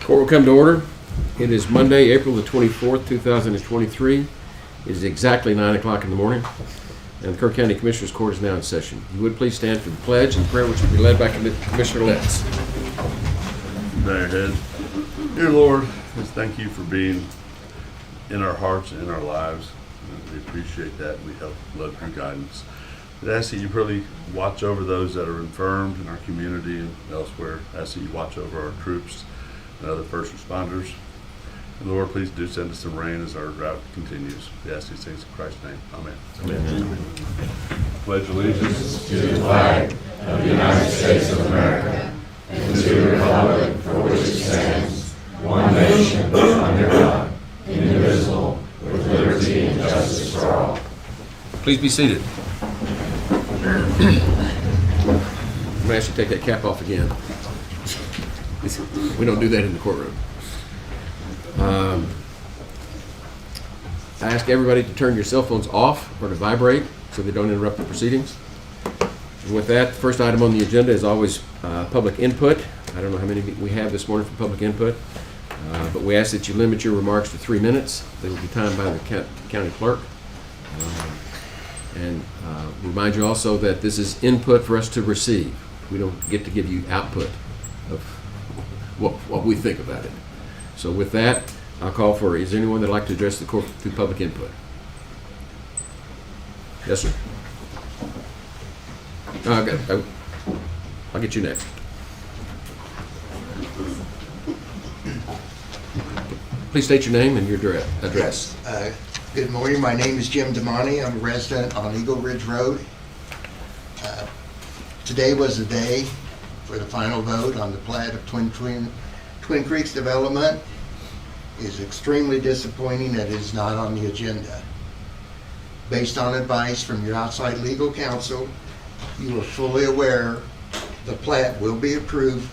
Court will come to order. It is Monday, April the 24th, 2023. It is exactly 9 o'clock in the morning, and the Kerr County Commissioners Court is now in session. You would please stand for the pledge and prayer, which will be led by Commissioner Letts. Bow your head. Dear Lord, just thank you for being in our hearts and in our lives. And we appreciate that. We love your guidance. But I ask that you really watch over those that are infirmed in our community and elsewhere. I ask that you watch over our troops and other first responders. And Lord, please do send us some rain as our drought continues. We ask these things in Christ's name. Amen. Amen. Pledge allegiance to the flag of the United States of America and to the republic for which it stands, one nation, under God, indivisible, with liberty and justice for all. Please be seated. I'm going to ask you to take that cap off again. We don't do that in the courtroom. I ask everybody to turn your cell phones off or to vibrate so they don't interrupt the proceedings. And with that, the first item on the agenda is always public input. I don't know how many we have this morning for public input, but we ask that you limit your remarks to 3 minutes. They will be timed by the county clerk. And remind you also that this is input for us to receive. We don't get to give you output of what we think about it. So with that, I'll call for, is there anyone that'd like to address the court through public input? Yes, sir. I'll get you next. Please state your name and your address. Good morning. My name is Jim Damani. I'm a resident on Eagle Ridge Road. Today was the day for the final vote on the plat of Twin Creeks development. It is extremely disappointing that it is not on the agenda. Based on advice from your outside legal counsel, you are fully aware the plat will be approved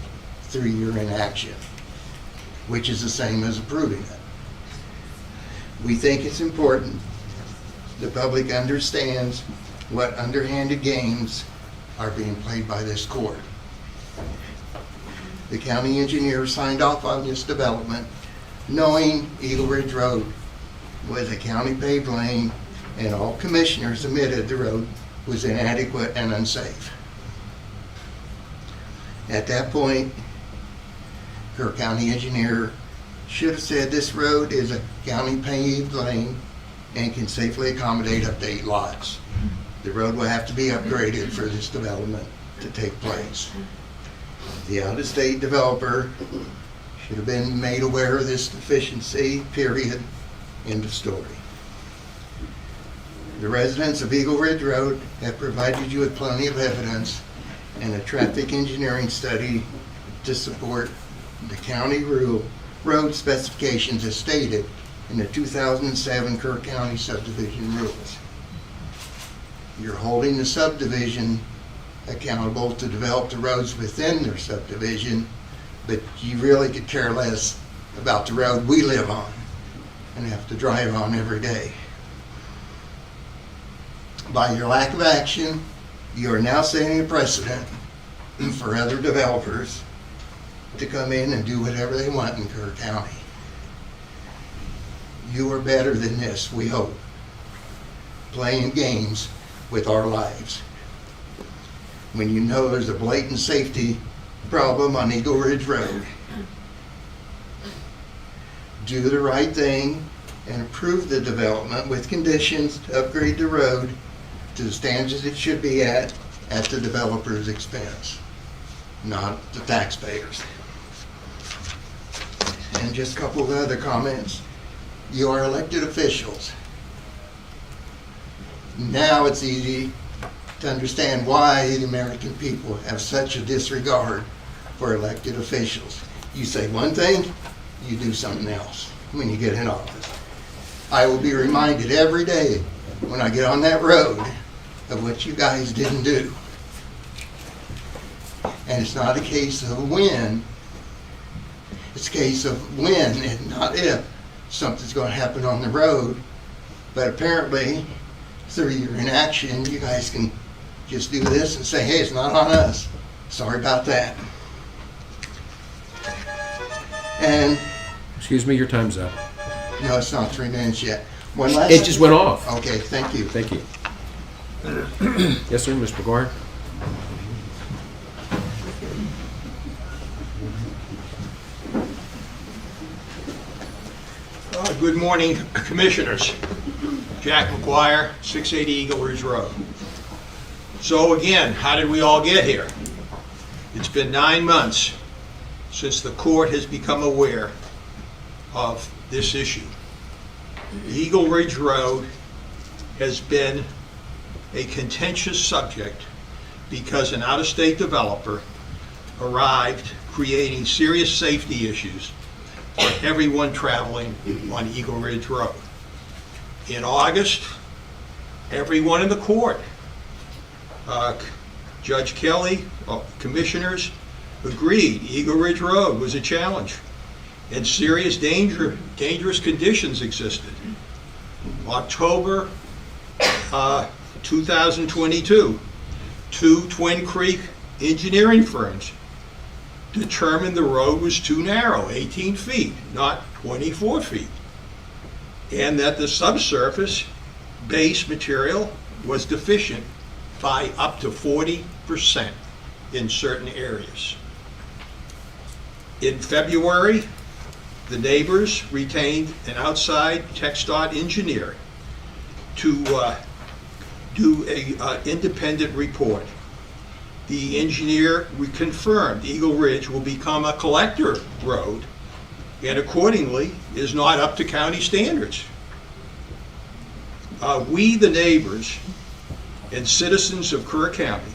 through your inaction, which is the same as approving it. We think it's important the public understands what underhanded games are being played by this court. The county engineer signed off on this development knowing Eagle Ridge Road was a county paved lane, and all commissioners admitted the road was inadequate and unsafe. At that point, Kerr County engineer should have said this road is a county paved lane and can safely accommodate up to 8 lots. The road will have to be upgraded for this development to take place. The out-of-state developer should have been made aware of this deficiency, period, end of story. The residents of Eagle Ridge Road have provided you with plenty of evidence and a traffic engineering study to support the county road specifications as stated in the 2007 Kerr County Subdivision rules. You're holding the subdivision accountable to develop the roads within their subdivision, but you really could care less about the road we live on and have to drive on every day. By your lack of action, you are now setting a precedent for other developers to come in and do whatever they want in Kerr County. You are better than this, we hope, playing games with our lives. When you know there's a blatant safety problem on Eagle Ridge Road, do the right thing and approve the development with conditions to upgrade the road to the standards it should be at the developer's expense, not the taxpayers. And just a couple of other comments. You are elected officials. Now it's easy to understand why the American people have such a disregard for elected officials. You say one thing, you do something else when you get in office. I will be reminded every day when I get on that road of what you guys didn't do. And it's not a case of when, it's a case of when and not if something's going to happen on the road. But apparently, through your inaction, you guys can just do this and say, hey, it's not on us. Sorry about that. And, Excuse me, your time's up. no, it's not 3 minutes yet. One last. It just went off. Okay, thank you. Thank you. Yes, sir, Mr. McGuire? Good morning, Commissioners. Jack McGuire, 680 Eagle Ridge Road. So again, how did we all get here? It's been 9 months since the court has become aware of this issue. Eagle Ridge Road has been a contentious subject because an out-of-state developer arrived creating serious safety issues for everyone traveling on Eagle Ridge Road. In August, everyone in the court, Judge Kelly, commissioners, agreed Eagle Ridge Road was a challenge and serious dangerous conditions existed. October 2022, 2 Twin Creek engineering firms determined the road was too narrow, 18 feet, not 24 feet, and that the subsurface base material was deficient by up to 40% in certain areas. In February, the neighbors retained an outside TxDOT engineer to do an independent report. The engineer reconfirmed Eagle Ridge will become a collector road and accordingly is not up to county standards. We, the neighbors and citizens of Kerr County,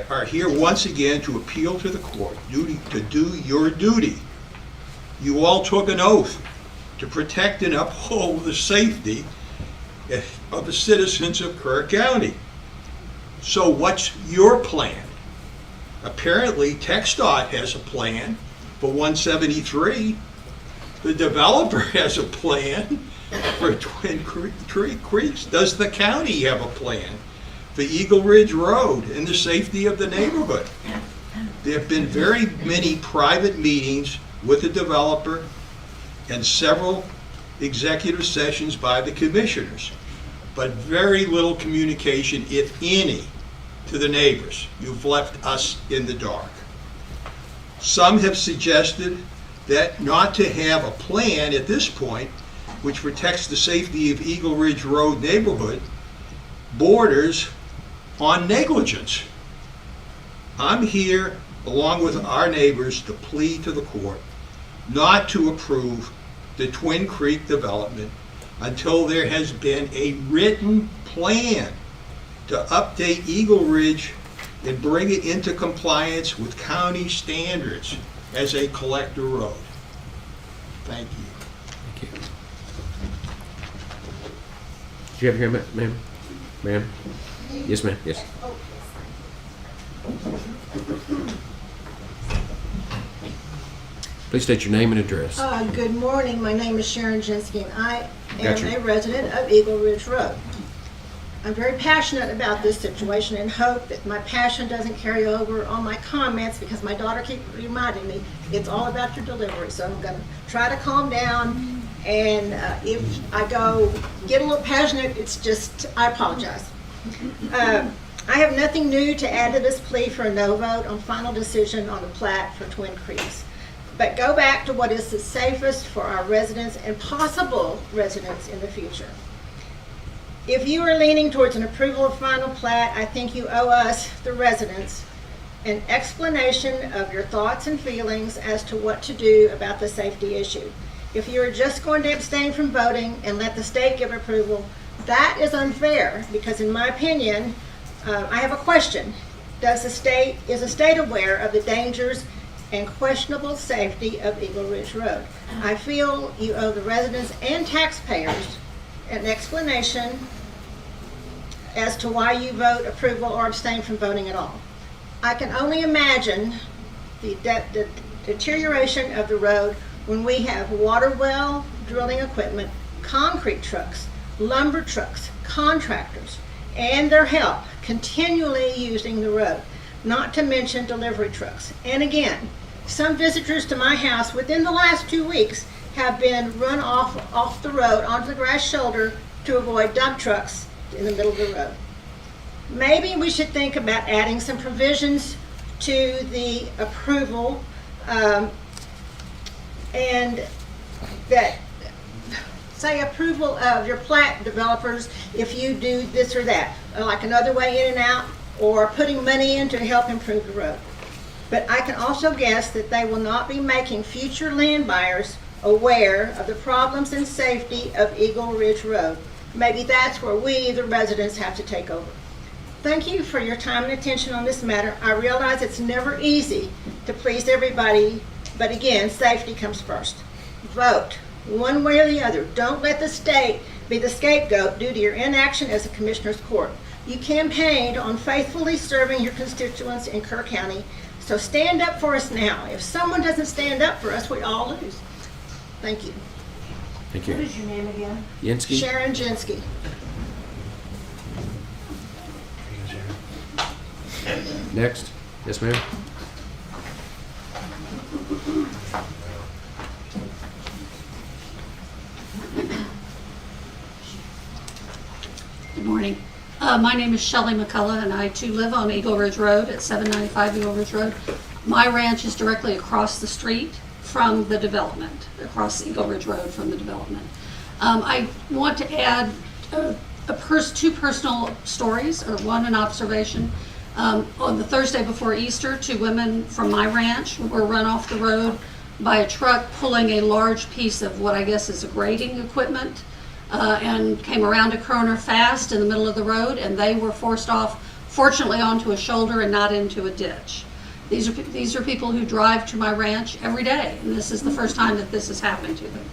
are here once again to appeal to the court to do your duty. You all took an oath to protect and uphold the safety of the citizens of Kerr County. So what's your plan? Apparently TxDOT has a plan for 173. The developer has a plan for Twin Creeks. Does the county have a plan for Eagle Ridge Road and the safety of the neighborhood? There have been very many private meetings with the developer and several executive sessions by the commissioners, but very little communication, if any, to the neighbors. You've left us in the dark. Some have suggested that not to have a plan at this point, which protects the safety of Eagle Ridge Road neighborhood, borders on negligence. I'm here, along with our neighbors, to plead to the court not to approve the Twin Creek development until there has been a written plan to update Eagle Ridge and bring it into compliance with county standards as a collector road. Thank you. Thank you. Did you have your hand, ma'am? Ma'am? Yes, ma'am. Yes. Please state your name and address. Good morning. My name is Sharon Jinsky, and I Got am you. a resident of Eagle Ridge Road. I'm very passionate about this situation and hope that my passion doesn't carry over on my comments because my daughter keeps reminding me it's all about your delivery. So I'm going to try to calm down, and if I go get a little passionate, it's just, I apologize. I have nothing new to add to this plea for a no vote on final decision on the plat for Twin Creeks. But go back to what is the safest for our residents and possible residents in the future. If you are leaning towards an approval of final plat, I think you owe us, the residents, an explanation of your thoughts and feelings as to what to do about the safety issue. If you are just going to abstain from voting and let the state give approval, that is unfair because in my opinion, I have a question. Is the state aware of the dangers and questionable safety of Eagle Ridge Road? I feel you owe the residents and taxpayers an explanation as to why you vote approval or abstain from voting at all. I can only imagine the deterioration of the road when we have water well drilling equipment, concrete trucks, lumber trucks, contractors, and their help continually using the road, not to mention delivery trucks. And again, Some visitors to my house within the last 2 weeks have been run off the road onto the grass shoulder to avoid dump trucks in the middle of the road. Maybe we should think about adding some provisions to the approval, and that say approval of your plat developers if you do this or that, like another way in and out, or putting money in to help improve the road. But I can also guess that they will not be making future land buyers aware of the problems and safety of Eagle Ridge Road. Maybe that's where we, the residents, have to take over. Thank you for your time and attention on this matter. I realize it's never easy to please everybody, but again, safety comes first. Vote one way or the other. Don't let the state be the scapegoat due to your inaction as a commissioner's court. You campaigned on faithfully serving your constituents in Kerr County, so stand up for us now. If someone doesn't stand up for us, we all lose. Thank you. Thank What you. is your name again? Yansky? Sharon Jinsky. Next. Yes, ma'am? Good morning. My name is Shelley McCullough, and I too live on Eagle Ridge Road at 795 Eagle Ridge Road. My ranch is directly across the street from the development, across Eagle Ridge Road from the development. I want to add two personal stories, or one an observation. On the Thursday before Easter, 2 women from my ranch were run off the road by a truck pulling a large piece of what I guess is a grading equipment, and came around a corner fast in the middle of the road, and they were forced off, fortunately onto a shoulder and not into a ditch. These are people who drive to my ranch every day, and this is the first time that this has happened to them.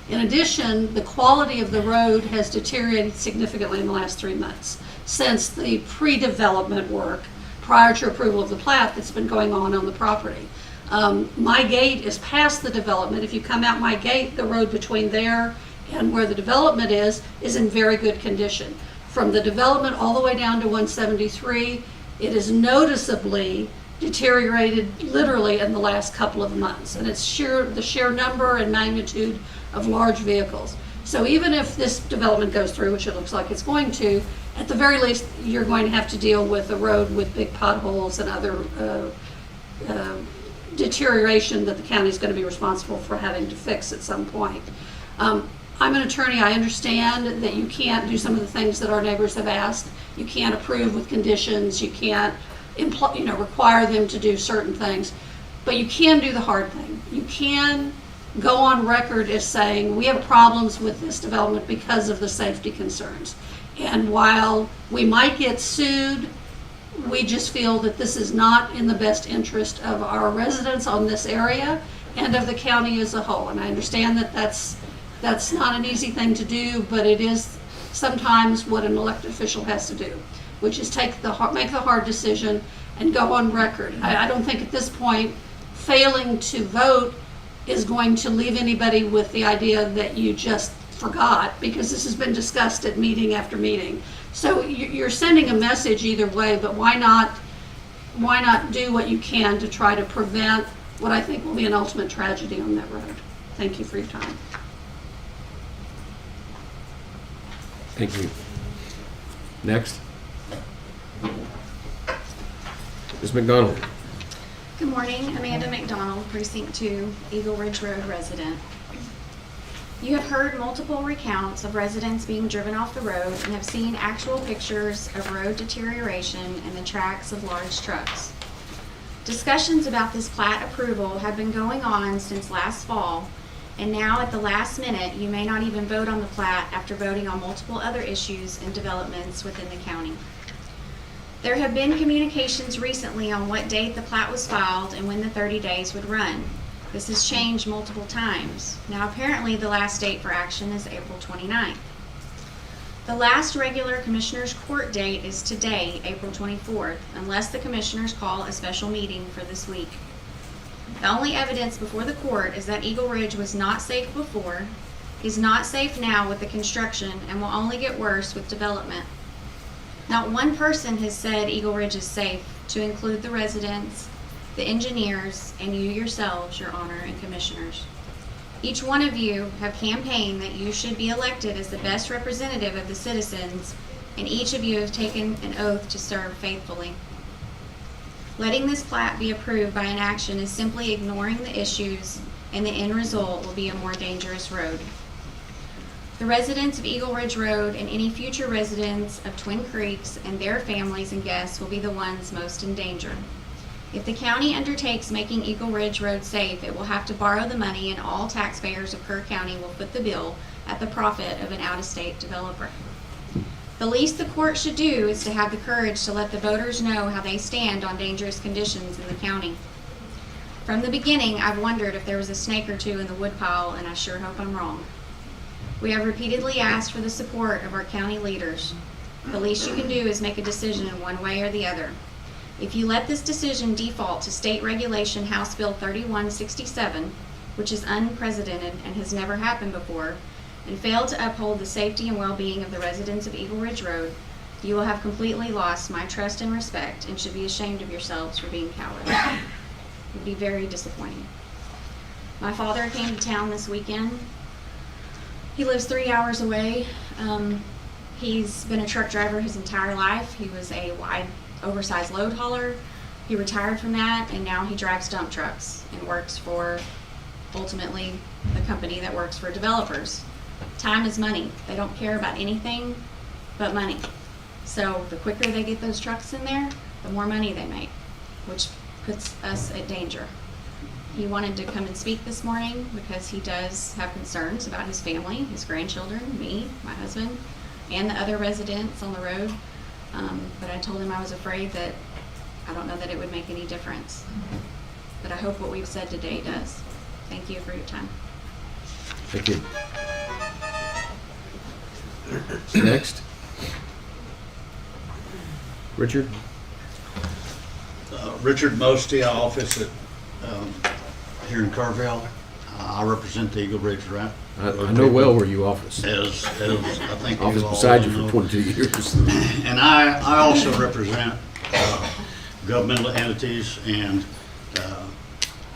In addition, the quality of the road has deteriorated significantly in the last 3 months since the pre-development work prior to approval of the plat that's been going on the property. My gate is past the development. If you come out my gate, the road between there and where the development is in very good condition. From the development all the way down to 173, it is noticeably deteriorated literally in the last couple of months, and it's the sheer number and magnitude of large vehicles. So even if this development goes through, which it looks like it's going to, at the very least, you're going to have to deal with a road with big potholes and other deterioration that the county is going to be responsible for having to fix at some point. I'm an attorney. I understand that you can't do some of the things that our neighbors have asked. You can't approve with conditions. You can't require them to do certain things. But you can do the hard thing. You can go on record as saying, we have problems with this development because of the safety concerns. And while we might get sued, we just feel that this is not in the best interest of our residents on this area and of the county as a whole. And I understand that that's not an easy thing to do, but it is sometimes what an elected official has to do, which is make the hard decision and go on record. I don't think at this point failing to vote is going to leave anybody with the idea that you just forgot, because this has been discussed at meeting after meeting. So you're sending a message either way, but why not do what you can to try to prevent what I think will be an ultimate tragedy on that road. Thank you for your time. Thank you. Next. Ms. McDonald. Good morning, Amanda McDonald, Precinct 2, Eagle Ridge Road resident. You have heard multiple recounts of residents being driven off the road and have seen actual pictures of road deterioration and the tracks of large trucks. Discussions about this plat approval have been going on since last fall, and now at the last minute, you may not even vote on the plat after voting on multiple other issues and developments within the county. There have been communications recently on what date the plat was filed and when the 30 days would run. This has changed multiple times. Now apparently the last date for action is April 29th. The last regular Commissioners Court date is today, April 24th, unless the Commissioners call a special meeting for this week. The only evidence before the court is that Eagle Ridge was not safe before, is not safe now with the construction, and will only get worse with development. Not one person has said Eagle Ridge is safe, to include the residents, the engineers, and you yourselves, Your Honor and Commissioners. Each one of you have campaigned that you should be elected as the best representative of the citizens, and each of you have taken an oath to serve faithfully. Letting this plat be approved by inaction is simply ignoring the issues, and the end result will be a more dangerous road. The residents of Eagle Ridge Road and any future residents of Twin Creeks and their families and guests will be the ones most in danger. If the county undertakes making Eagle Ridge Road safe, it will have to borrow the money, and all taxpayers of Kerr County will foot the bill at the profit of an out-of-state developer. The least the court should do is to have the courage to let the voters know how they stand on dangerous conditions in the county. From the beginning, I've wondered if there was a snake or two in the woodpile, and I sure hope I'm wrong. We have repeatedly asked for the support of our county leaders. The least you can do is make a decision in one way or the other. If you let this decision default to State Regulation House Bill 3167, which is unprecedented and has never happened before, and fail to uphold the safety and well-being of the residents of Eagle Ridge Road, you will have completely lost my trust and respect and should be ashamed of yourselves for being cowards. It would be very disappointing. My father came to town this weekend. He lives 3 hours away. He's been a truck driver his entire life. He was a wide, oversized load hauler. He retired from that, and now he drives dump trucks and works for, ultimately, the company that works for developers. Time is money. They don't care about anything but money. So the quicker they get those trucks in there, the more money they make, which puts us at danger. He wanted to come and speak this morning because he does have concerns about his family, his grandchildren, me, my husband, and the other residents on the road. But I told him I was afraid that I don't know that it would make any difference. But I hope what we've said today does. Thank you for your time. Thank you. Next. Richard? Richard Mosty, office at, here in Carville. I represent the Eagle Ridge Route. I know well where you office. As I think Office you all beside you know. for 22 years. And I also represent governmental entities and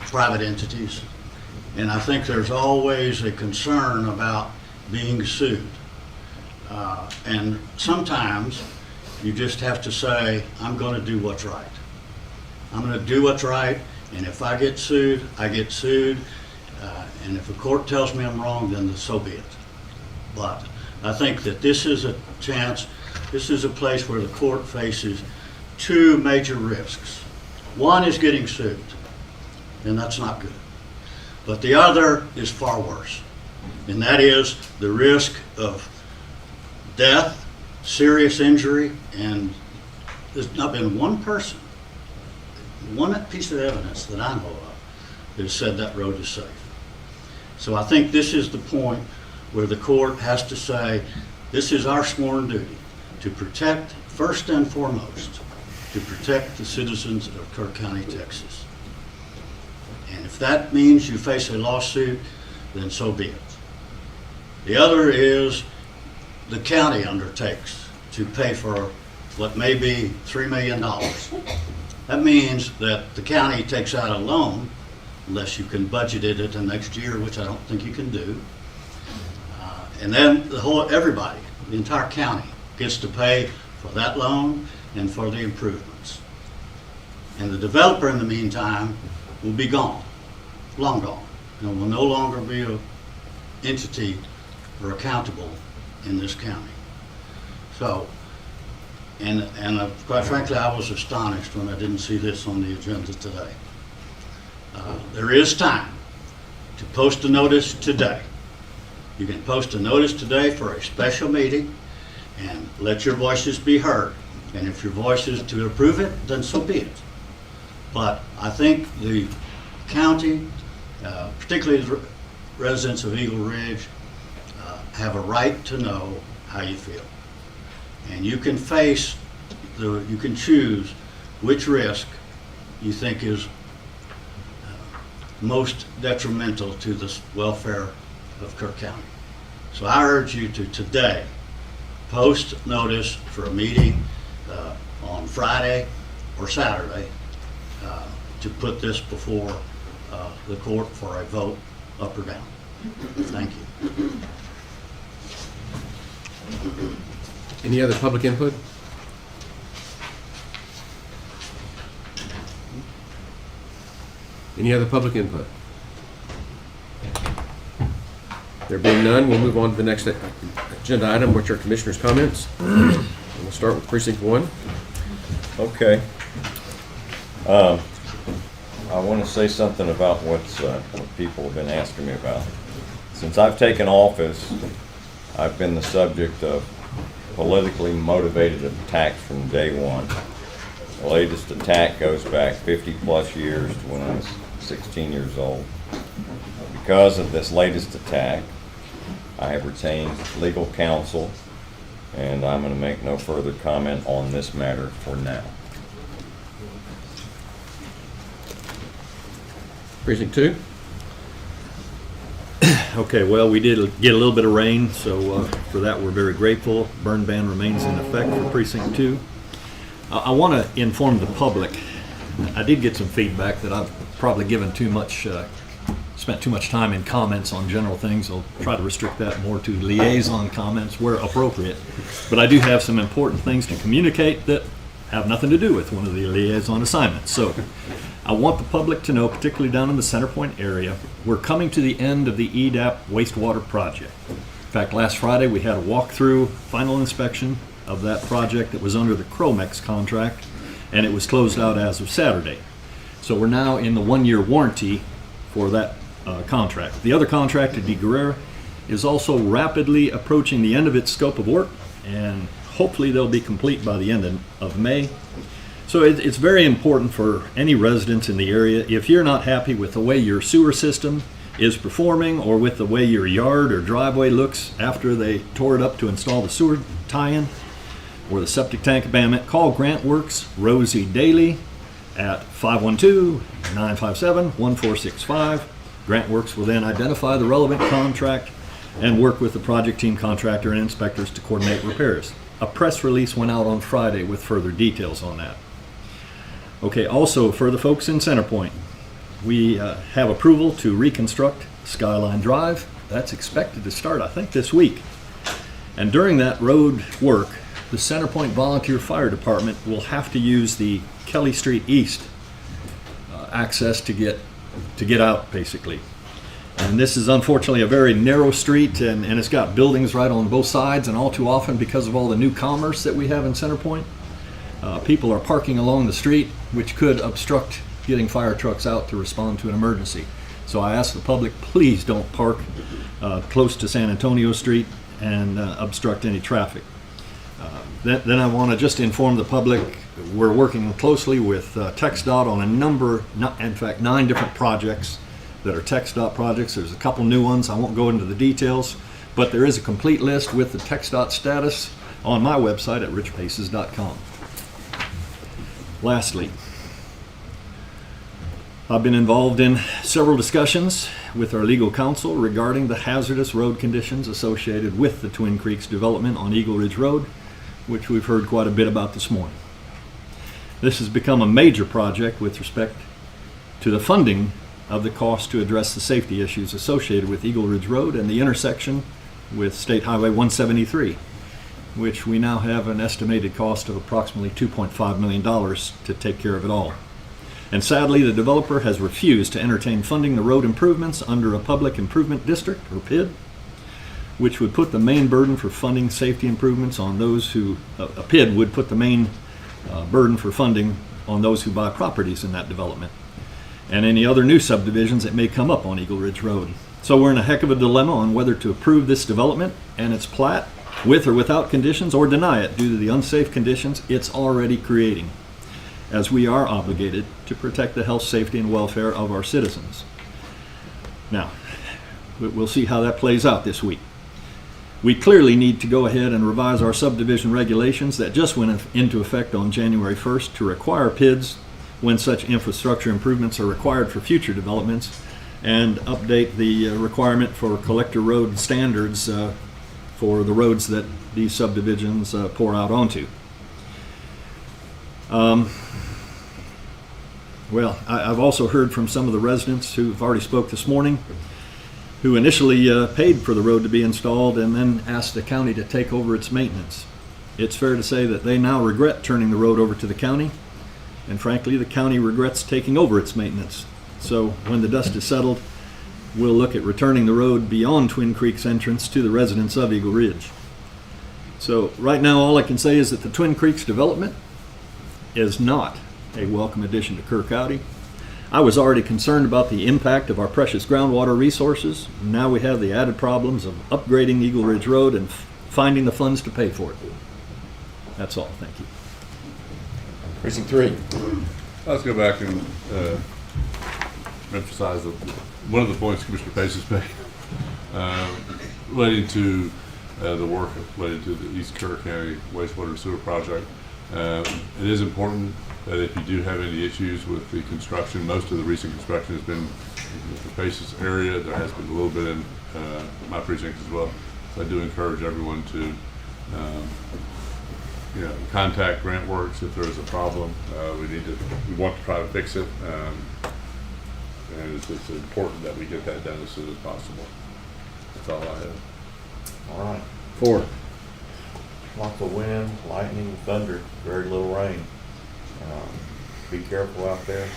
private entities. And I think there's always a concern about being sued. And sometimes you just have to say, I'm going to do what's right. I'm going to do what's right, and if I get sued, I get sued. And if a court tells me I'm wrong, then so be it. But I think that this is a chance, this is a place where the court faces two major risks. One is getting sued, and that's not good. But the other is far worse, and that is the risk of death, serious injury, and there's not been one person, one piece of evidence that I know of that has said that road is safe. So I think this is the point where the court has to say, this is our sworn duty to protect, first and foremost, to protect the citizens of Kerr County, Texas. And if that means you face a lawsuit, then so be it. The other is the county undertakes to pay for what may be $3 million. That means that the county takes out a loan, unless you can budget it the next year, which I don't think you can do. And then everybody, the entire county, gets to pay for that loan and for the improvements. And the developer, in the meantime, will be gone, long gone, and will no longer be an entity or accountable in this county. So, and quite frankly, I was astonished when I didn't see this on the agenda today. There is time to post a notice today. You can post a notice today for a special meeting and let your voices be heard. And if your voice is to approve it, then so be it. But I think the county, particularly the residents of Eagle Ridge, have a right to know how you feel. And you can you can choose which risk you think is most detrimental to the welfare of Kerr County. So I urge you to today post notice for a meeting on Friday or Saturday to put this before the court for a vote up or down. Thank you. Any other public input? Any other public input? There being none, we'll move on to the next agenda item, which are commissioners' comments. And we'll start with precinct 1. Okay. I want to say something about what people have been asking me about. Since I've taken office, I've been the subject of politically motivated attacks from day one. The latest attack goes back 50 plus years to when I was 16 years old. Because of this latest attack, I have retained legal counsel, and I'm going to make no further comment on this matter for now. Precinct 2. Okay, well, we did get a little bit of rain, so for that we're very grateful. Burn ban remains in effect for Precinct 2. I want to inform the public. I did get some feedback that I've probably given too much, spent too much time in comments on general things. I'll try to restrict that more to liaison comments where appropriate. But I do have some important things to communicate that have nothing to do with one of the liaison assignments. So I want the public to know, particularly down in the Center Point area, we're coming to the end of the EDAP wastewater project. In fact, last Friday we had a walkthrough, final inspection of that project that was under the Cromex contract, and it was closed out as of Saturday. So we're now in the 1-year warranty for that contract. The other contract, De Guerrera, is also rapidly approaching the end of its scope of work, and hopefully they'll be complete by the end of May. So it's very important for any residents in the area, if you're not happy with the way your sewer system is performing or with the way your yard or driveway looks after they tore it up to install the sewer tie-in or the septic tank abandonment, call Grant Works Rosie Daly at 512-957-1465. Grant Works will then identify the relevant contract and work with the project team, contractor, and inspectors to coordinate repairs. A press release went out on Friday with further details on that. Okay, also for the folks in Center Point, we have approval to reconstruct Skyline Drive. That's expected to start, I think, this week. And during that road work, the Center Point Volunteer Fire Department will have to use the Kelly Street East access to get out, basically. And this is unfortunately a very narrow street, and it's got buildings right on both sides, and all too often, because of all the new commerce that we have in Center Point, people are parking along the street, which could obstruct getting fire trucks out to respond to an emergency. So I ask the public, please don't park close to San Antonio Street and obstruct any traffic. Then I want to just inform the public, we're working closely with TxDOT on a number, in fact 9 different projects that are TxDOT projects. There's a couple new ones. I won't go into the details, but there is a complete list with the TxDOT status on my website at richpaces.com. Lastly, I've been involved in several discussions with our legal counsel regarding the hazardous road conditions associated with the Twin Creeks development on Eagle Ridge Road, which we've heard quite a bit about this morning. This has become a major project with respect to the funding of the cost to address the safety issues associated with Eagle Ridge Road and the intersection with State Highway 173, which we now have an estimated cost of approximately $2.5 million to take care of it all. And sadly, the developer has refused to entertain funding the road improvements under a Public Improvement District, or PID, which would put the main burden for funding safety improvements on those who, a PID would put the main burden for funding on those who buy properties in that development and any other new subdivisions that may come up on Eagle Ridge Road. So we're in a heck of a dilemma on whether to approve this development and its plat with or without conditions, or deny it due to the unsafe conditions it's already creating, as we are obligated to protect the health, safety, and welfare of our citizens. Now, we'll see how that plays out this week. We clearly need to go ahead and revise our subdivision regulations that just went into effect on January 1st to require PIDs when such infrastructure improvements are required for future developments, and update the requirement for collector road standards for the roads that these subdivisions pour out onto. Well, I've also heard from some of the residents who've already spoke this morning, who initially paid for the road to be installed and then asked the county to take over its maintenance. It's fair to say that they now regret turning the road over to the county, and frankly, the county regrets taking over its maintenance. So when the dust is settled, we'll look at returning the road beyond Twin Creek's entrance to the residents of Eagle Ridge. So right now, all I can say is that the Twin Creeks development is not a welcome addition to Kerr County. I was already concerned about the impact of our precious groundwater resources. Now we have the added problems of upgrading Eagle Ridge Road and finding the funds to pay for it. That's all. Thank you. Precinct 3. Let's go back and emphasize one of the points Commissioner Pace has made relating to the work related to the East Kerr County wastewater and sewer project. It is important that if you do have any issues with the construction, most of the recent construction has been in the Pace's area. There has been a little bit in my precinct as well. So I do encourage everyone to contact Grant Works if there is a problem. We want to try to fix it, and it's important that we get that done as soon as possible. That's all I have. All right. 4. Lots of wind, lightning, thunder, very little rain. Be careful out there.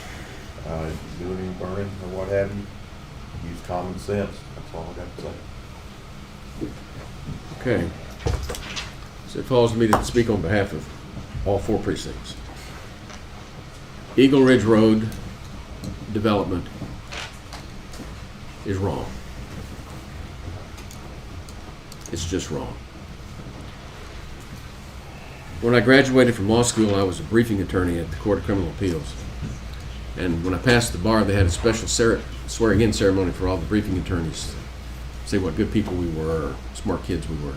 If you're doing any burning or what have you, use common sense. That's all I got to say. Okay. So it falls to me to speak on behalf of all 4 precincts. Eagle Ridge Road development is wrong. It's just wrong. When I graduated from law school, I was a briefing attorney at the Court of Criminal Appeals. And when I passed the bar, they had a special swearing-in ceremony for all the briefing attorneys to say what good people we were, or smart kids we were.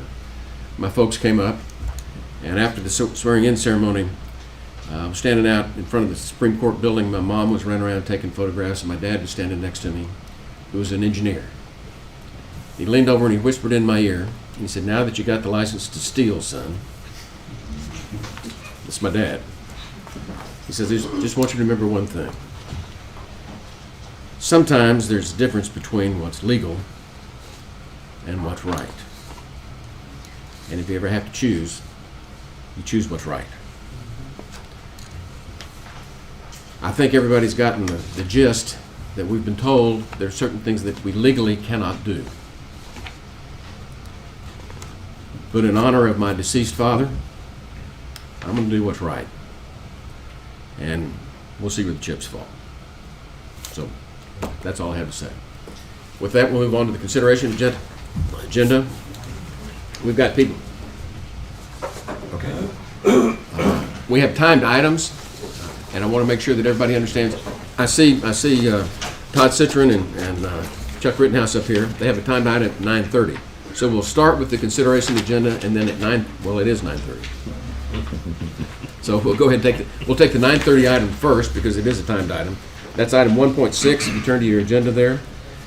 My folks came up, and after the swearing-in ceremony, I was standing out in front of the Supreme Court building. My mom was running around taking photographs, and my dad was standing next to me, who was an engineer. He leaned over and he whispered in my ear, and he said, "Now that you got the license to steal, son," that's my dad. He says, "Just want you to remember one thing. Sometimes there's a difference between what's legal and what's right. And if you ever have to choose, you choose what's right." I think everybody's gotten the gist that we've been told there are certain things that we legally cannot do. But in honor of my deceased father, I'm going to do what's right. And we'll see where the chips fall. So that's all I have to say. With that, we'll move on to the consideration agenda. We've got people. Okay. We have timed items, and I want to make sure that everybody understands. I see Todd Citron and Chuck Rittenhouse up here. They have a timed item at 9:30. So we'll start with the consideration agenda, and then at it is 9:30. So we'll go ahead and we'll take the 9:30 item first because it is a timed item. That's item 1.6. If you turn to your agenda there,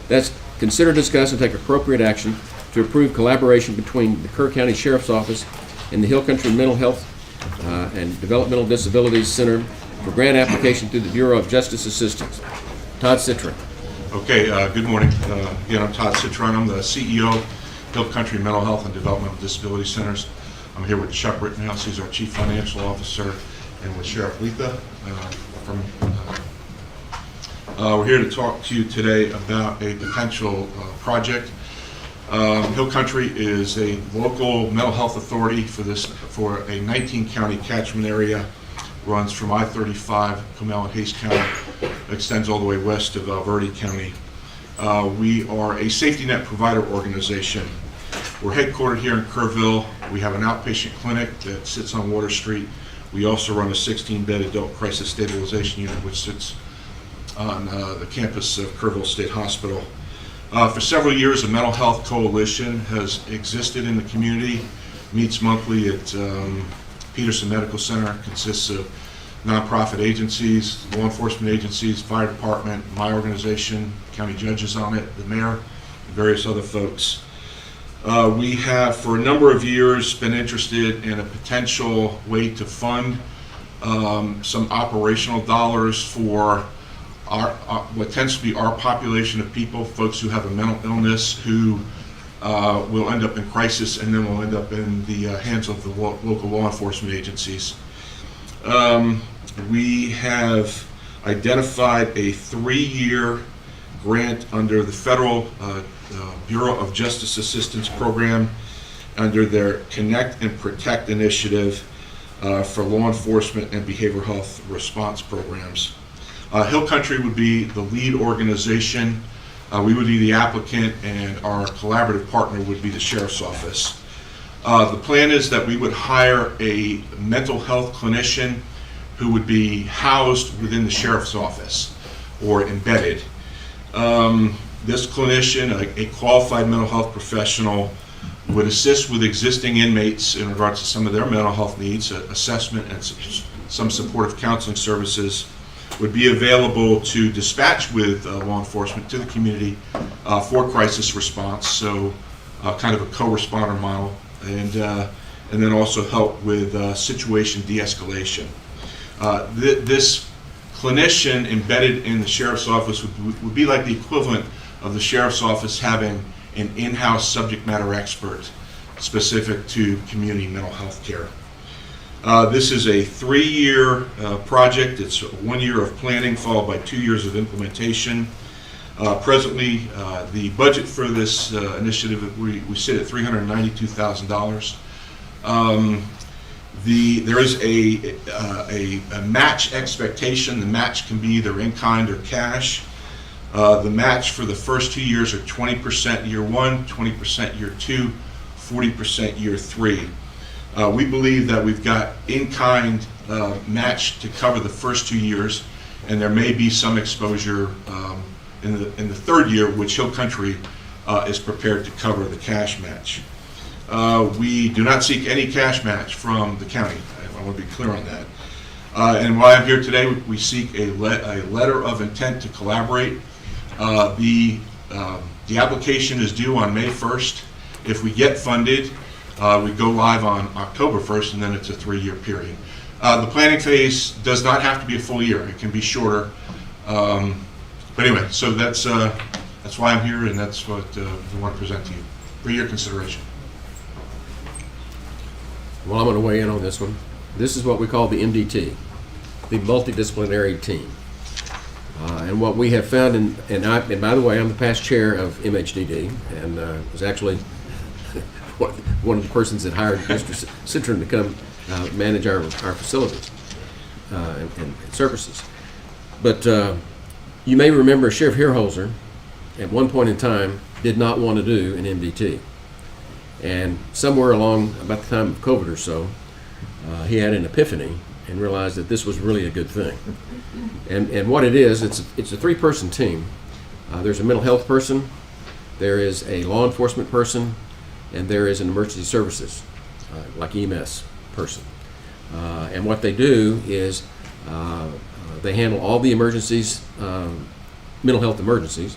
that's consider, discuss, and take appropriate action to approve collaboration between the Kerr County Sheriff's Office and the Hill Country Mental Health and Developmental Disabilities Center for grant application through the Bureau of Justice Assistance. Todd Citron. Okay, good morning. Again, I'm Todd Citron. I'm the CEO of Hill Country Mental Health and Developmental Disability Centers. I'm here with Chuck Rittenhouse, who's our Chief Financial Officer, and with Sheriff Letha. We're here to talk to you today about a potential project. Hill Country is a local mental health authority for a 19-county catchment area. Runs from I-35, Comal and Hays County, extends all the way west of Verde County. We are a safety net provider organization. We're headquartered here in Kerrville. We have an outpatient clinic that sits on Water Street. We also run a 16-bed adult crisis stabilization unit, which sits on the campus of Kerrville State Hospital. For several years, a mental health coalition has existed in the community, meets monthly at Peterson Medical Center, consists of nonprofit agencies, law enforcement agencies, fire department, my organization, county judges on it, the mayor, and various other folks. We have, for a number of years, been interested in a potential way to fund some operational dollars for what tends to be our population of people, folks who have a mental illness, who will end up in crisis and then will end up in the hands of the local law enforcement agencies. We have identified a 3-year grant under the Federal Bureau of Justice Assistance Program under their Connect and Protect initiative for law enforcement and behavioral health response programs. Hill Country would be the lead organization. We would be the applicant, and our collaborative partner would be the Sheriff's Office. The plan is that we would hire a mental health clinician who would be housed within the Sheriff's Office or embedded. This clinician, a qualified mental health professional, would assist with existing inmates in regards to some of their mental health needs, assessment and some supportive counseling services, would be available to dispatch with law enforcement to the community for crisis response, so kind of a co-responder model, and then also help with situation de-escalation. This clinician embedded in the Sheriff's Office would be like the equivalent of the Sheriff's Office having an in-house subject matter expert specific to community mental health care. This is a 3-year project. It's 1 year of planning followed by 2 years of implementation. Presently, the budget for this initiative, we sit at $392,000. There is a match expectation. The match can be either in kind or cash. The match for the first 2 years are 20% year 1, 20% year 2, 40% year 3. We believe that we've got in-kind match to cover the first 2 years, and there may be some exposure in the third year, which Hill Country is prepared to cover the cash match. We do not seek any cash match from the county. I want to be clear on that. And while I'm here today, we seek a letter of intent to collaborate. The application is due on May 1st. If we get funded, we go live on October 1st, and then it's a 3-year period. The planning phase does not have to be a full year. It can be shorter. But anyway, so that's why I'm here, and that's what we want to present to you for your consideration. Well, I'm going to weigh in on this one. This is what we call the MDT, the multidisciplinary team. And what we have found, and by the way, I'm the past chair of MHDD, and was actually one of the persons that hired Mr. Citron to come manage our facilities and services. But you may remember Sheriff Herholzer, at one point in time, did not want to do an MDT. And somewhere along, about the time of COVID or so, he had an epiphany and realized that this was really a good thing. And what it is, it's a 3-person team. There's a mental health person, there is a law enforcement person, and there is an emergency services, like EMS person. And what they do is they handle all the emergencies, mental health emergencies,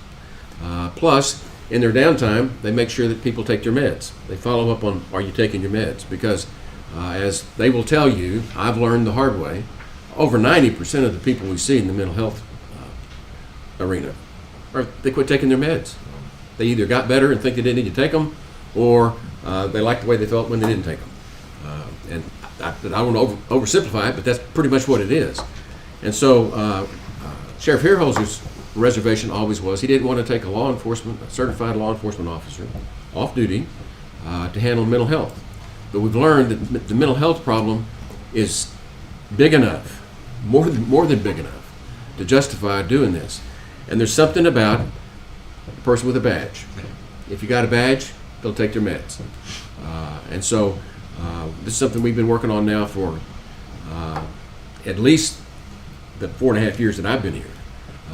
plus in their downtime, they make sure that people take their meds. They follow up on, are you taking your meds? Because as they will tell you, I've learned the hard way, over 90% of the people we see in the mental health arena, they quit taking their meds. They either got better and think they didn't need to take them, or they like the way they felt when they didn't take them. And I don't want to oversimplify it, but that's pretty much what it is. And so Sheriff Herholzer's reservation always was he didn't want to take a certified law enforcement officer off duty to handle mental health. But we've learned that the mental health problem is big enough, more than big enough, to justify doing this. And there's something about a person with a badge. If you got a badge, they'll take their meds. And so this is something we've been working on now for at least the 4.5 years that I've been here.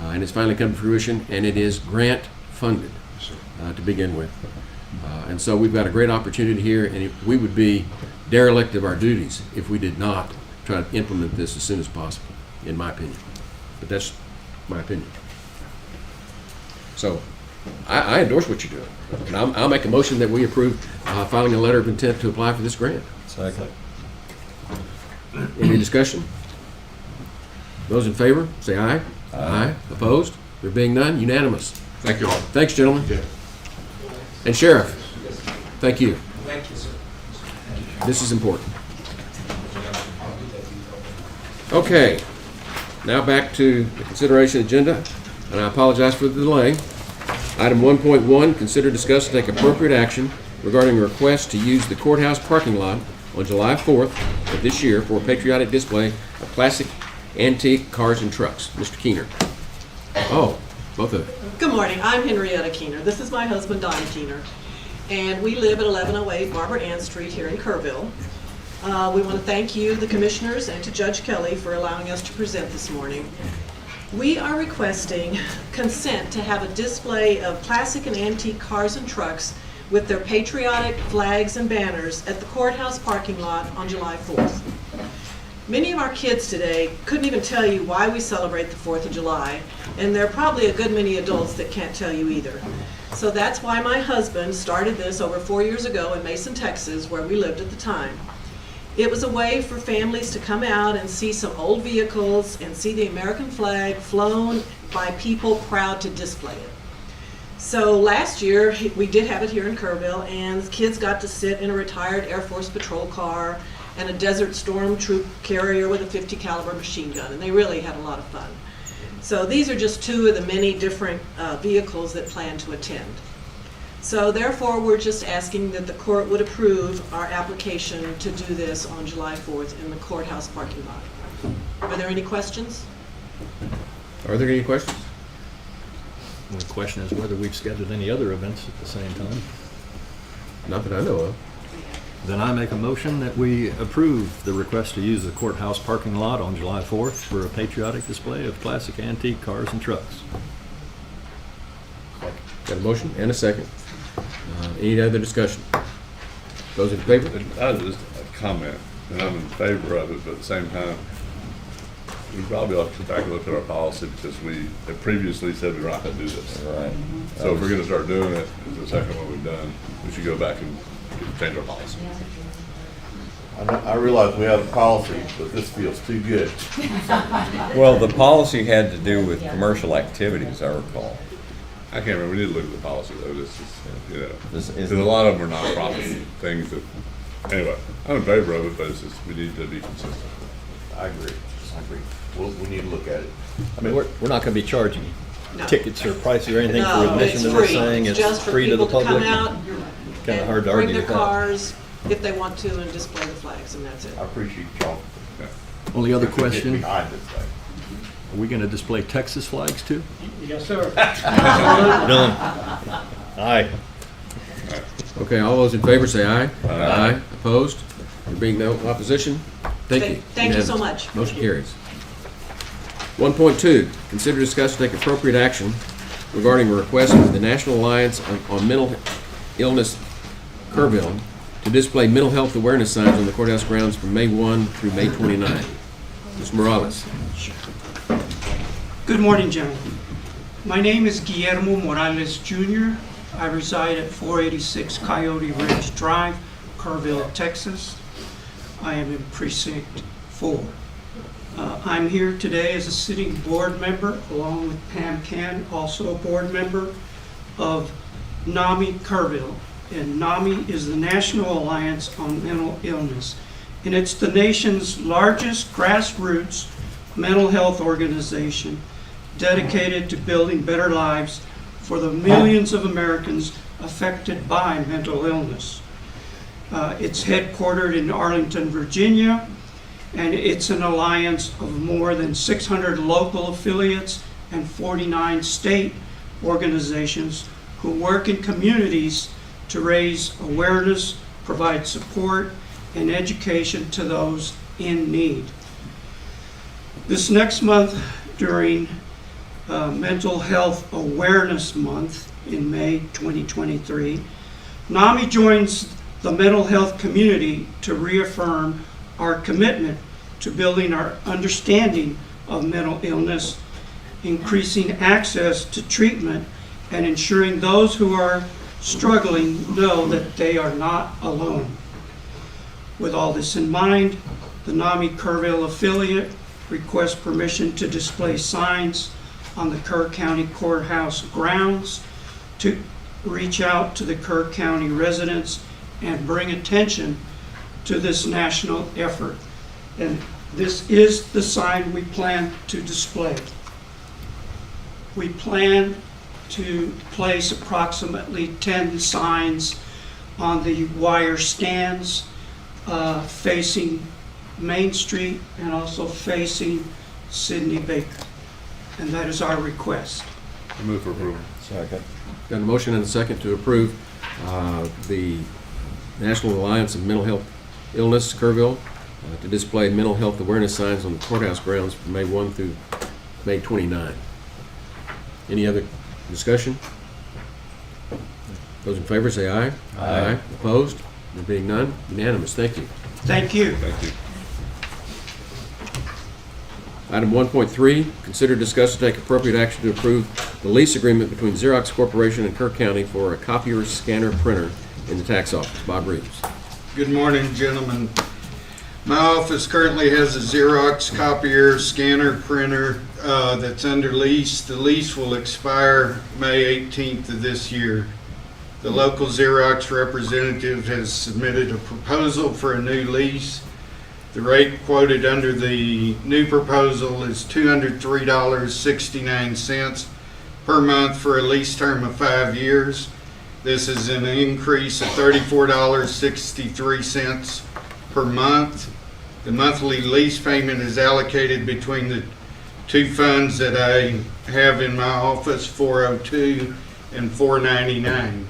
And it's finally come to fruition, and it is grant funded to begin with. And so we've got a great opportunity here, and we would be derelict of our duties if we did not try to implement this as soon as possible, in my opinion. But that's my opinion. So I endorse what you're doing. And I'll make a motion that we approve filing a letter of intent to apply for this grant. Second. Any discussion? Those in favor, say aye. Aye. Opposed? There being none, unanimous. Thank you all. Thanks, gentlemen. Yeah. And Sheriff, thank you. Thank you, sir. This is important. Okay, now back to the consideration agenda, and I apologize for the delay. Item 1.1, consider, discuss, and take appropriate action regarding a request to use the courthouse parking lot on July 4th of this year for a patriotic display of classic antique cars and trucks. Mr. Keener. Oh, both of you. Good morning, I'm Henrietta Keener. This is my husband, Don Keener, and we live at 1108 Barbara Ann Street here in Kerrville. We want to thank you, the commissioners, and to Judge Kelly for allowing us to present this morning. We are requesting consent to have a display of classic and antique cars and trucks with their patriotic flags and banners at the courthouse parking lot on July 4th. Many of our kids today couldn't even tell you why we celebrate the 4th of July, and there are probably a good many adults that can't tell you either. So that's why my husband started this over 4 years ago in Mason, Texas, where we lived at the time. It was a way for families to come out and see some old vehicles and see the American flag flown by people proud to display it. So last year, we did have it here in Kerrville, and kids got to sit in a retired Air Force patrol car and a Desert Storm troop carrier with a 50 caliber machine gun, and they really had a lot of fun. So these are just two of the many different vehicles that plan to attend. So therefore, we're just asking that the court would approve our application to do this on July 4th in the courthouse parking lot. Are there any questions? Are there any questions? The question is whether we've scheduled any other events at the same time. Not that I know of. Then I make a motion that we approve the request to use the courthouse parking lot on July 4th for a patriotic display of classic antique cars and trucks. Got a motion and a second. Any other discussion? Those in favor? I just a comment, and I'm in favor of it, but at the same time, we probably ought to go back and look at our policy because we had previously said we were not going to do this. Right. So if we're going to start doing it, it's the second one we've done, we should go back and change our policy. I realize we have a policy, but this feels too good. Well, the policy had to do with commercial activities, I recall. I can't remember, we need to look at the policy though, this is, you know, This is- because a lot of them are nonprofit things that, anyway, I'm in favor of it, but it's just, we need to be consistent. I agree. We need to look at it. I mean, we're not going to be charging No. tickets or prices or anything for No, admission it's to this free. thing. It's It's just for free to the people to come public. out Kind of and hard to bring argue their with that. cars if they want to and display the flags, and that's it. I appreciate y'all. Only other Get question, behind this thing. are we going to display Texas flags too? Yes, sir. Done. Aye. Okay, all those in favor say aye. Aye. Opposed? There being no opposition? Thank you. Thank you so Unanimous. much. Motion carries. 1.2, consider, discuss, and take appropriate action regarding a request from the National Alliance on Mental Illness Kerrville to display mental health awareness signs on the courthouse grounds from May 1 through May 29. Ms. Morales. Good morning, gentlemen. My name is Guillermo Morales Jr. I reside at 486 Coyote Ridge Drive, Kerrville, Texas. I am in Precinct 4. I'm here today as a sitting board member, along with Pam Ken, also a board member of NAMI Kerrville. And NAMI is the National Alliance on Mental Illness. And it's the nation's largest grassroots mental health organization dedicated to building better lives for the millions of Americans affected by mental illness. It's headquartered in Arlington, Virginia, and it's an alliance of more than 600 local affiliates and 49 state organizations who work in communities to raise awareness, provide support, and education to those in need. This next month, during Mental Health Awareness Month in May 2023, NAMI joins the mental health community to reaffirm our commitment to building our understanding of mental illness, increasing access to treatment, and ensuring those who are struggling know that they are not alone. With all this in mind, the NAMI Kerrville affiliate requests permission to display signs on the Kerr County Courthouse grounds to reach out to the Kerr County residents and bring attention to this national effort. And this is the sign we plan to display. We plan to place approximately 10 signs on the wire stands facing Main Street and also facing Sidney Baker. And that is our request. I move for approval. Second. Got a motion and a second to approve the National Alliance of Mental Health Illness, Kerrville, to display mental health awareness signs on the courthouse grounds from May 1 through May 29. Any other discussion? Those in favor say aye. Aye. Opposed? There being none, unanimous. Thank you. Thank you. Thank you. Item 1.3, consider, discuss, and take appropriate action to approve the lease agreement between Xerox Corporation and Kerr County for a copier, scanner, printer in the tax office. Bob Reeves. Good morning, gentlemen. My office currently has a Xerox copier, scanner, printer that's under lease. The lease will expire May 18th of this year. The local Xerox representative has submitted a proposal for a new lease. The rate quoted under the new proposal is $203.69 per month for a lease term of 5 years. This is an increase of $34.63 per month. The monthly lease payment is allocated between the two funds that I have in my office, 402 and 499.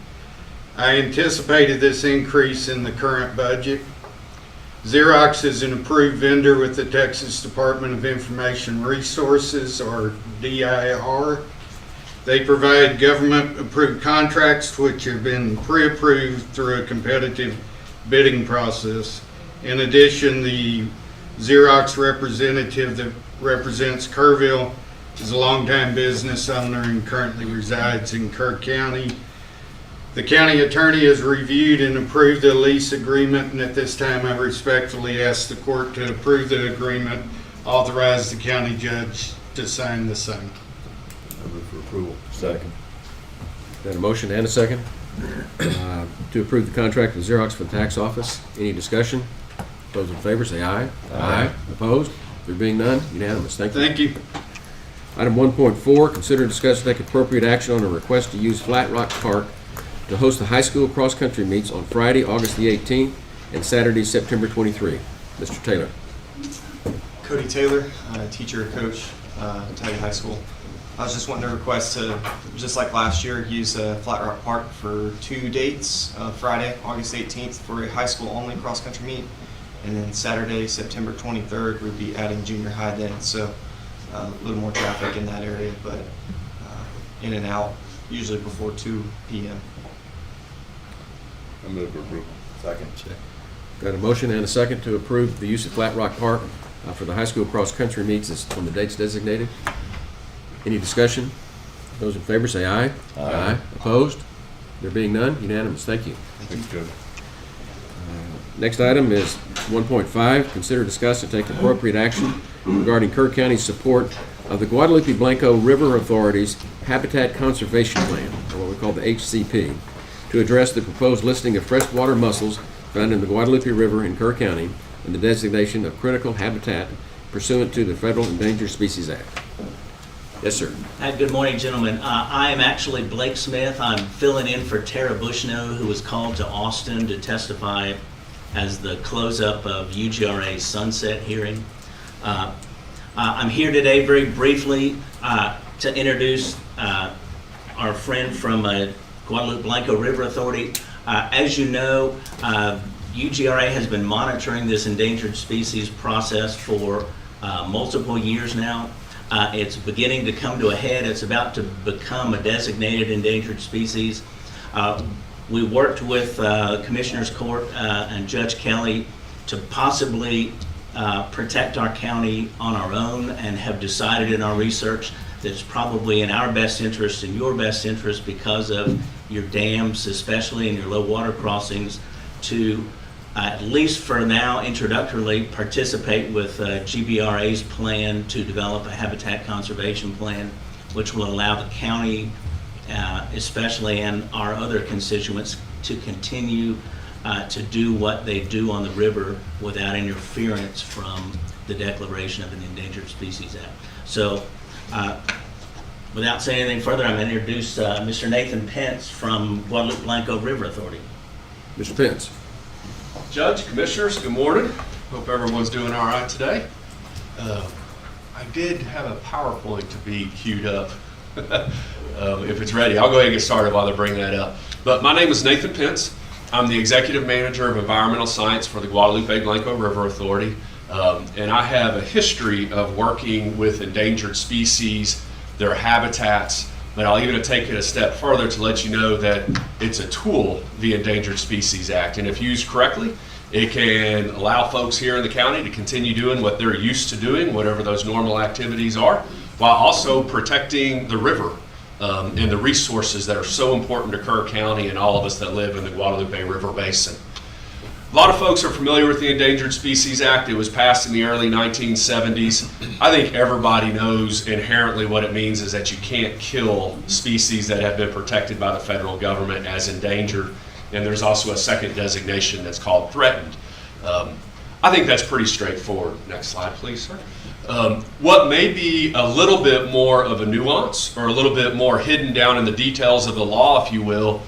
I anticipated this increase in the current budget. Xerox is an approved vendor with the Texas Department of Information Resources, or DIR. They provide government-approved contracts which have been pre-approved through a competitive bidding process. In addition, the Xerox representative that represents Kerrville is a longtime business owner and currently resides in Kerr County. The county attorney has reviewed and approved the lease agreement, and at this time I respectfully ask the court to approve the agreement, authorize the county judge to sign the same. I move for approval. Second. Got a motion and a second to approve the contract with Xerox for the tax office. Any discussion? Those in favor say aye. Aye. Opposed? There being none, unanimous. Thank you. Thank you. Item 1.4, consider, discuss, and take appropriate action on a request to use Flat Rock Park to host the high school cross-country meets on Friday, August the 18th, and Saturday, September 23. Mr. Taylor. Cody Taylor, teacher, coach, Tiger High School. I was just wanting to request to, just like last year, use Flat Rock Park for 2 dates. Friday, August 18th for a high school only cross-country meet, and then Saturday, September 23rd, we'd be adding junior high then, so a little more traffic in that area, but in and out, usually before 2 p.m. I move for approval. Second. Got a motion and a second to approve the use of Flat Rock Park for the high school cross-country meets on the dates designated. Any discussion? Those in favor say aye. Aye. Opposed? There being none, unanimous. Thank you. Thanks, Judge. Next item is 1.5, consider, discuss, and take appropriate action regarding Kerr County's support of the Guadalupe Blanco River Authority's Habitat Conservation Plan, or what we call the HCP, to address the proposed listing of freshwater mussels found in the Guadalupe River in Kerr County and the designation of critical habitat pursuant to the Federal Endangered Species Act. Yes, sir. Good morning, gentlemen. I am actually Blake Smith. I'm filling in for Tara Bushnell, who was called to Austin to testify as the close-up of UGRA's sunset hearing. I'm here today very briefly to introduce our friend from Guadalupe Blanco River Authority. As you know, UGRA has been monitoring this endangered species process for multiple years now. It's beginning to come to a head. It's about to become a designated endangered species. We worked with Commissioner's Court and Judge Kelly to possibly protect our county on our own, and have decided in our research that it's probably in our best interest and your best interest, because of your dams especially and your low water crossings, to at least for now introductorily participate with GBRA's plan to develop a habitat conservation plan which will allow the county, especially, and our other constituents to continue to do what they do on the river without interference from the declaration of an Endangered Species Act. So, without saying anything further, I'm going to introduce Mr. Nathan Pence from Guadalupe Blanco River Authority. Mr. Pence. Judge, Commissioners, good morning. Hope everyone's doing all right today. I did have a PowerPoint to be queued up. If it's ready, I'll go ahead and get started while they're bringing that up. But my name is Nathan Pence. I'm the Executive Manager of Environmental Science for the Guadalupe Blanco River Authority. And I have a history of working with endangered species, their habitats, but I'll even take it a step further to let you know that it's a tool, the Endangered Species Act, and if used correctly, it can allow folks here in the county to continue doing what they're used to doing, whatever those normal activities are, while also protecting the river and the resources that are so important to Kerr County and all of us that live in the Guadalupe River Basin. A lot of folks are familiar with the Endangered Species Act. It was passed in the early 1970s. I think everybody knows inherently what it means is that you can't kill species that have been protected by the federal government as endangered. And there's also a second designation that's called threatened. I think that's pretty straightforward. Next slide, please, sir. What may be a little bit more of a nuance or a little bit more hidden down in the details of the law, if you will,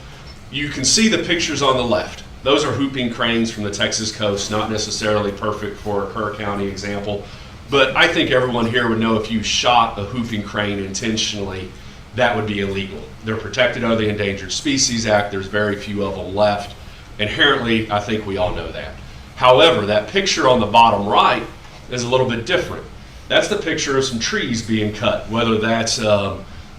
you can see the pictures on the left. Those are whooping cranes from the Texas coast, not necessarily perfect for a Kerr County example, but I think everyone here would know if you shot a whooping crane intentionally, that would be illegal. They're protected under the Endangered Species Act. There's very few of them left. Inherently, I think we all know that. However, that picture on the bottom right is a little bit different. That's the picture of some trees being cut, whether that's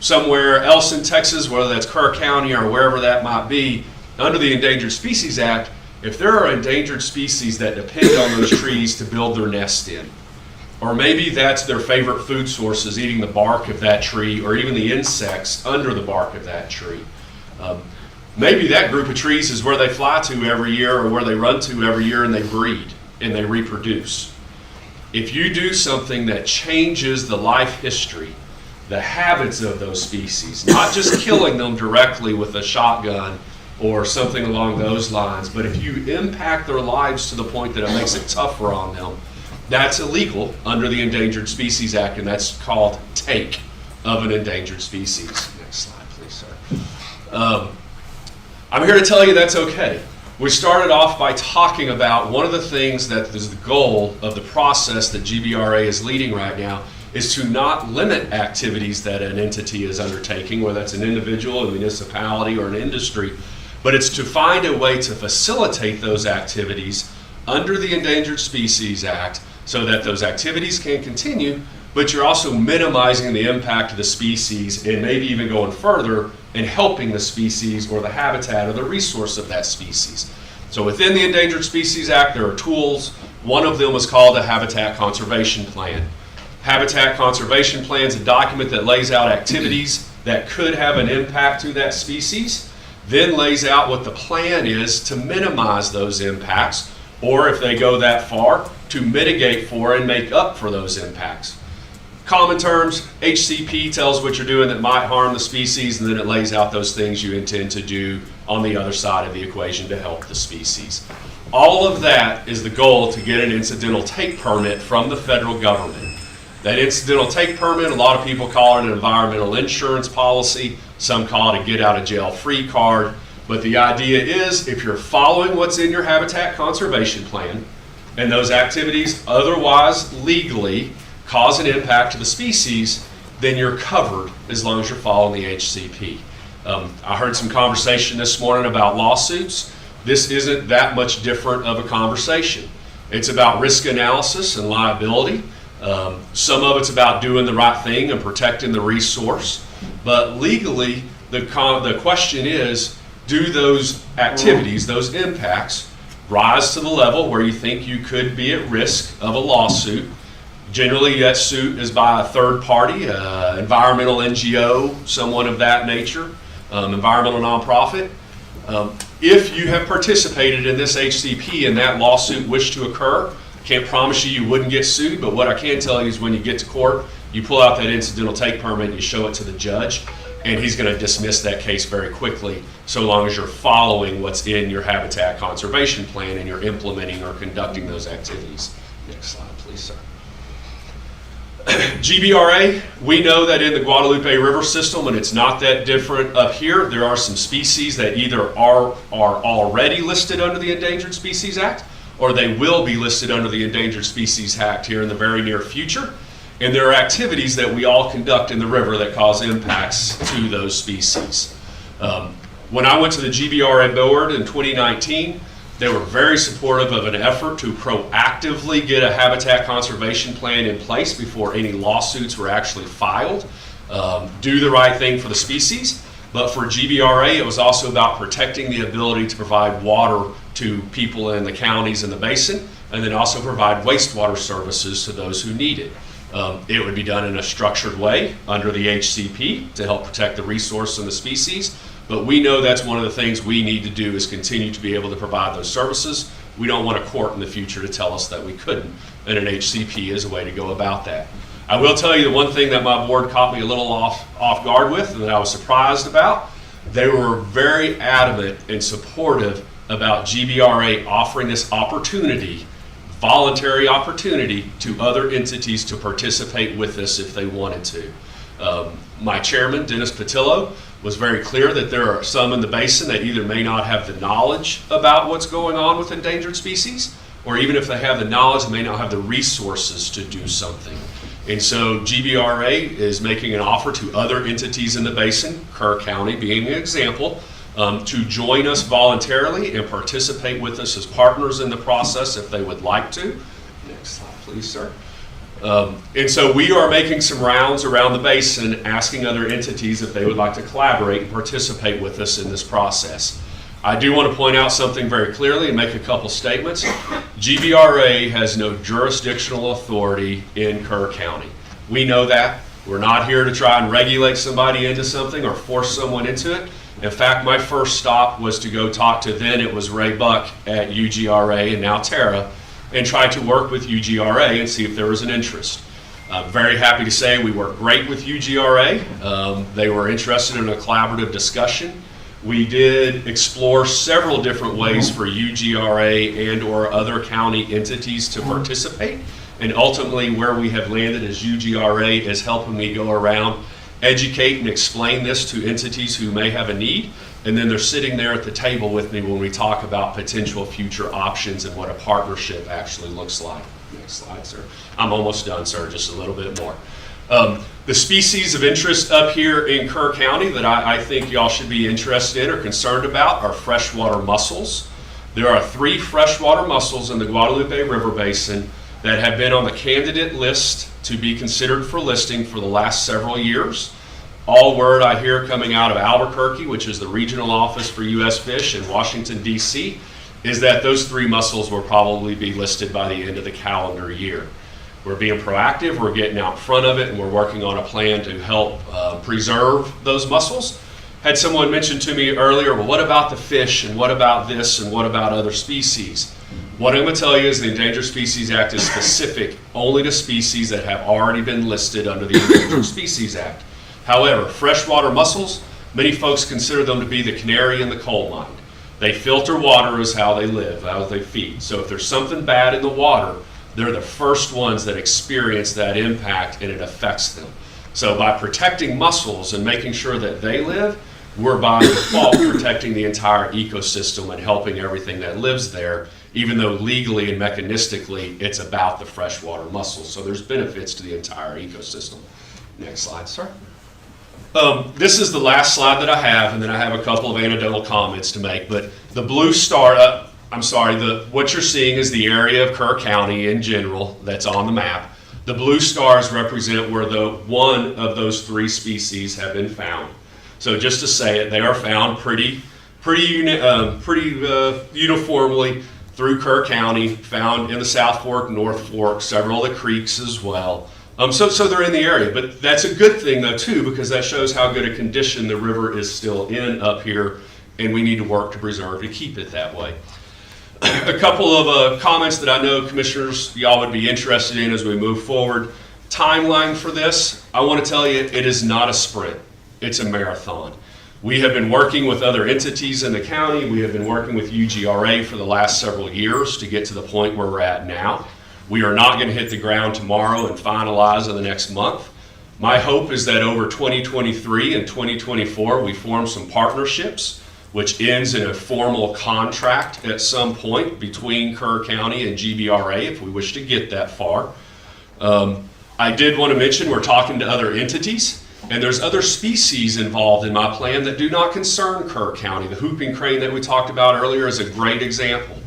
somewhere else in Texas, whether that's Kerr County or wherever that might be. Under the Endangered Species Act, if there are endangered species that depend on those trees to build their nest in, or maybe that's their favorite food sources, eating the bark of that tree, or even the insects under the bark of that tree. Maybe that group of trees is where they fly to every year or where they run to every year and they breed and they reproduce. If you do something that changes the life history, the habits of those species, not just killing them directly with a shotgun or something along those lines, but if you impact their lives to the point that it makes it tougher on them, that's illegal under the Endangered Species Act, and that's called take of an endangered species. Next slide, please, sir. I'm here to tell you that's okay. We started off by talking about one of the things that is the goal of the process that GBRA is leading right now is to not limit activities that an entity is undertaking, whether that's an individual, a municipality, or an industry, but it's to find a way to facilitate those activities under the Endangered Species Act so that those activities can continue, but you're also minimizing the impact of the species and maybe even going further and helping the species or the habitat or the resource of that species. So within the Endangered Species Act, there are tools. One of them is called a Habitat Conservation Plan. Habitat Conservation Plan is a document that lays out activities that could have an impact to that species, then lays out what the plan is to minimize those impacts, or if they go that far, to mitigate for and make up for those impacts. Common terms, HCP tells what you're doing that might harm the species, and then it lays out those things you intend to do on the other side of the equation to help the species. All of that is the goal to get an incidental take permit from the federal government. That incidental take permit, a lot of people call it an environmental insurance policy. Some call it a get out of jail free card. But the idea is if you're following what's in your habitat conservation plan and those activities otherwise legally cause an impact to the species, then you're covered as long as you're following the HCP. I heard some conversation this morning about lawsuits. This isn't that much different of a conversation. It's about risk analysis and liability. Some of it's about doing the right thing and protecting the resource. But legally, the question is, do those activities, those impacts, rise to the level where you think you could be at risk of a lawsuit? Generally, that suit is by a third party, environmental NGO, someone of that nature, environmental nonprofit. If you have participated in this HCP and that lawsuit wished to occur, can't promise you wouldn't get sued, but what I can tell you is when you get to court, You pull out that incidental take permit, you show it to the judge, and he's going to dismiss that case very quickly, so long as you're following what's in your habitat conservation plan and you're implementing or conducting those activities. Next slide, please, sir. GBRA, we know that in the Guadalupe River system, and it's not that different up here, there are some species that either are already listed under the Endangered Species Act, or they will be listed under the Endangered Species Act here in the very near future. And there are activities that we all conduct in the river that cause impacts to those species. When I went to the GBRA board in 2019, they were very supportive of an effort to proactively get a habitat conservation plan in place before any lawsuits were actually filed. Do the right thing for the species. But for GBRA, it was also about protecting the ability to provide water to people in the counties in the basin, and then also provide wastewater services to those who need it. It would be done in a structured way under the HCP to help protect the resource and the species. But we know that's one of the things we need to do is continue to be able to provide those services. We don't want a court in the future to tell us that we couldn't, and an HCP is a way to go about that. I will tell you the one thing that my board caught me a little off guard with and that I was surprised about. They were very adamant and supportive about GBRA offering this opportunity, voluntary opportunity, to other entities to participate with us if they wanted to. My chairman, Dennis Patillo, was very clear that there are some in the basin that either may not have the knowledge about what's going on with endangered species, or even if they have the knowledge, they may not have the resources to do something. And so GBRA is making an offer to other entities in the basin, Kerr County being an example, to join us voluntarily and participate with us as partners in the process if they would like to. Next slide, please, sir. And so we are making some rounds around the basin asking other entities if they would like to collaborate and participate with us in this process. I do want to point out something very clearly and make a couple statements. GBRA has no jurisdictional authority in Kerr County. We know that. We're not here to try and regulate somebody into something or force someone into it. In fact, my first stop was to go talk to then it was Ray Buck at UGRA and now Terra, and try to work with UGRA and see if there was an interest. I'm very happy to say we worked great with UGRA. They were interested in a collaborative discussion. We did explore several different ways for UGRA and or other county entities to participate. And ultimately where we have landed as UGRA is helping me go around, educate and explain this to entities who may have a need. And then they're sitting there at the table with me when we talk about potential future options and what a partnership actually looks like. Next slide, sir. I'm almost done, sir, just a little bit more. The species of interest up here in Kerr County that I think y'all should be interested in or concerned about are freshwater mussels. There are 3 freshwater mussels in the Guadalupe River Basin that have been on the candidate list to be considered for listing for the last several years. All word I hear coming out of Albuquerque, which is the regional office for U.S. Fish in Washington, D.C., is that those 3 mussels will probably be listed by the end of the calendar year. We're being proactive, we're getting out in front of it, and we're working on a plan to help preserve those mussels. Had someone mention to me earlier, well, what about the fish, and what about this, and what about other species? What I'm going to tell you is the Endangered Species Act is specific only to species that have already been listed under the Endangered Species Act. However, freshwater mussels, many folks consider them to be the canary in the coal mine. They filter water as how they live, how they feed. So if there's something bad in the water, they're the first ones that experience that impact and it affects them. So by protecting mussels and making sure that they live, we're by default protecting the entire ecosystem and helping everything that lives there, even though legally and mechanistically it's about the freshwater mussels. So there's benefits to the entire ecosystem. Next slide, sir. This is the last slide that I have, and then I have a couple of anecdotal comments to make. But the blue star, what you're seeing is the area of Kerr County in general that's on the map. The blue stars represent where one of those 3 species have been found. So just to say it, they are found pretty uniformly through Kerr County, found in the South Fork, North Fork, several of the creeks as well. So they're in the area, but that's a good thing though too, because that shows how good a condition the river is still in up here, and we need to work to preserve to keep it that way. A couple of comments that I know commissioners, y'all would be interested in as we move forward. timeline for this, I want to tell you, it is not a sprint. It's a marathon. We have been working with other entities in the county. We have been working with UGRA for the last several years to get to the point where we're at now. We are not going to hit the ground tomorrow and finalize in the next month. My hope is that over 2023 and 2024, we form some partnerships, which ends in a formal contract at some point between Kerr County and GBRA if we wish to get that far. I did want to mention we're talking to other entities. And there's other species involved in my plan that do not concern Kerr County. The whooping crane that we talked about earlier is a great example.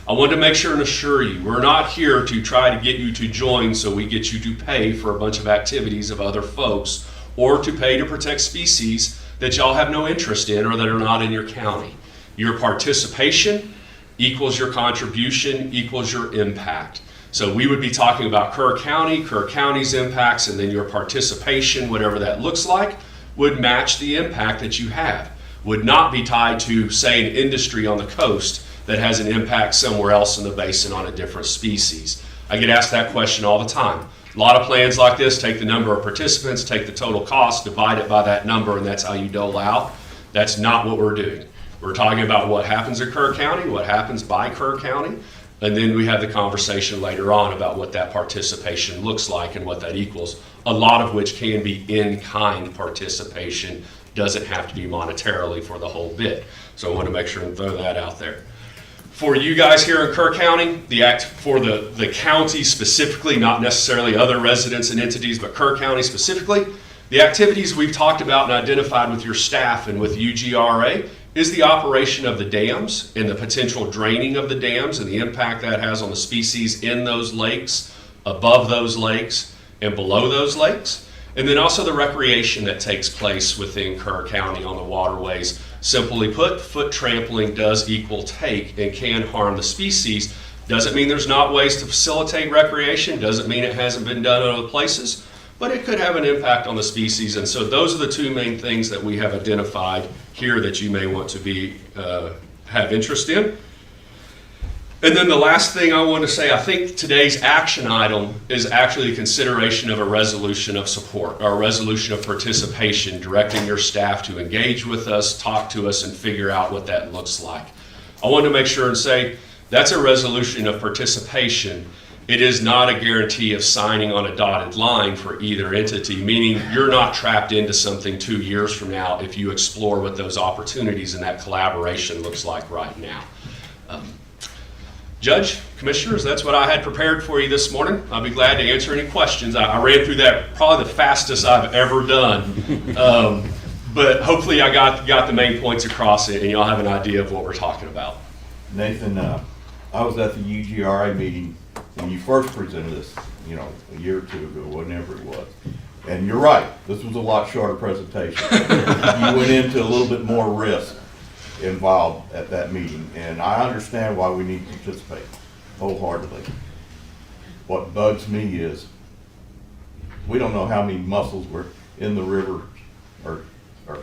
I want to make sure and assure you, we're not here to try to get you to join so we get you to pay for a bunch of activities of other folks or to pay to protect species that y'all have no interest in or that are not in your county. Your participation equals your contribution equals your impact. So we would be talking about Kerr County's impacts, and then your participation, whatever that looks like, would match the impact that you have. Would not be tied to, say, an industry on the coast that has an impact somewhere else in the basin on a different species. I get asked that question all the time. A lot of plans like this take the number of participants, take the total cost, divide it by that number, and that's how you dole out. That's not what we're doing. We're talking about what happens in Kerr County, what happens by Kerr County, and then we have the conversation later on about what that participation looks like and what that equals, a lot of which can be in-kind participation, doesn't have to be monetarily for the whole bit. So I want to make sure and throw that out there. For you guys here in Kerr County, for the county specifically, not necessarily other residents and entities, but Kerr County specifically, the activities we've talked about and identified with your staff and with UGRA is the operation of the dams and the potential draining of the dams and the impact that has on the species in those lakes, above those lakes, and below those lakes. And then also the recreation that takes place within Kerr County on the waterways. Simply put, foot trampling does equal take and can harm the species. Doesn't mean there's not ways to facilitate recreation, doesn't mean it hasn't been done in other places, but it could have an impact on the species. And so those are the two main things that we have identified here that you may want to have interest in. And then the last thing I want to say, I think today's action item is actually a consideration of a resolution of support, or a resolution of participation, directing your staff to engage with us, talk to us, and figure out what that looks like. I want to make sure and say that's a resolution of participation. It is not a guarantee of signing on a dotted line for either entity, meaning you're not trapped into something 2 years from now if you explore what those opportunities and that collaboration looks like right now. Judge, Commissioners, that's what I had prepared for you this morning. I'll be glad to answer any questions. I ran through that probably the fastest I've ever done, but hopefully I got the main points across it and y'all have an idea of what we're talking about. Nathan, I was at the UGRA meeting when you first presented this, a year or two ago, whenever it was. And you're right, this was a lot shorter presentation. You went into a little bit more risk involved at that meeting, and I understand why we need to participate wholeheartedly. What bugs me is we don't know how many mussels were in the river or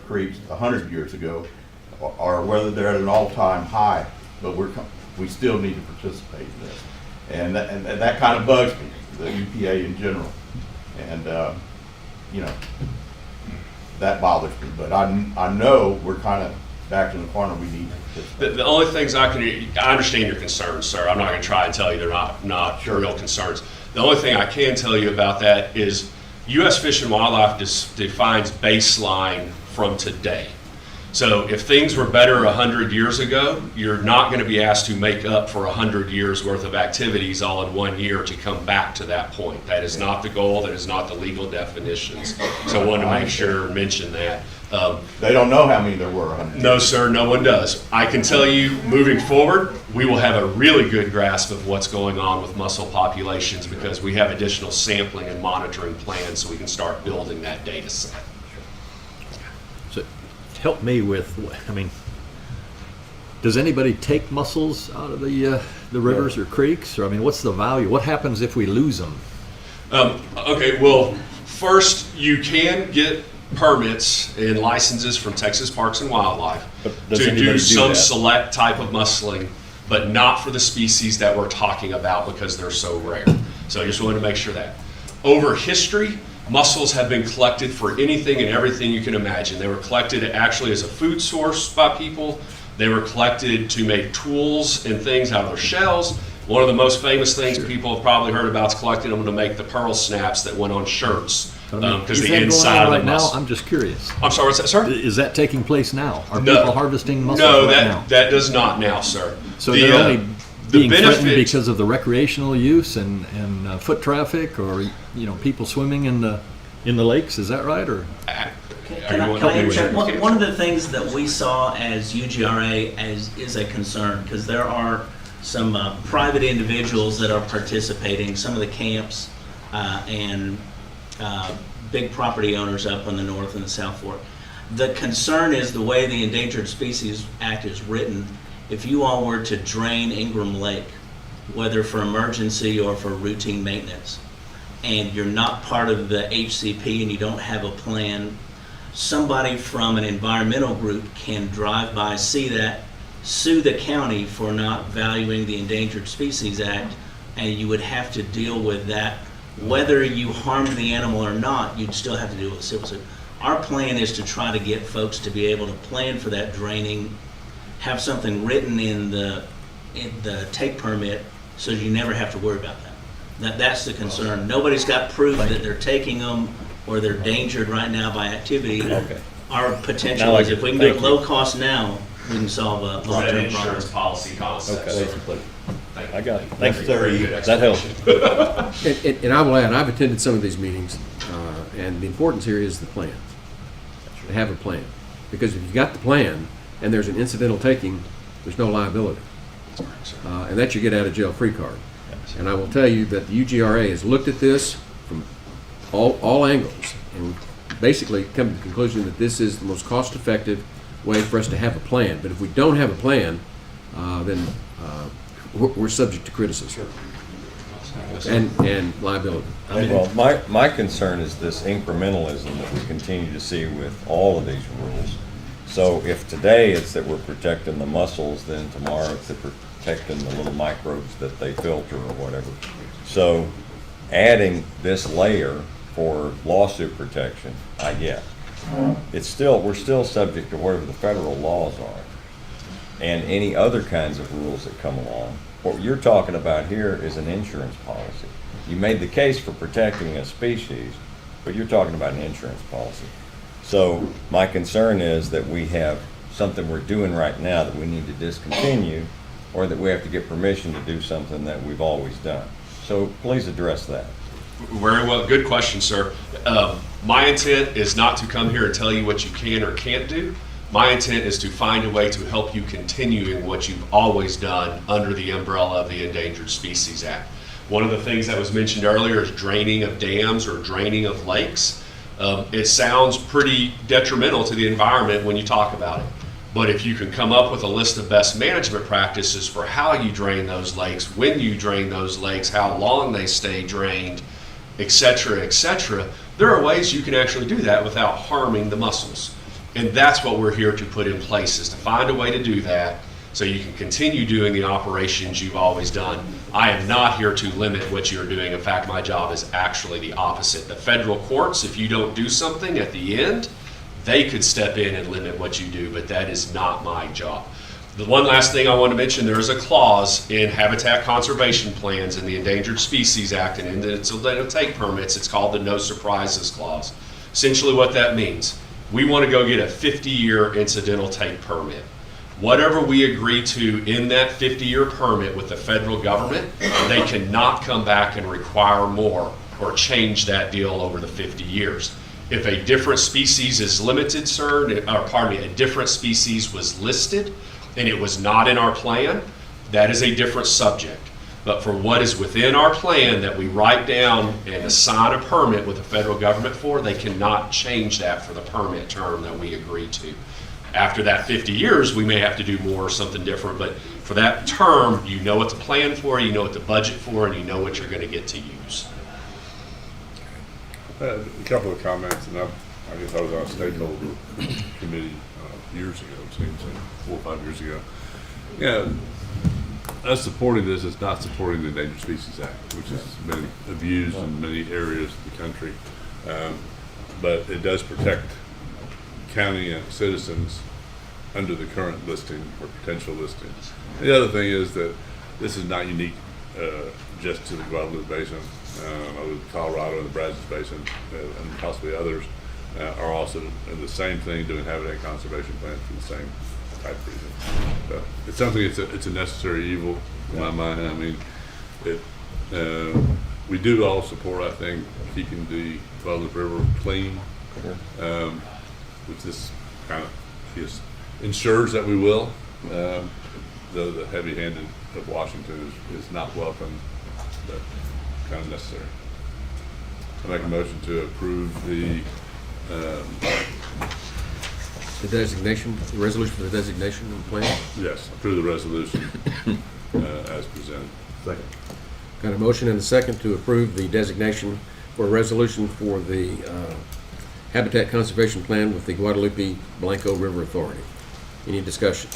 creeks 100 years ago, or whether they're at an all-time high, but we still need to participate in this. And that kind of bugs me, the EPA in general. And, that bothers me. But I know we're kind of back in the corner. We need to participate. The only things I understand your concerns, sir. I'm not going to try and tell you they're not Sure. real concerns. The only thing I can tell you about that is U.S. Fish and Wildlife defines baseline from today. So if things were better 100 years ago, you're not going to be asked to make up for 100 years worth of activities all in 1 year to come back to that point. That is not the goal. That is not the legal definitions. So I wanted to make sure and mention that. They don't know how many there were 100. No, sir, no one does. I can tell you, moving forward, we will have a really good grasp of what's going on with mussel populations because we have additional sampling and monitoring plans so we can start building that data set. So help me with, does anybody take mussels out of the rivers or creeks? Or what's the value? What happens if we lose them? Okay, well, first you can get permits and licenses from Texas Parks and Wildlife to do some select type of musseling, but not for the species that we're talking about because they're so rare. So I just wanted to make sure that. Over history, mussels have been collected for anything and everything you can imagine. They were collected actually as a food source by people. They were collected to make tools and things out of their shells. One of the most famous things people have probably heard about is collecting them to make the pearl snaps that went on shirts. Because Is the that inside going on of the right now? mussel. I'm just curious. I'm sorry, what's that, sir? Is that taking place now? Are No. people harvesting mussels No, right now? that does not now, sir. So The, they're only the being threatened benefit- because of the recreational use and foot traffic, or people swimming in the lakes. Is that right? Or Can I interject? One of the things that we saw as UGRA is a concern, because there are some private individuals that are participating, some of the camps and big property owners up on the North and the South Fork. The concern is the way the Endangered Species Act is written. If you all were to drain Ingram Lake, whether for emergency or for routine maintenance, and you're not part of the HCP and you don't have a plan, somebody from an environmental group can drive by, see that, sue the county for not valuing the Endangered Species Act, and you would have to deal with that. Whether you harmed the animal or not, you'd still have to deal with a civil suit. Our plan is to try to get folks to be able to plan for that draining, have something written in the take permit so you never have to worry about that. That's the concern. Nobody's got proof that they're taking them or they're endangered right now by activity. Okay. Our potential is if we can do it low cost now, we can solve a long-term problem. Insurance policy concept. Okay, sir. I got it. Thank you, sir. Very good That helps. And I will add, I've attended some of these meetings, and the importance here is the plan. To have a plan. Because if you've got the plan and there's an incidental taking, there's no liability. And that's your get out of jail free card. And I will tell you that the UGRA has looked at this from all angles and basically come to the conclusion that this is the most cost effective way for us to have a plan. But if we don't have a plan, then we're subject to criticism and liability. Well, my concern is this incrementalism that we continue to see with all of these rules. So if today it's that we're protecting the mussels, then tomorrow it's that we're protecting the little microbes that they filter or whatever. So adding this layer for lawsuit protection, I get. We're still subject to whatever the federal laws are and any other kinds of rules that come along. What you're talking about here is an insurance policy. You made the case for protecting a species, but you're talking about an insurance policy. So my concern is that we have something we're doing right now that we need to discontinue, or that we have to get permission to do something that we've always done. So please address that. Very well, good question, sir. My intent is not to come here and tell you what you can or can't do. My intent is to find a way to help you continuing what you've always done under the umbrella of the Endangered Species Act. One of the things that was mentioned earlier is draining of dams or draining of lakes. It sounds pretty detrimental to the environment when you talk about it. But if you can come up with a list of best management practices for how you drain those lakes, when you drain those lakes, how long they stay drained, et cetera, there are ways you can actually do that without harming the mussels. And that's what we're here to put in place, is to find a way to do that so you can continue doing the operations you've always done. I am not here to limit what you're doing. In fact, my job is actually the opposite. The federal courts, if you don't do something at the end, they could step in and limit what you do, but that is not my job. The one last thing I want to mention, there is a clause in habitat conservation plans in the Endangered Species Act and in the incidental take permits. It's called the No Surprises Clause. Essentially what that means, we want to go get a 50-year incidental take permit. Whatever we agree to in that 50-year permit with the federal government, they cannot come back and require more or change that deal over the 50 years. If a different species is limited, sir, or pardon me, a different species was listed and it was not in our plan, that is a different subject. But for what is within our plan that we write down and assign a permit with the federal government for, they cannot change that for the permit term that we agree to. After that 50 years, we may have to do more or something different, but for that term, you know what to plan for, you know what to budget for, and you know what you're going to get to use. A couple of comments, and I guess I was on a stakeholder committee years ago, it seems, 4 or 5 years ago. Yeah, us supporting this is not supporting the Endangered Species Act, which has been abused in many areas of the country. But it does protect county and citizens under the current listing or potential listing. The other thing is that this is not unique just to the Guadalupe Basin. Colorado and the Brazos Basin and possibly others are also in the same thing, doing habitat conservation plans for the same type of reason. So it's something. It's a necessary evil in my mind. I mean, we do all support, I think, keeping the Guadalupe River clean, which this kind of ensures that we will. Though the heavy-handed of Washington is not welcome, but kind of necessary. I make a motion to approve the designation, the resolution for the designation and plan. Yes, approve the resolution as presented. Second. Got a motion and a second to approve the designation for a resolution for the Habitat Conservation Plan with the Guadalupe Blanco River Authority. Any discussion?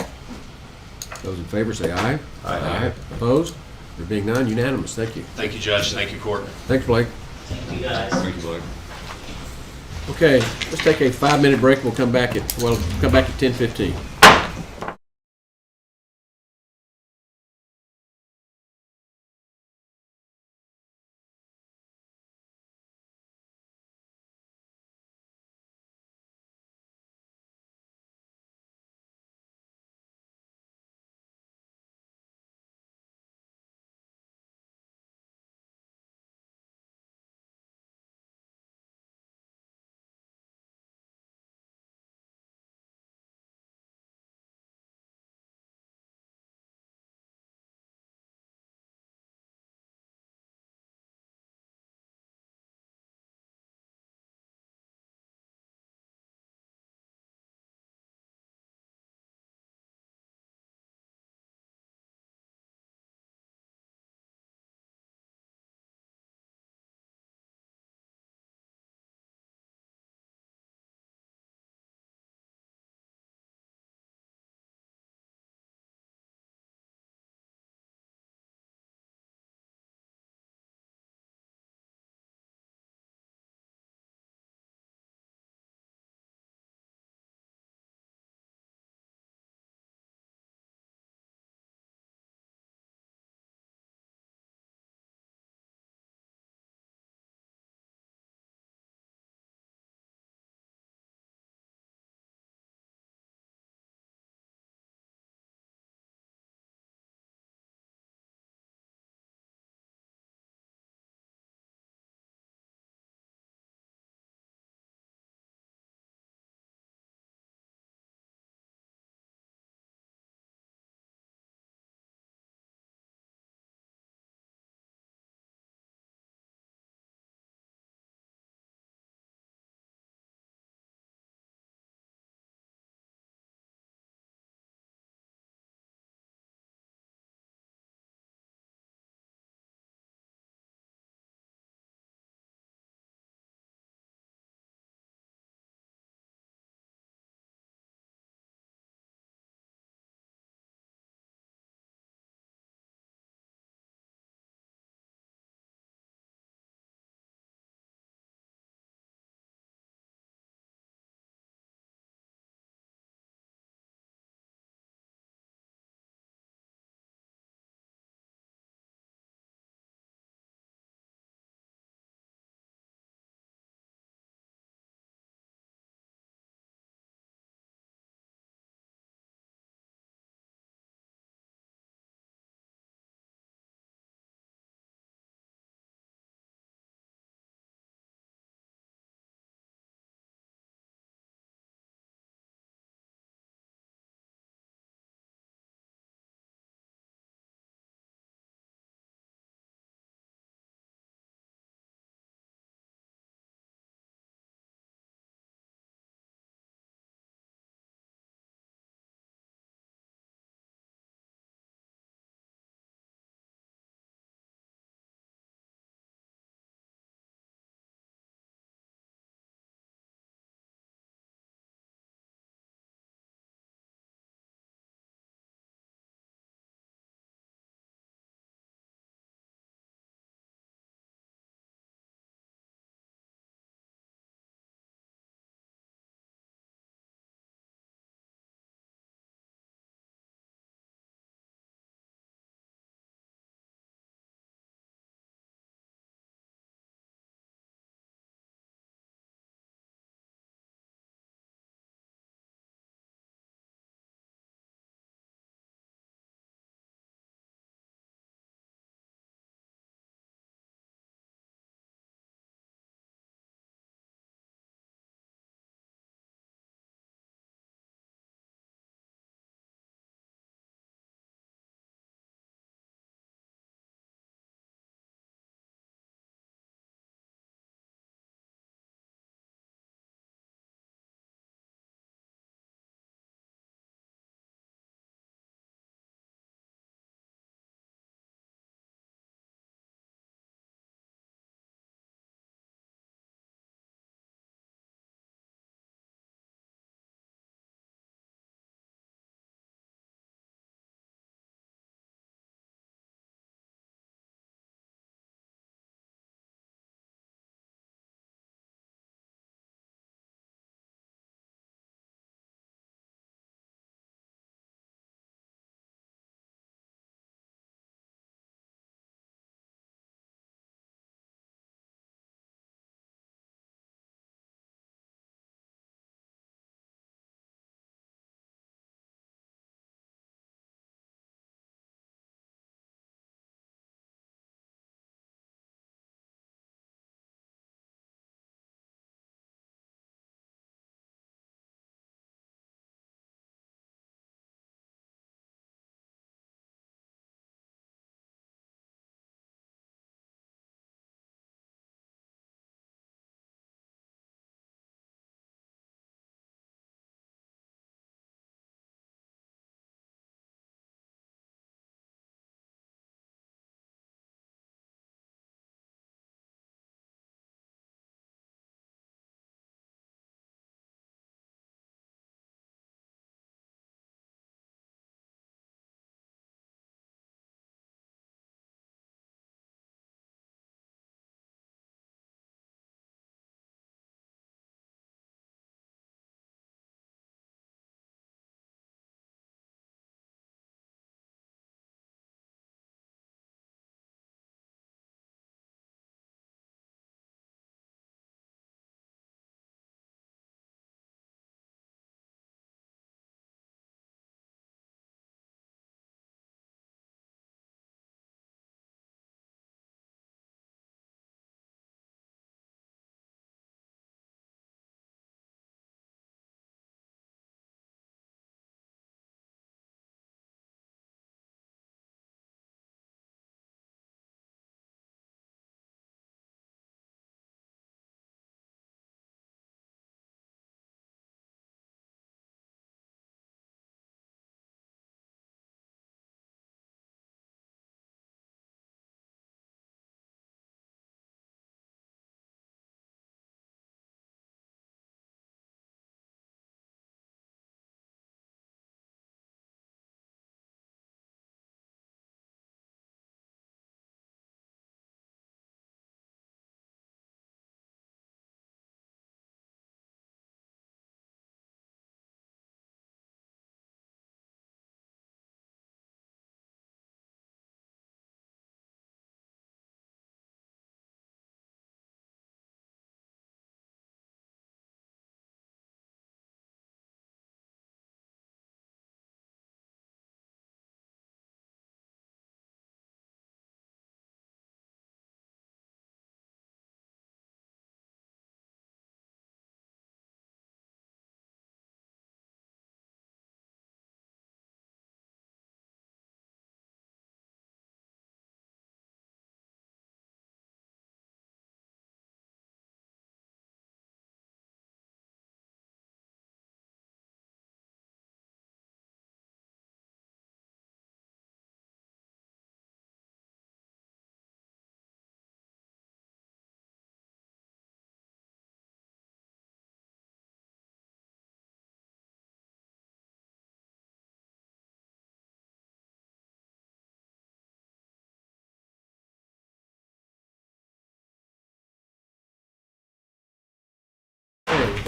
Those in favor say aye. Aye. Opposed? There being none, unanimous. Thank you. Thank you, Judge. Thank you, Court. Thanks, Blake. Thank you, guys. Thank you, Blake. Okay, let's take a 5-minute break. We'll come back at 10:15.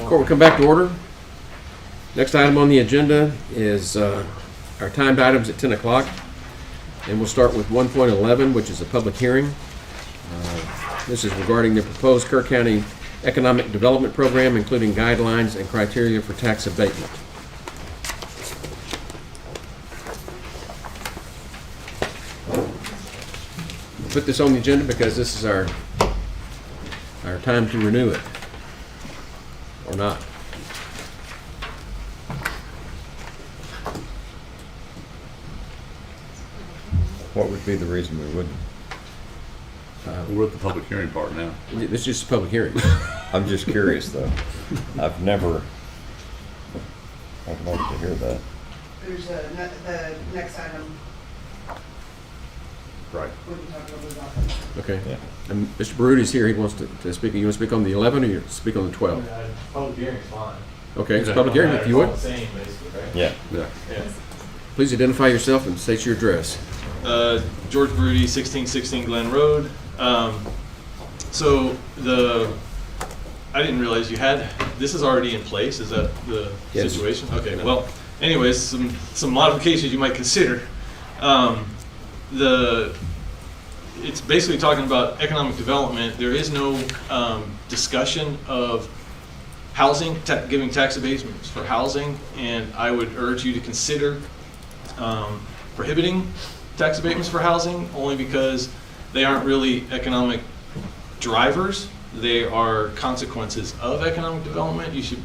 Court will come back to order. Next item on the agenda is our timed items at 10 o'clock. And we'll start with 1.11, which is a public hearing. This is regarding the proposed Kerr County Economic Development Program, including guidelines and criteria for tax abatement. We'll put this on the agenda because this is our time to renew it, or not. What would be the reason we wouldn't? We're at the public hearing part now. This is just a public hearing. I'm just curious, though. I'd like to hear that. There's the next item. Right. We can talk a little bit about that. Okay. Yeah. And Mr. Barudi's here. He wants to speak. You want to speak on the 11 or you speak on the 12? Public hearing's fine. Okay, it's a public hearing if you would. It's all the same, basically, right? Yeah. Yeah. Please identify yourself and state your address. George Brody, 1616 Glen Road. I didn't realize you had, this is already in place, is that the Yes. situation? Okay, well, anyways, some modifications you might consider. It's basically talking about economic development. There is no discussion of housing, giving tax abatements for housing, and I would urge you to consider prohibiting tax abatements for housing, only because they aren't really economic drivers. They are consequences of economic development. You should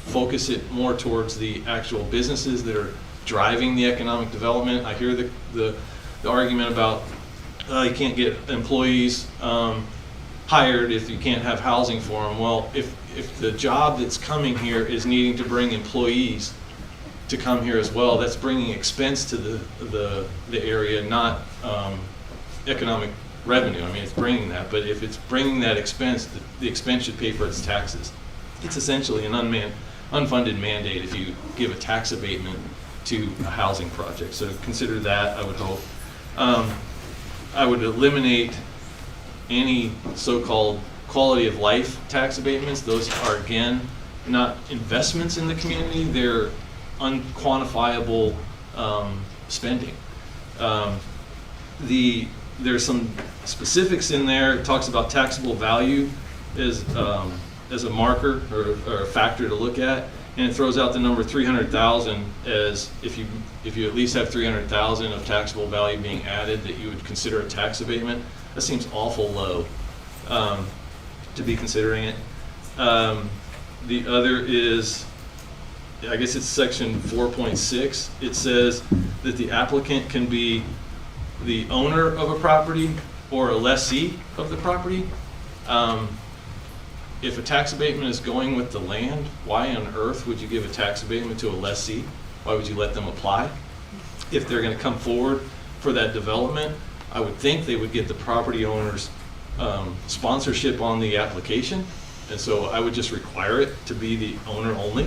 focus it more towards the actual businesses that are driving the economic development. I hear the argument about you can't get employees hired if you can't have housing for them. Well, if the job that's coming here is needing to bring employees to come here as well, that's bringing expense to the area, not economic revenue. I mean, it's bringing that, but if it's bringing that expense, the expense should pay for its taxes. It's essentially an unfunded mandate if you give a tax abatement to a housing project. So consider that, I would hope. I would eliminate any so-called quality of life tax abatements. Those are, again, not investments in the community. They're unquantifiable spending. There's some specifics in there. It talks about taxable value as a marker or a factor to look at, and it throws out the number 300,000 as if you at least have 300,000 of taxable value being added, that you would consider a tax abatement. That seems awful low to be considering it. The other is, I guess it's section 4.6. It says that the applicant can be the owner of a property or a lessee of the property. If a tax abatement is going with the land, why on earth would you give a tax abatement to a lessee? Why would you let them apply? If they're going to come forward for that development, I would think they would get the property owner's sponsorship on the application, and so I would just require it to be the owner only.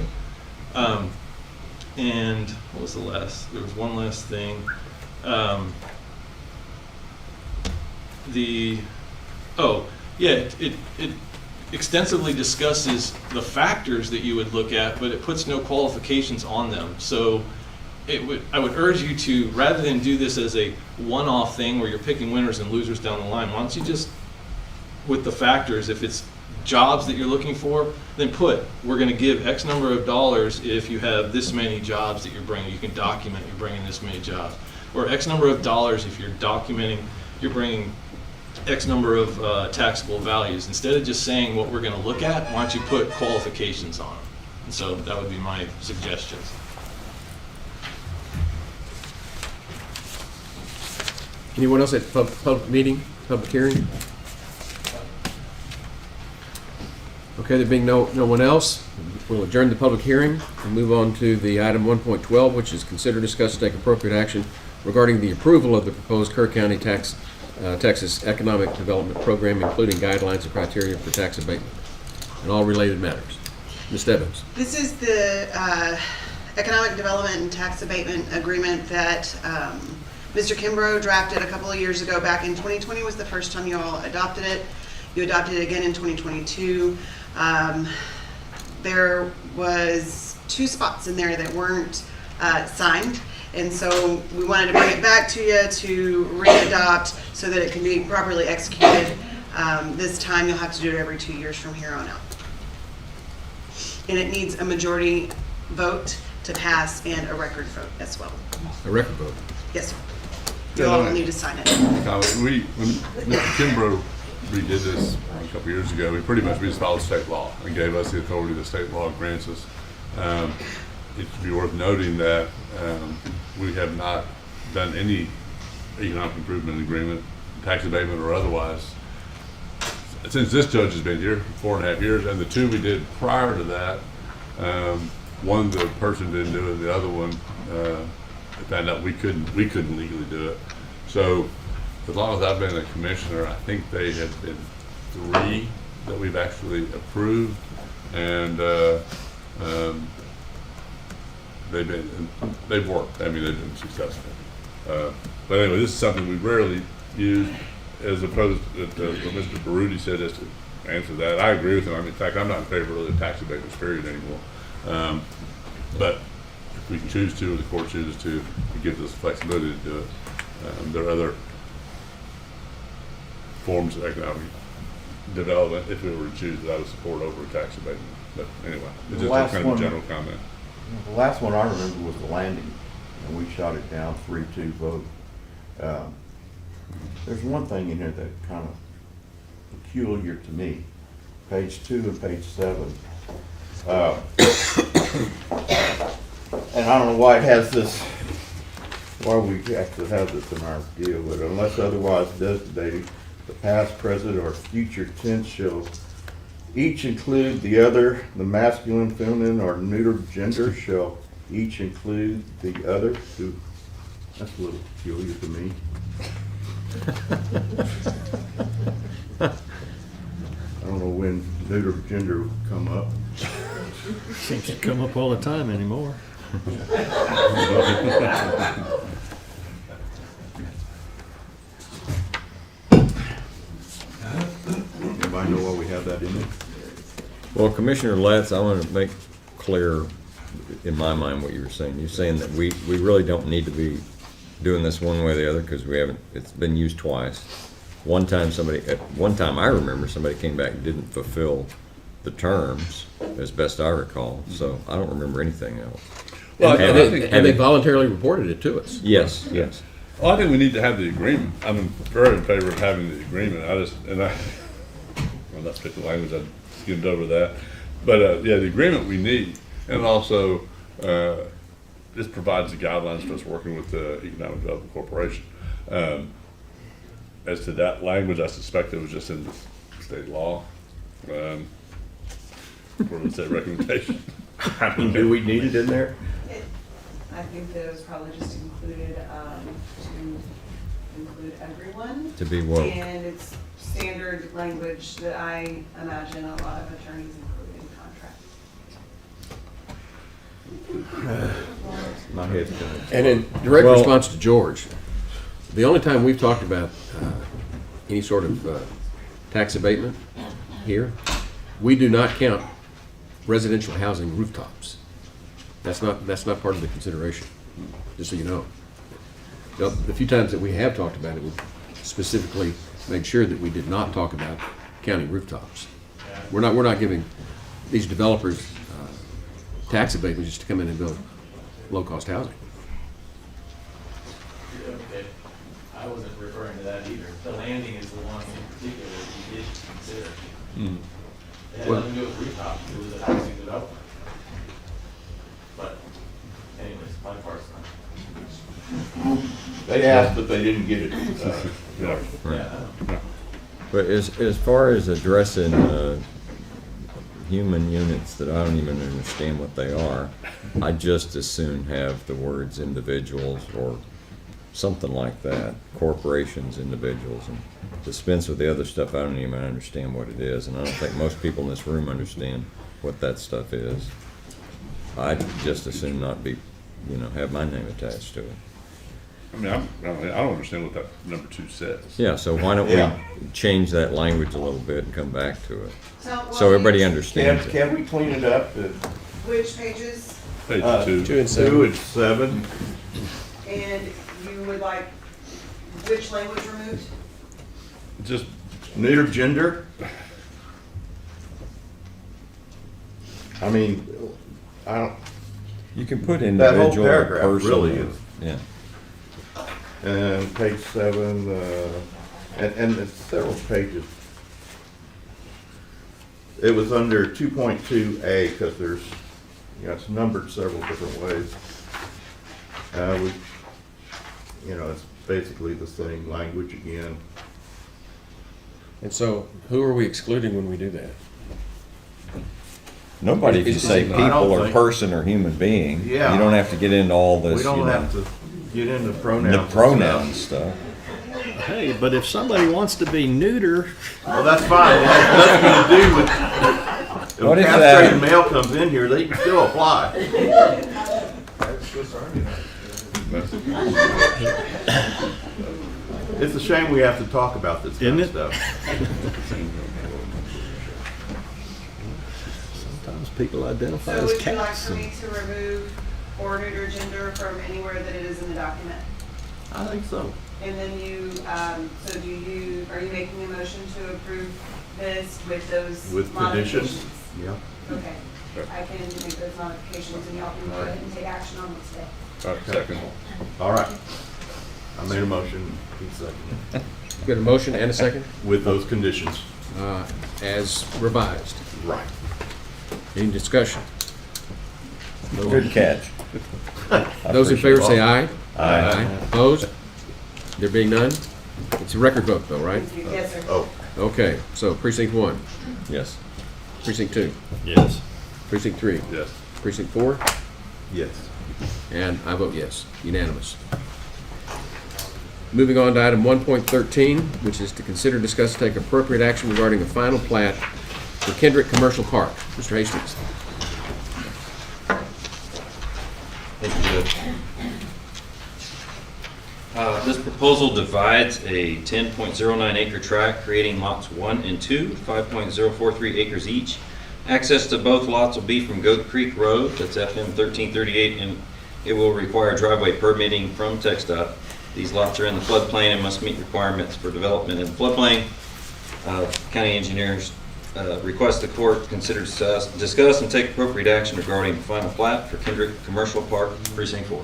And what was the last? There was one last thing. It extensively discusses the factors that you would look at, but it puts no qualifications on them. So I would urge you to, rather than do this as a one-off thing where you're picking winners and losers down the line, why don't you just, with the factors, if it's jobs that you're looking for, then we're going to give X number of dollars if you have this many jobs that you're bringing. You can document you're bringing this many jobs. Or X number of dollars if you're documenting you're bringing X number of taxable values. Instead of just saying what we're going to look at, why don't you put qualifications on them? And so that would be my suggestions. Anyone else at the public meeting, public hearing? Okay, there being no one else, we'll adjourn the public hearing and move on to the item 1.12, which is consider, discuss, and take appropriate action regarding the approval of the proposed Kerr County Texas Economic Development Program, including guidelines and criteria for tax abatement and all related matters. Ms. Evans. This is the Economic Development and Tax Abatement Agreement that Mr. Kimbrough drafted a couple of years ago. Back in 2020 was the first time you all adopted it. You adopted it again in 2022. there was 2 spots in there that weren't signed. And so we wanted to bring it back to you to re-adopt so that it can be properly executed. This time you'll have to do it every 2 years from here on out. And it needs a majority vote to pass and a record vote as well. A record vote? Yes, sir. You all will need to sign it. When Mr. Kimbrough redid this a couple years ago, we just followed state law and gave us the authority that state law grants us. It should be worth noting that we have not done any economic improvement agreement, tax abatement or otherwise, since this judge has been here, 4.5 years, and the 2 we did prior to that, one the person didn't do it, the other one found out we couldn't legally do it. So as long as I've been a commissioner, I think they have been 3 that we've actually approved, and they've worked. I mean, they've been successful. But anyway, this is something we rarely use, as opposed to what Mr. Baruti said, as to answer that. I agree with him. I mean, in fact, I'm not in favor of the tax abatement period anymore. But if we choose to, or the court chooses to, it gives us flexibility to do it. There are other forms of economic development, if we were to choose, that I would support over tax abatement. But anyway, it's just kind of a general comment. The last one I remember was the landing, and we shot it down 3-2 vote. There's one thing in here that kind of peculiar to me, page 2 and page 7. And I don't know why it has this, why we actually have this in our deal, but unless otherwise designated, the past, present, or future tense shall each include the other, the masculine, feminine, or neuter gender shall each include the other. That's a little peculiar to me. I don't know when neuter gender will come up. Seems to come up all the time anymore. Anybody know why we have that in there? Well, Commissioner Letts, I want to make clear in my mind what you were saying. You're saying that we really don't need to be doing this one way or the other because we haven't, it's been used twice. One time I remember somebody came back and didn't fulfill the terms, as best I recall, so I don't remember anything else. Well, and they voluntarily reported it to us. Yes, yes. Well, I think we need to have the agreement. I'm very in favor of having the agreement. Well, not pick the language, I skimmed over that. But yeah, the agreement we need, and also this provides the guidelines for us working with the Economic Development Corporation. As to that language, I suspect it was just in the state law. Or would say recommendation. I mean, do we need it in there? I think that it was probably just included to include everyone. To be woke. And it's standard language that I imagine a lot of attorneys include in contracts. My head's going. And in direct response to George, the only time we've talked about any sort of tax abatement here, we do not count residential housing rooftops. That's not part of the consideration, just so you know. The few times that we have talked about it, we specifically made sure that we did not talk about county rooftops. We're not giving these developers tax abatement just to come in and build low-cost housing. Okay. I wasn't referring to that either. The landing is the one in particular that you did consider. It had nothing to do with rooftop. It was a housing development. But anyways, my part's not. They asked, but they didn't get it. Right. But as far as addressing human units that I don't even understand what they are, I just as soon have the words individuals or something like that, corporations, individuals, and dispense with the other stuff. I don't even understand what it is, and I don't think most people in this room understand what that stuff is. I'd just as soon not be, have my name attached to it. I mean, I don't understand what that number 2 says. Yeah, so why don't Yeah. we change that language a little bit and come back to it? So, So everybody understands it. Can we clean it up? Which pages? Page 2 and 2 and 7. And you would like which language removed? Just Neuter gender? I mean, I don't, You can put that whole individual or paragraph person. really is. Yeah. And page 7, and it's several pages. It was under 2.2A because there's, you know, it's numbered several different ways. It's basically the same language again. And so, who are we excluding when we do that? Nobody can say I don't people or think- person or human being. Yeah. You don't have to get into all this, We don't you know, have to get into pronouns. the and pronoun stuff. stuff. Hey, but if somebody wants to be neuter, Well, that's fine. It has nothing to do with, What if is a that? castrated male comes in here, they can still apply. It's a shame we have to talk about this kind of stuff. sometimes people identify So as would you like cats. for me to remove or neuter gender from anywhere that it is in the document? I think so. And then are you making a motion to approve this with those With modifications? conditions? Yeah. Okay, I can make those modifications and y'all can go ahead and take action on this day. second. All right. I made a motion. He seconded. Got a motion and a second, With those conditions. as revised. Right. Any discussion? Good catch. Those in favor say aye. Aye. Opposed? There being none? It's a record vote though, right? Yes, sir. Oh, Okay, so precinct 1, Yes. precinct 2, Yes. precinct 3, Yes. precinct 4, yes. and I vote yes, unanimous. Moving on to item 1.13, which is to consider, discuss, and take appropriate action regarding the final plat for Kendrick Commercial Park. Mr. Hastings. Thank you, Judge. This proposal divides a 10.09 acre tract, creating lots 1 and 2, 5.043 acres each. Access to both lots will be from Goat Creek Road, that's FM 1338, and it will require driveway permitting from TxDOT. These lots are in the floodplain and must meet requirements for development in the floodplain. County engineers request the court consider, discuss, and take appropriate action regarding the final plat for Kendrick Commercial Park, Precinct 4.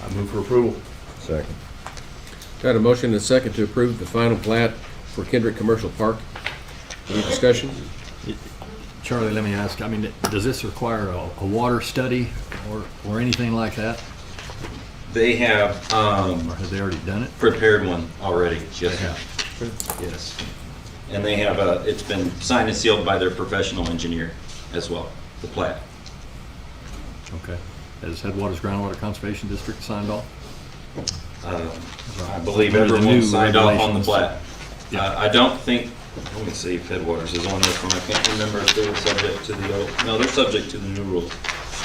I move for approval. Second. Got a motion and a second to approve the final plat for Kendrick Commercial Park. Any discussion? Charlie, let me ask, I mean, does this require a water study or anything like that? They have Or have they already done it? prepared one already. Yes, They sir. Yes. And they have, it's been signed and sealed by their professional engineer as well, the plat. Okay. Has Headwaters Groundwater Conservation District signed off? I believe Under the everyone new signed off on the regulations. plat. I don't think, let me see if Headwaters is on this one. I can't remember if they were subject to the old, no, they're subject to the new rules.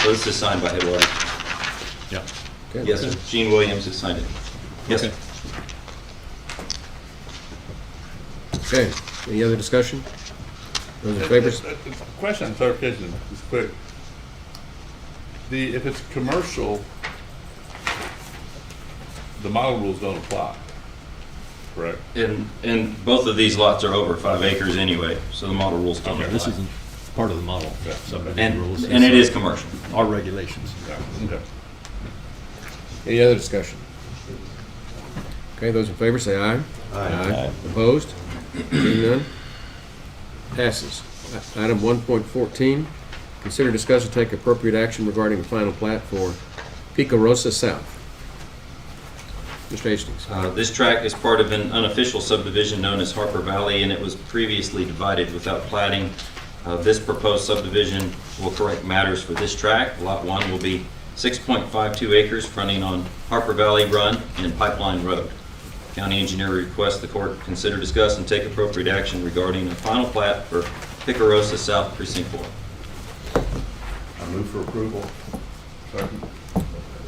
So this is signed by Headwaters. Yeah. Okay. Yes, sir. Gene Williams has signed it. Yes, sir. Okay, any other discussion? Those in favor? Question and clarification, just quick. If it's commercial, the model rules don't apply, correct? And both of these lots are over 5 acres anyway, so the model rules don't apply. This isn't part of the model subdivision rules. And it is commercial. Our regulations. Yeah, okay. Any other discussion? Okay, those in favor say aye. Aye. Opposed? Seeing none? Passes. Item 1.14, consider, discuss, and take appropriate action regarding the final plat for Pico Rosa South. Mr. Hastings. This tract is part of an unofficial subdivision known as Harper Valley, and it was previously divided without platting. This proposed subdivision will correct matters for this tract. Lot 1 will be 6.52 acres fronting on Harper Valley Run and Pipeline Road. County engineer requests the court consider, discuss, and take appropriate action regarding a final plat for Picarosa South Precinct 4. I move for approval. Second.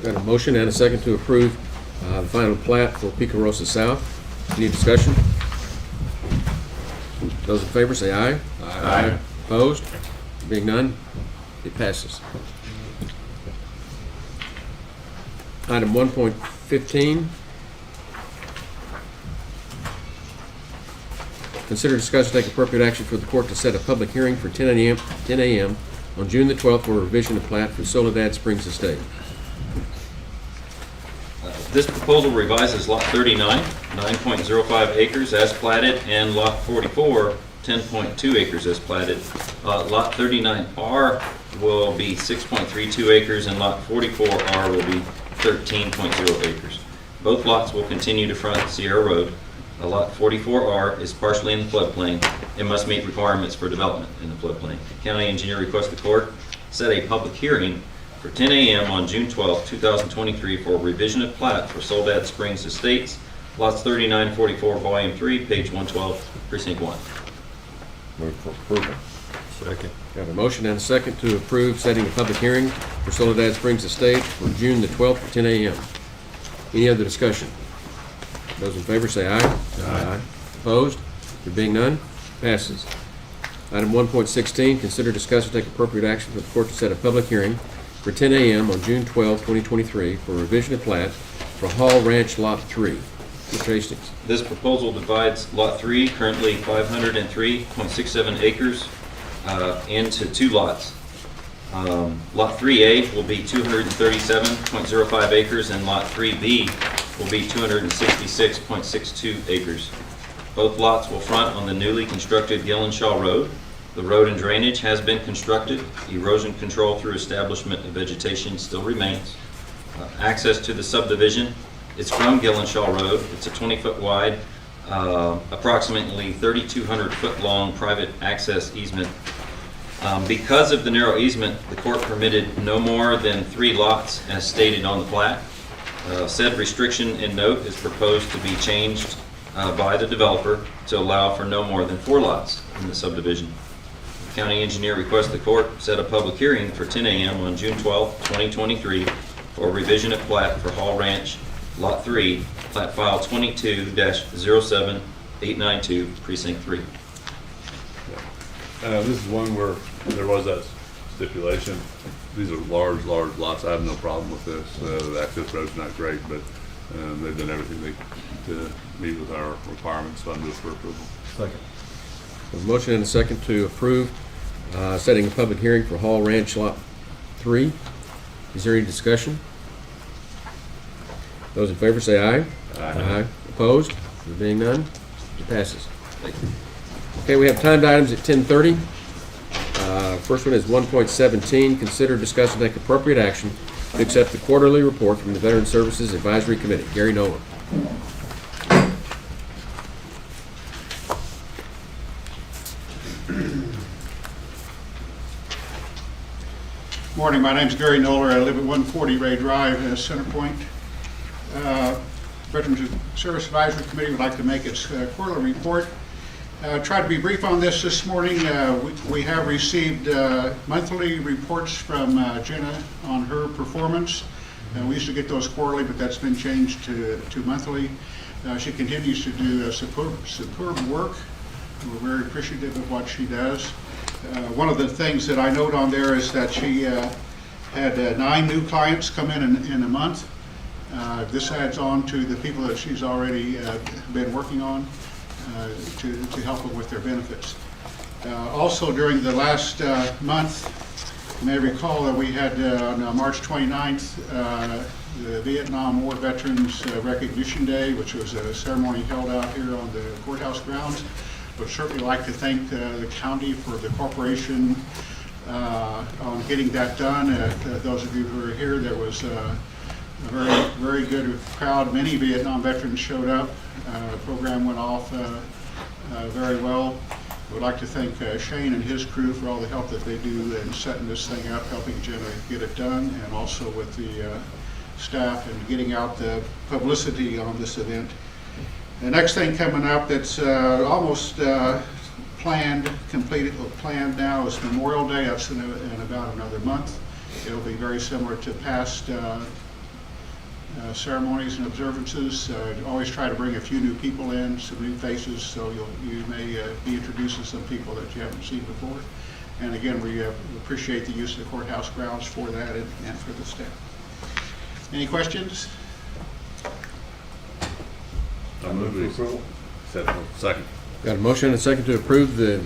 Got a motion and a second to approve the final plat for Pico Rosa South. Any discussion? Those in favor say aye. Aye. Opposed? Being none, it passes. Item 1.15. Consider, discuss, and take appropriate action for the court to set a public hearing for 10 a.m. on June the 12th for a revision of plat for Soledad Springs Estate. This proposal revises Lot 39, 9.05 acres as platted, and Lot 44, 10.2 acres as platted. Lot 39R will be 6.32 acres, and Lot 44R will be 13.0 acres. Both lots will continue to front Sierra Road. Lot 44R is partially in the floodplain and must meet requirements for development in the floodplain. The county engineer requests the court set a public hearing for 10 a.m. on June 12, 2023 for a revision of plat for Soledad Springs Estates, lots 3944, volume 3, page 112, precinct 1. Move for approval. Second. Got a motion and a second to approve setting a public hearing for Soledad Springs Estate for June the 12th at 10 a.m. Any other discussion? Those in favor say aye. Aye. Opposed? There being none, passes. Item 1.16, consider, discuss, and take appropriate action for the court to set a public hearing for 10 a.m. on June 12, 2023 for a revision of plat for Hall Ranch Lot 3. Mr. Hastings. This proposal divides Lot 3, currently 503.67 acres, into two lots. Lot 3A will be 237.05 acres, and Lot 3B will be 266.62 acres. Both lots will front on the newly constructed Gillenshaw Road. The road and drainage has been constructed. Erosion control through establishment of vegetation still remains. Access to the subdivision is from Gillenshaw Road. It's a 20-foot wide, approximately 3,200-foot long private access easement. Because of the narrow easement, the court permitted no more than 3 lots as stated on the plat. Said restriction in note is proposed to be changed by the developer to allow for no more than 4 lots in the subdivision. The county engineer requests the court set a public hearing for 10 a.m. on June 12, 2023 for a revision of plat for Hall Ranch Lot 3, plat file 22-07892, precinct 3. This is one where there was that stipulation. These are large lots. I have no problem with this. The access road's not great, but they've done everything to meet with our requirements, so I'm just for approval. Second. A motion and a second to approve setting a public hearing for Hall Ranch Lot 3. Is there any discussion? Those in favor say aye. Aye. Opposed? There being none, it passes. Okay, we have timed items at 10:30. First one is 1.17. Consider, discuss, and take appropriate action to accept the quarterly report from the Veteran Services Advisory Committee. Gary Nolan. Morning, my name's Gary Noller. I live at 140 Ray Drive, Center Point. Veterans Service Advisory Committee would like to make its quarterly report. Try to be brief on this morning. We have received monthly reports from Jenna on her performance. We used to get those quarterly, but that's been changed to monthly. She continues to do superb work. We're very appreciative of what she does. One of the things that I note on there is that she had 9 new clients come in a month. This adds on to the people that she's already been working on to help them with their benefits. Also, during the last month, you may recall that we had on March 29th the Vietnam War Veterans Recognition Day, which was a ceremony held out here on the courthouse grounds. Would certainly like to thank the county for the cooperation on getting that done. Those of you who are here, there was a very good crowd. Many Vietnam veterans showed up. The program went off very well. Would like to thank Shane and his crew for all the help that they do in setting this thing up, helping Jenna get it done, and also with the staff and getting out the publicity on this event. The next thing coming up that's almost planned now is Memorial Day. That's in about another month. It'll be very similar to past ceremonies and observances. Always try to bring a few new people in, some new faces, so you may be introduced to some people that you haven't seen before. And again, we appreciate the use of the courthouse grounds for that and for the staff. Any questions? I move the approval. Second. Got a motion and a second to approve the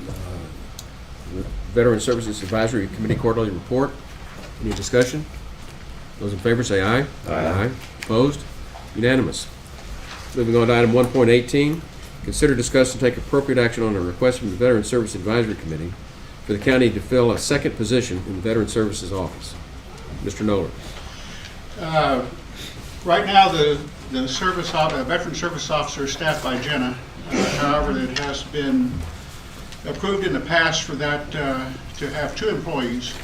Veteran Services Advisory Committee quarterly report. Any discussion? Those in favor say aye. Aye. Opposed? Unanimous. Moving on to item 1.18, consider, discuss, and take appropriate action on a request from the Veteran Service Advisory Committee for the county to fill a second position in the Veteran Services Office. Mr. Nolan. Right now, the Veteran Service Officer is staffed by Jenna. However, it has been approved in the past for that to have 2 employees.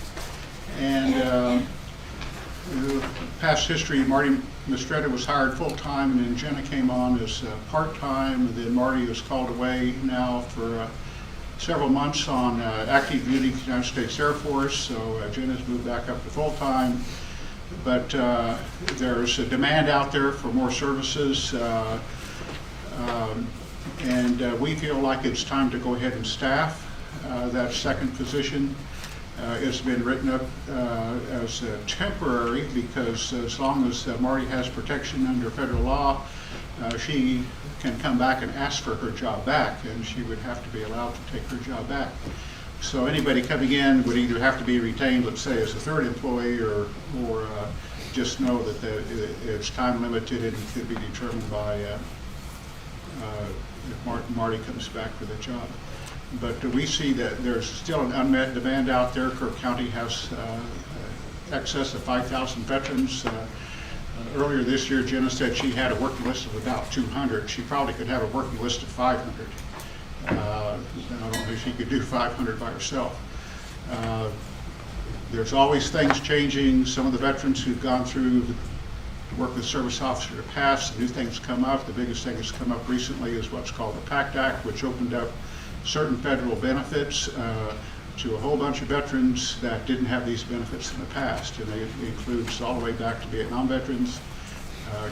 And past history, Marty Mistretta was hired full-time, and then Jenna came on as part-time, and then Marty was called away now for several months on active duty United States Air Force, so Jenna's moved back up to full-time. But there's a demand out there for more services, and we feel like it's time to go ahead and staff that second position. It's been written up as temporary because as long as Marty has protection under federal law, she can come back and ask for her job back, and she would have to be allowed to take her job back. So anybody coming in would either have to be retained, let's say, as a third employee, or just know that it's time limited and could be determined by if Marty comes back for the job. But we see that there's still an unmet demand out there. Kerr County has excess of 5,000 veterans. Earlier this year, Jenna said she had a working list of about 200. She probably could have a working list of 500. I don't know if she could do 500 by herself. There's always things changing. Some of the veterans who've gone through the work with service officer in the past, new things come up. The biggest thing that's come up recently is what's called the PACT Act, which opened up certain federal benefits to a whole bunch of veterans that didn't have these benefits in the past, and it includes all the way back to Vietnam veterans.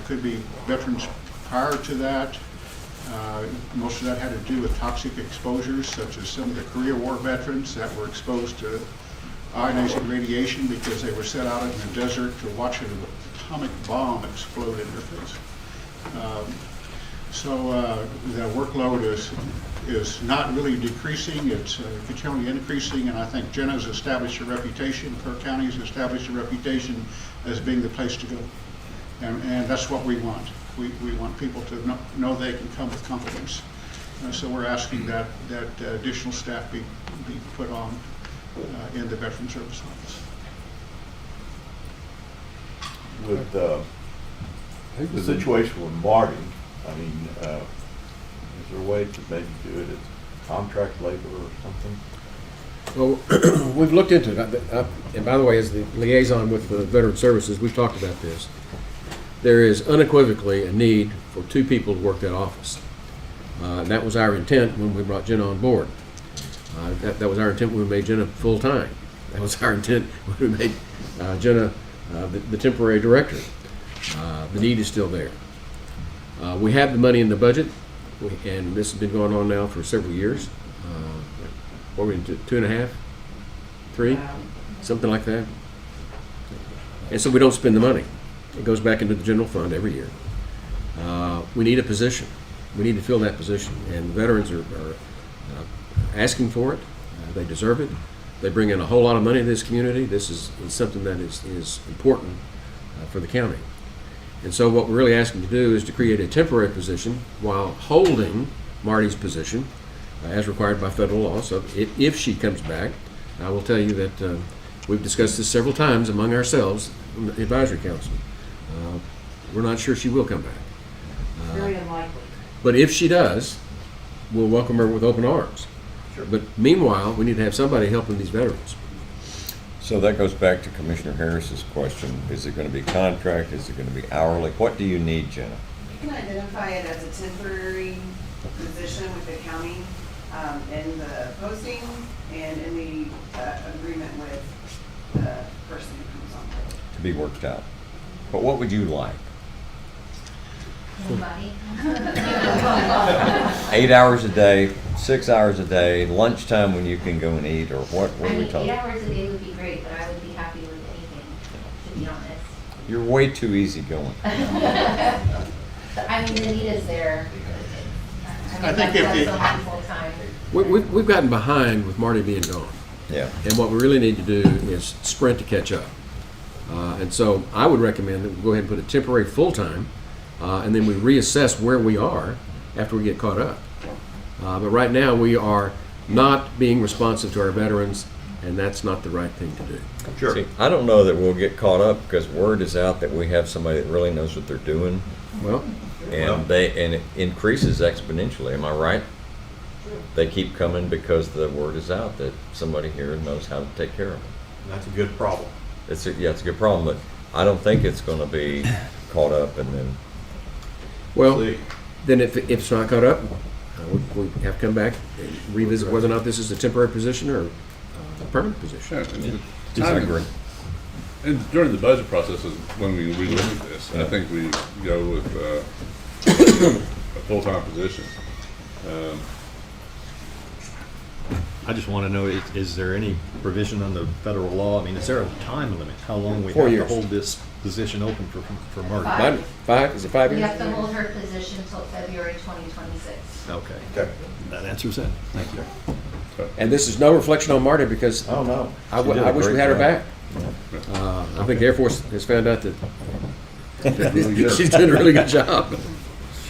Could be veterans prior to that. Most of that had to do with toxic exposures, such as some of the Korea War veterans that were exposed to ionizing radiation because they were set out in the desert to watch an atomic bomb explode in their face. So the workload is not really decreasing, it's continually increasing, and I think Jenna's established a reputation, Kerr County has established a reputation as being the place to go. And that's what we want. We want people to know they can come with confidence. So we're asking that additional staff be put on in the Veteran Service Office. With the situation with Marty, I mean, is there a way to maybe do it as contract labor or something? Well, we've looked into it. And by the way, as the liaison with the Veteran Services, we've talked about this. There is unequivocally a need for 2 people to work that office. That was our intent when we brought Jenna on board. That was our intent when we made Jenna full-time. That was our intent when we made Jenna the temporary director. The need is still there. We have the money in the budget, and this has been going on now for several years. What were we into, 2.5, 3, something like that. And so we don't spend the money. It goes back into the general fund every year. We need a position. We need to fill that position, and veterans are asking for it. They deserve it. They bring in a whole lot of money to this community. This is something that is important for the county. And so what we're really asking to do is to create a temporary position while holding Marty's position as required by federal law. So if she comes back, I will tell you that we've discussed this several times among ourselves in the advisory council. We're not sure she will come back. Very unlikely. But if she does, we'll welcome her with open arms. Sure. But meanwhile, we need to have somebody helping these veterans. So that goes back to Commissioner Harris's question. Is it going to be contract? Is it going to be hourly? What do you need, Jenna? You can identify it as a temporary position with the county in the posting and in the agreement with the person who comes on board. To be worked out. But what would you like? Anybody? 8 hours a day, 6 hours a day, lunchtime when you can go and eat, or what I are we mean, 8 talking? hours a day would be great, but I would be happy with anything, to be honest. You're way too easygoing. I mean, the need is there. I think if that's the- only full-time. We've gotten behind with Marty being gone. Yeah. And what we really need to do is sprint to catch up. And so I would recommend that we go ahead and put a temporary full-time, and then we reassess where we are after we get caught up. But right now, we are not being responsive to our veterans, and that's not the right thing to do. Sure. See, I don't know that we'll get caught up because word is out that we have somebody that really knows what they're doing. Well, and it increases exponentially. Am I right? They keep coming because the word is out that somebody here knows how to take care of them. That's a good problem. It's a good problem, but I don't think it's going to be caught up and then. Well, then if it's not caught up, we have to come back and revisit whether or not this is a temporary position or a permanent position. Timing. And during the budget process is when we relook at this. I think we go with a full-time position. I just want to know, is there any provision on the federal law? I mean, is there a time limit? How long we 4 have years. to hold this position open for Marty? 5? Is it 5 You years? have to hold her position until February 2026. Okay. That answers it. Thank you. And this is no reflection on Marty because Oh, no. I She did a wish we great had her job. back. I think the Air Force has found out that she's done a really good job.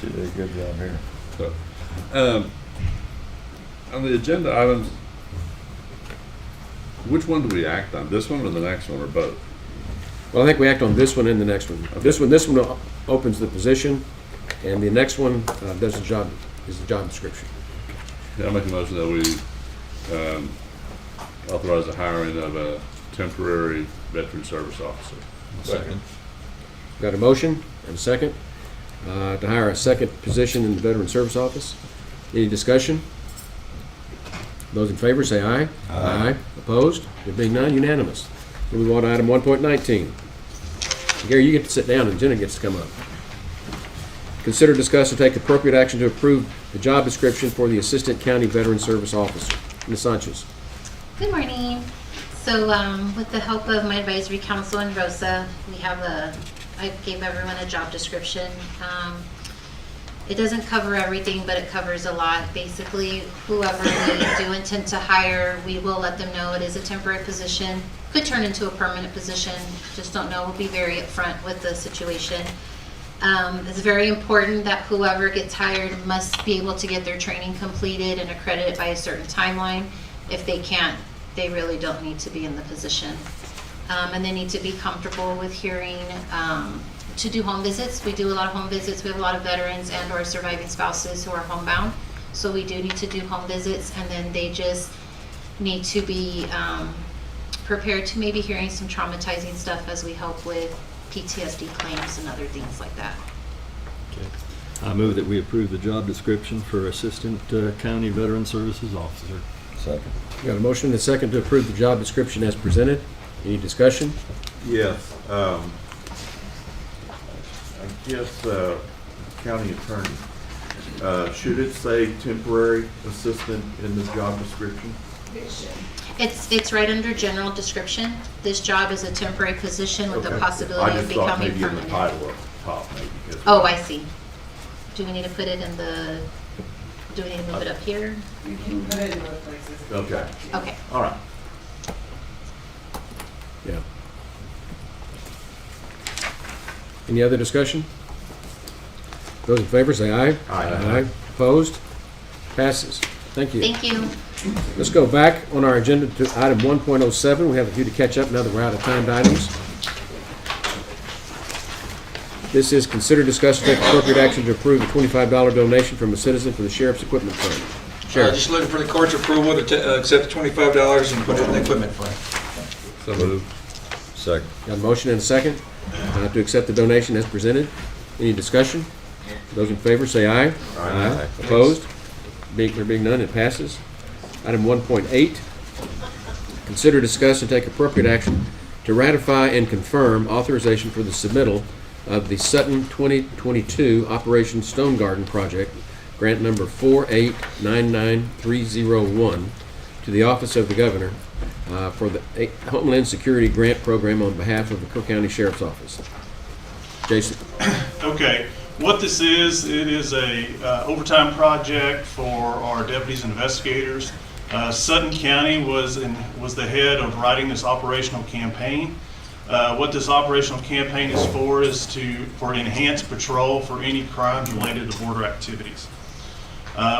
She did a good job here. So, on the agenda items, which one do we act on? This one or the next one, or both? Well, I think we act on this one and the next one. This one opens the position, and the next one does the job, is the job description. Yeah, I make a motion that we authorize the hiring of a temporary veteran service officer. Second. Got a motion and a second to hire a second position in the Veteran Service Office. Any discussion? Those in favor say aye. Aye. Opposed? There being none, unanimous. We move on to item 1.19. Gary, you get to sit down and Jenna gets to come up. Consider, discuss, and take appropriate action to approve the job description for the Assistant County Veteran Service Officer. Ms. Sanchez. Good morning. So with the help of my advisory council and Rosa, I gave everyone a job description. It doesn't cover everything, but it covers a lot. Basically, whoever we do intend to hire, we will let them know it is a temporary position. Could turn into a permanent position, just don't know. We'll be very upfront with the situation. It's very important that whoever gets hired must be able to get their training completed and accredited by a certain timeline. If they can't, they really don't need to be in the position. And they need to be comfortable with hearing, to do home visits. We do a lot of home visits. We have a lot of veterans and or surviving spouses who are homebound. So we do need to do home visits, and then they just need to be prepared to maybe hearing some traumatizing stuff as we help with PTSD claims and other things like that. Okay. I move that we approve the job description for Assistant County Veteran Services Officer. Second. Got a motion and a second to approve the job description as presented. Any discussion? Yes, I guess, county attorney, should it say temporary assistant in the job description? It's right under general description. This job is a temporary position with the Okay. possibility of becoming I just thought maybe in the permanent. title up top, maybe. Oh, I see. Do we need to put it in the, do we need to move it up here? You can put it in both places. Okay. Okay. All right. Yeah. Any other discussion? Those in favor say aye. Aye. Opposed? Passes. Thank you. Thank you. Let's go back on our agenda to item 1.07. We have a few to catch up now that we're out of timed items. This is consider, discuss, and take appropriate action to approve a $25 donation from a citizen for the Sheriff's Equipment Fund. Sheriff. Just looking for the court's approval to accept the $25 and put it in the equipment fund. So moved. Second. Got a motion and a second to accept the donation as presented. Any discussion? Those in favor say aye. Aye. Opposed? There being none, it passes. Item 1.8, consider, discuss, and take appropriate action to ratify and confirm authorization for the submittal of the Sutton 2022 Operation Stone Garden Project, grant number 4899301, to the Office of the Governor for the Homeland Security Grant Program on behalf of the Kerr County Sheriff's Office. Jason. Okay, what this is, it is a overtime project for our deputies and investigators. Sutton County was the head of writing this operational campaign. What this operational campaign is for enhanced patrol for any crimes related to border activities.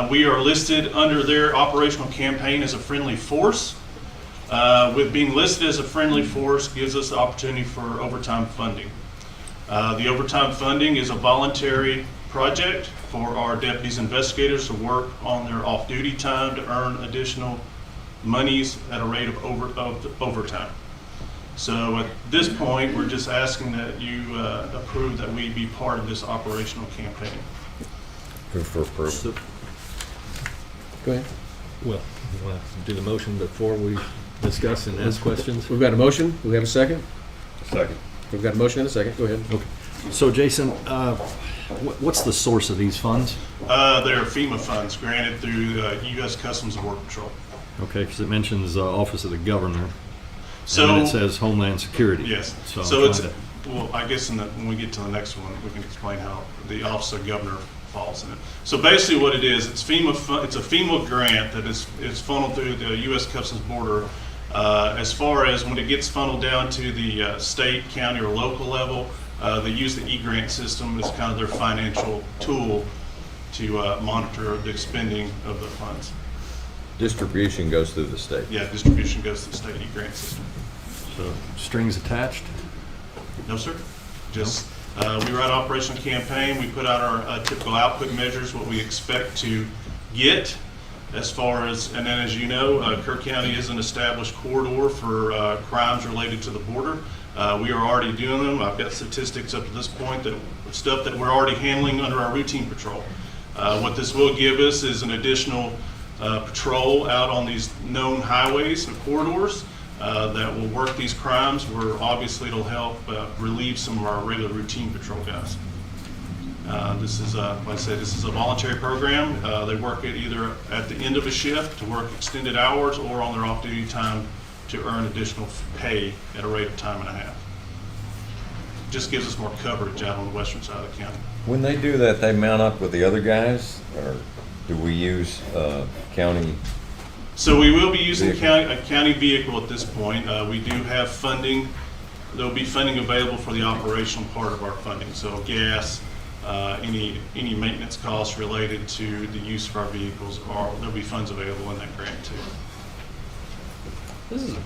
We are listed under their operational campaign as a friendly force. With being listed as a friendly force gives us the opportunity for overtime funding. The overtime funding is a voluntary project for our deputies investigators to work on their off-duty time to earn additional monies at a rate of overtime. So at this point, we're just asking that you approve that we be part of this operational campaign. For approval. Go ahead. Well, we'll have to do the motion before we discuss and ask questions. We've got a motion. Do we have a second? Second. We've got a motion and a second. Go ahead. Okay. So Jason, what's the source of these funds? They're FEMA funds granted through U.S. Customs and Border Patrol. Okay, because it mentions Office of the Governor, So, and then it says Homeland Security. Yes. So, So it's, well, I guess when we get to the next one, we can explain how the Office of Governor falls in it. So basically what it is, it's a FEMA grant that is funneled through the U.S. Customs Border. As far as when it gets funneled down to the state, county, or local level, they use the e-grant system as kind of their financial tool to monitor the expending of the funds. Distribution goes through the state. Yeah, distribution goes to the state e-grant system. So strings attached? No, sir. Just we write operational campaign. We put out our typical output measures, what we expect to get as far as, and then as you know, Kerr County is an established corridor for crimes related to the border. We are already doing them. I've got statistics up to this point that stuff that we're already handling under our routine patrol. What this will give us is an additional patrol out on these known highways and corridors that will work these crimes, where obviously it'll help relieve some of our regular routine patrol guys. This is, like I said, this is a voluntary program. They work it either at the end of a shift to work extended hours or on their off-duty time to earn additional pay at a rate of time and a half. Just gives us more coverage out on the western side of the county. When they do that, they mount up with the other guys, or do we use county? So we will be using a county vehicle at this point. We do have funding. There'll be funding available for the operational part of our funding. So gas, any maintenance costs related to the use of our vehicles, there'll be funds available in that grant too. This is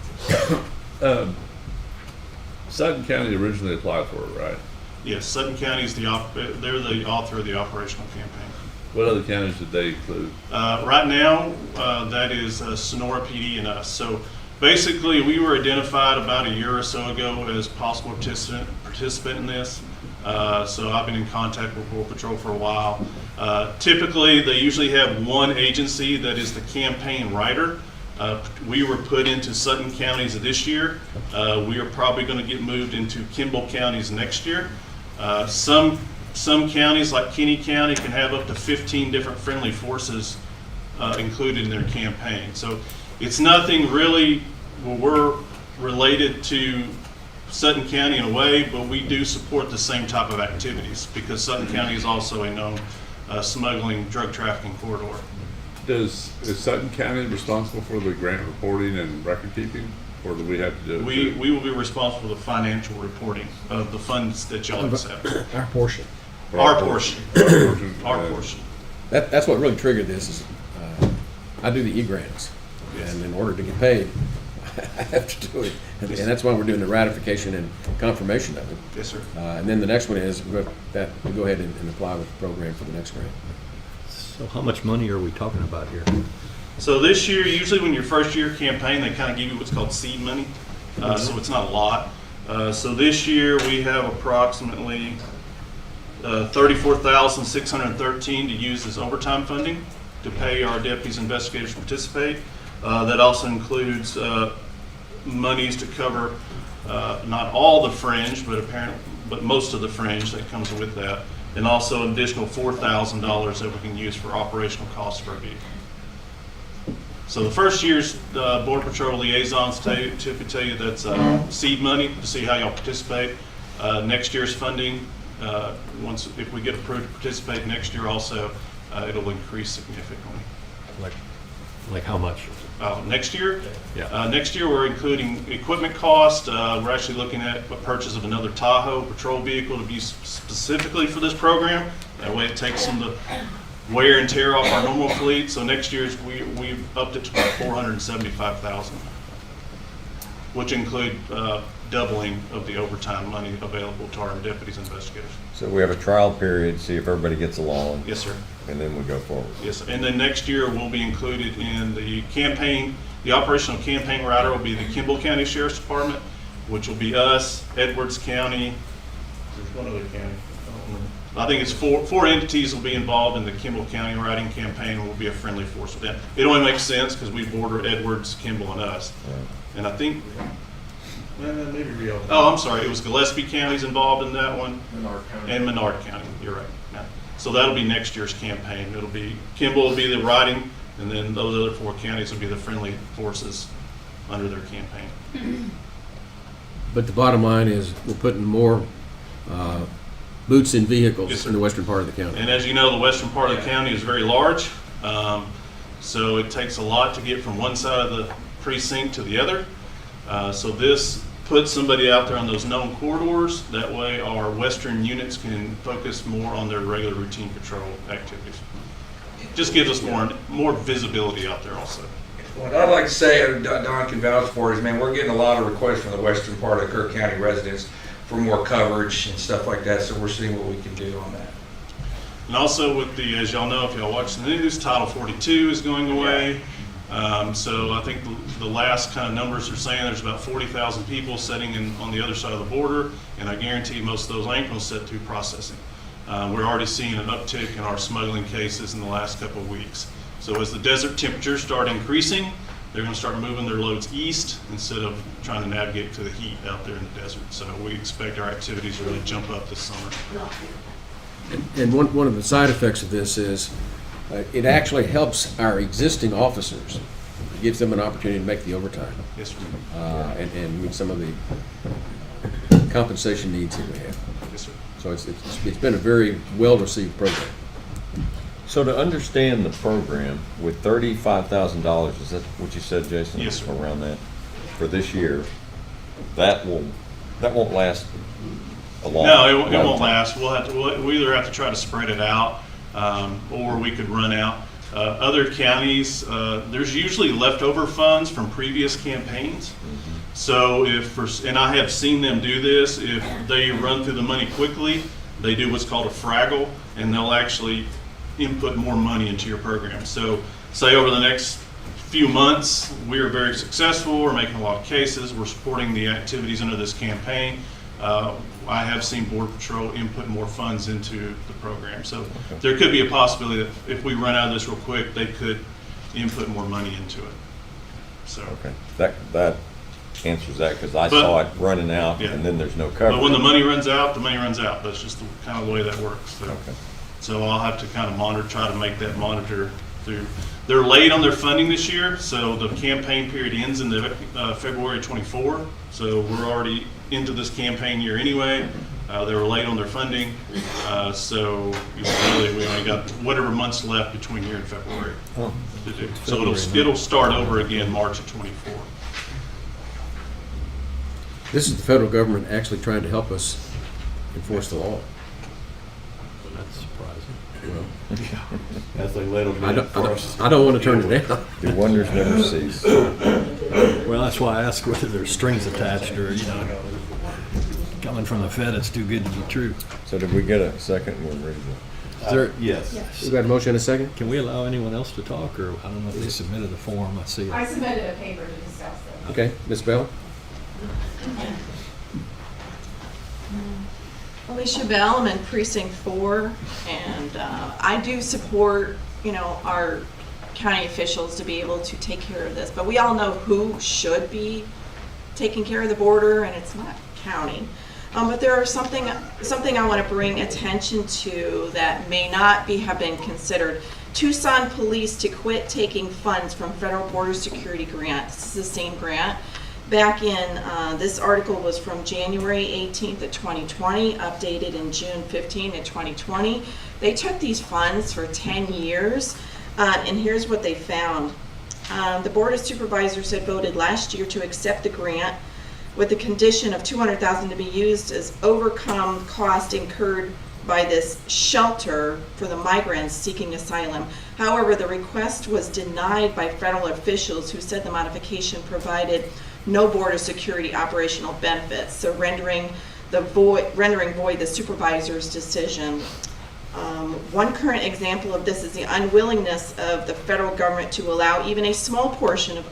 Sutton County originally applied for it, right? Yes, Sutton County is they're the author of the operational campaign. What other counties did they include? Right now, that is Sonora PD and us. So basically, we were identified about a year or so ago as possible participant in this. So I've been in contact with Border Patrol for a while. Typically, they usually have one agency that is the campaign writer. We were put into Sutton counties this year. We are probably going to get moved into Kimball counties next year. Some counties, like Kinney County, can have up to 15 different friendly forces included in their campaign. So it's nothing really where we're related to Sutton County in a way, but we do support the same type of activities because Sutton County is also a known smuggling, drug trafficking corridor. Is Sutton County responsible for the grant reporting and record keeping, or do we have to do it? We will be responsible for the financial reporting of the funds that y'all accept. Our portion. Our portion. Our portion. That's what really triggered this. Is I do the e-grants, and in order to get paid, I have to do it, and that's why we're doing the ratification and confirmation of it. Yes, sir. And then the next one is we go ahead and apply with the program for the next grant. So how much money are we talking about here? So this year, usually when your first year campaign, they kind of give you what's called seed money. So it's not a lot. So this year we have approximately $34,613 to use as overtime funding to pay our deputies and investigators to participate. That also includes monies to cover not all the fringe, but apparently but most of the fringe that comes with that. And also an additional $4,000 that we can use for operational costs for a vehicle. So the first year's Border Patrol liaisons typically tell you that's seed money to see how y'all participate. Next year's funding, if we get approved to participate next year also, it'll increase significantly. Like how much? Next year? Yeah. Next year, we're including equipment cost. We're actually looking at a purchase of another Tahoe patrol vehicle to be specifically for this program. That way it takes some of the wear and tear off our normal fleet. So next year's, we've upped it to about $475,000, which include doubling of the overtime money available to our deputies and investigators. So we have a trial period, see if everybody gets along. Yes, sir. And then we go forward. Yes, and then next year we'll be included in the campaign, the operational campaign rider will be the Kimball County Sheriff's Department, which will be us, Edwards County, there's one other county. I think it's four entities will be involved in the Kimball County riding campaign, and we'll be a friendly force with them. It only makes sense because we border Edwards, Kimball, and us. Right. And I think, maybe Rio. Oh, I'm sorry, it was Gillespie County's involved in that one. Menard County. And Menard County, you're right. Yeah. So that'll be next year's campaign. It'll be, Kimball will be the riding, and then those other 4 counties will be the friendly forces under their campaign. But the bottom line is, we're putting more boots in vehicles Yes, sir. in the western part of the county. And as you know, the western part of the county is very large, so it takes a lot to get from one side of the precinct to the other. So this puts somebody out there on those known corridors. That way our western units can focus more on their regular routine patrol activities. Just gives us more visibility out there also. What I'd like to say, Don can vouch for, is, man, we're getting a lot of requests from the western part of Kerr County residents for more coverage and stuff like that, so we're seeing what we can do on that. And also with the, as y'all know, if y'all watch the news, Title 42 is going away. So I think the last kind of numbers are saying there's about 40,000 people sitting on the other side of the border, and I guarantee most of those ain't going to set through processing. We're already seeing an uptick in our smuggling cases in the last couple of weeks. So as the desert temperatures start increasing, they're going to start moving their loads east instead of trying to navigate to the heat out there in the desert. So we expect our activities to really jump up this summer. And one of the side effects of this is it actually helps our existing officers. It gives them an opportunity to make the overtime. Yes, sir. And meet some of the compensation needs that we have. Yes, sir. So it's been a very well-received program. So to understand the program, with $35,000, is that what you said, Jason? Yes, sir. Around that, for this year, that won't last a long No, it long won't time. last. We'll either have to try to spread it out, or we could run out. Other counties, there's usually leftover funds from previous campaigns. So and I have seen them do this, if they run through the money quickly, they do what's called a fraggle, and they'll actually input more money into your program. So say over the next few months, we are very successful, we're making a lot of cases, we're supporting the activities under this campaign. I have seen Border Patrol input more funds into the program. So there could be a possibility that if we run out of this real quick, they could input more money into it. So. Okay, that answers that, because I saw it running out, Yeah. and then there's no coverage. But when the money runs out, the money runs out. That's just kind of the way that works. So, Okay. so I'll have to kind of try to make that monitor through. They're late on their funding this year, so the campaign period ends in February 24. So we're already into this campaign year anyway. They were late on their funding, so really we only got whatever months left between here and February to do. So it'll start over again March of 24. This is the federal government actually trying to help us enforce the law. That's surprising. Well, As they let them I in first. don't want to turn it down. The wonders never cease. Well, that's why I asked whether there's strings attached or, coming from the Fed, it's too good to be true. So did we get a second? We're ready to. Is there, Yes. We got a motion and a second? can we allow anyone else to talk, or I don't know if they submitted a form, I see it. I submitted a paper to discuss this. Okay, Ms. Bell? Alicia Bell, I'm in Precinct 4, and I do support, our county officials to be able to take care of this, but we all know who should be taking care of the border, and it's not county. But there are something I want to bring attention to that may not have been considered. Tucson Police to quit taking funds from Federal Border Security Grant. This is the same grant. Back in, this article was from January 18th of 2020, updated in June 15th of 2020. They took these funds for 10 years, and here's what they found. The Board of Supervisors had voted last year to accept the grant with the condition of $200,000 to be used as overcome cost incurred by this shelter for the migrants seeking asylum. However, the request was denied by federal officials who said the modification provided no border security operational benefits, so rendering void the supervisor's decision. One current example of this is the unwillingness of the federal government to allow even a small portion of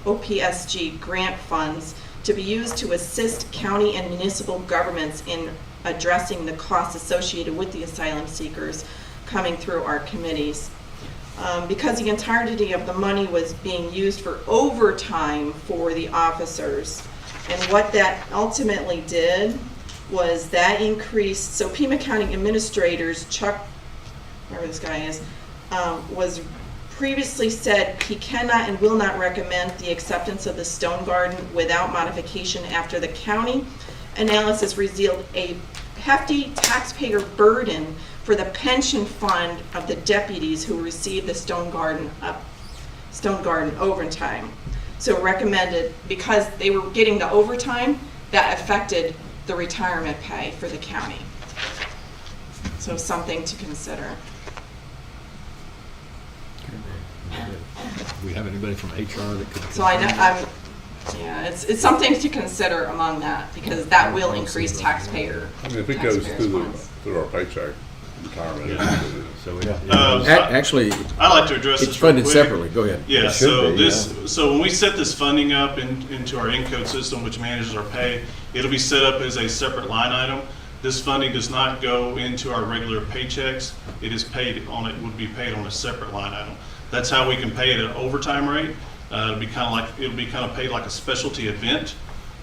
OPSG grant funds to be used to assist county and municipal governments in addressing the costs associated with the asylum seekers coming through our committees. Because the entirety of the money was being used for overtime for the officers. And what that ultimately did was that increased, so Pima County administrators, Chuck, whoever this guy is, was previously said he cannot and will not recommend the acceptance of the Stone Garden without modification after the county analysis revealed a hefty taxpayer burden for the pension fund of the deputies who received the Stone Garden overtime. So recommended, because they were getting the overtime, that affected the retirement pay for the county. So something to consider. Do we have anybody from HR that could? So I know, yeah, it's something to consider among that, because that will increase taxpayer. I mean, if it goes funds. through our paycheck, retirement. So Actually, I'd like to address it's this real funded quick. separately. Go ahead. Yeah, It should so be, so when we set this funding up into our Encode system, which manages our pay, it'll be set up as a separate line item. This funding does not go into our regular paychecks. It is paid on, it would be paid on a separate line item. That's how we can pay at an overtime rate. It'll be kind of paid like a specialty event.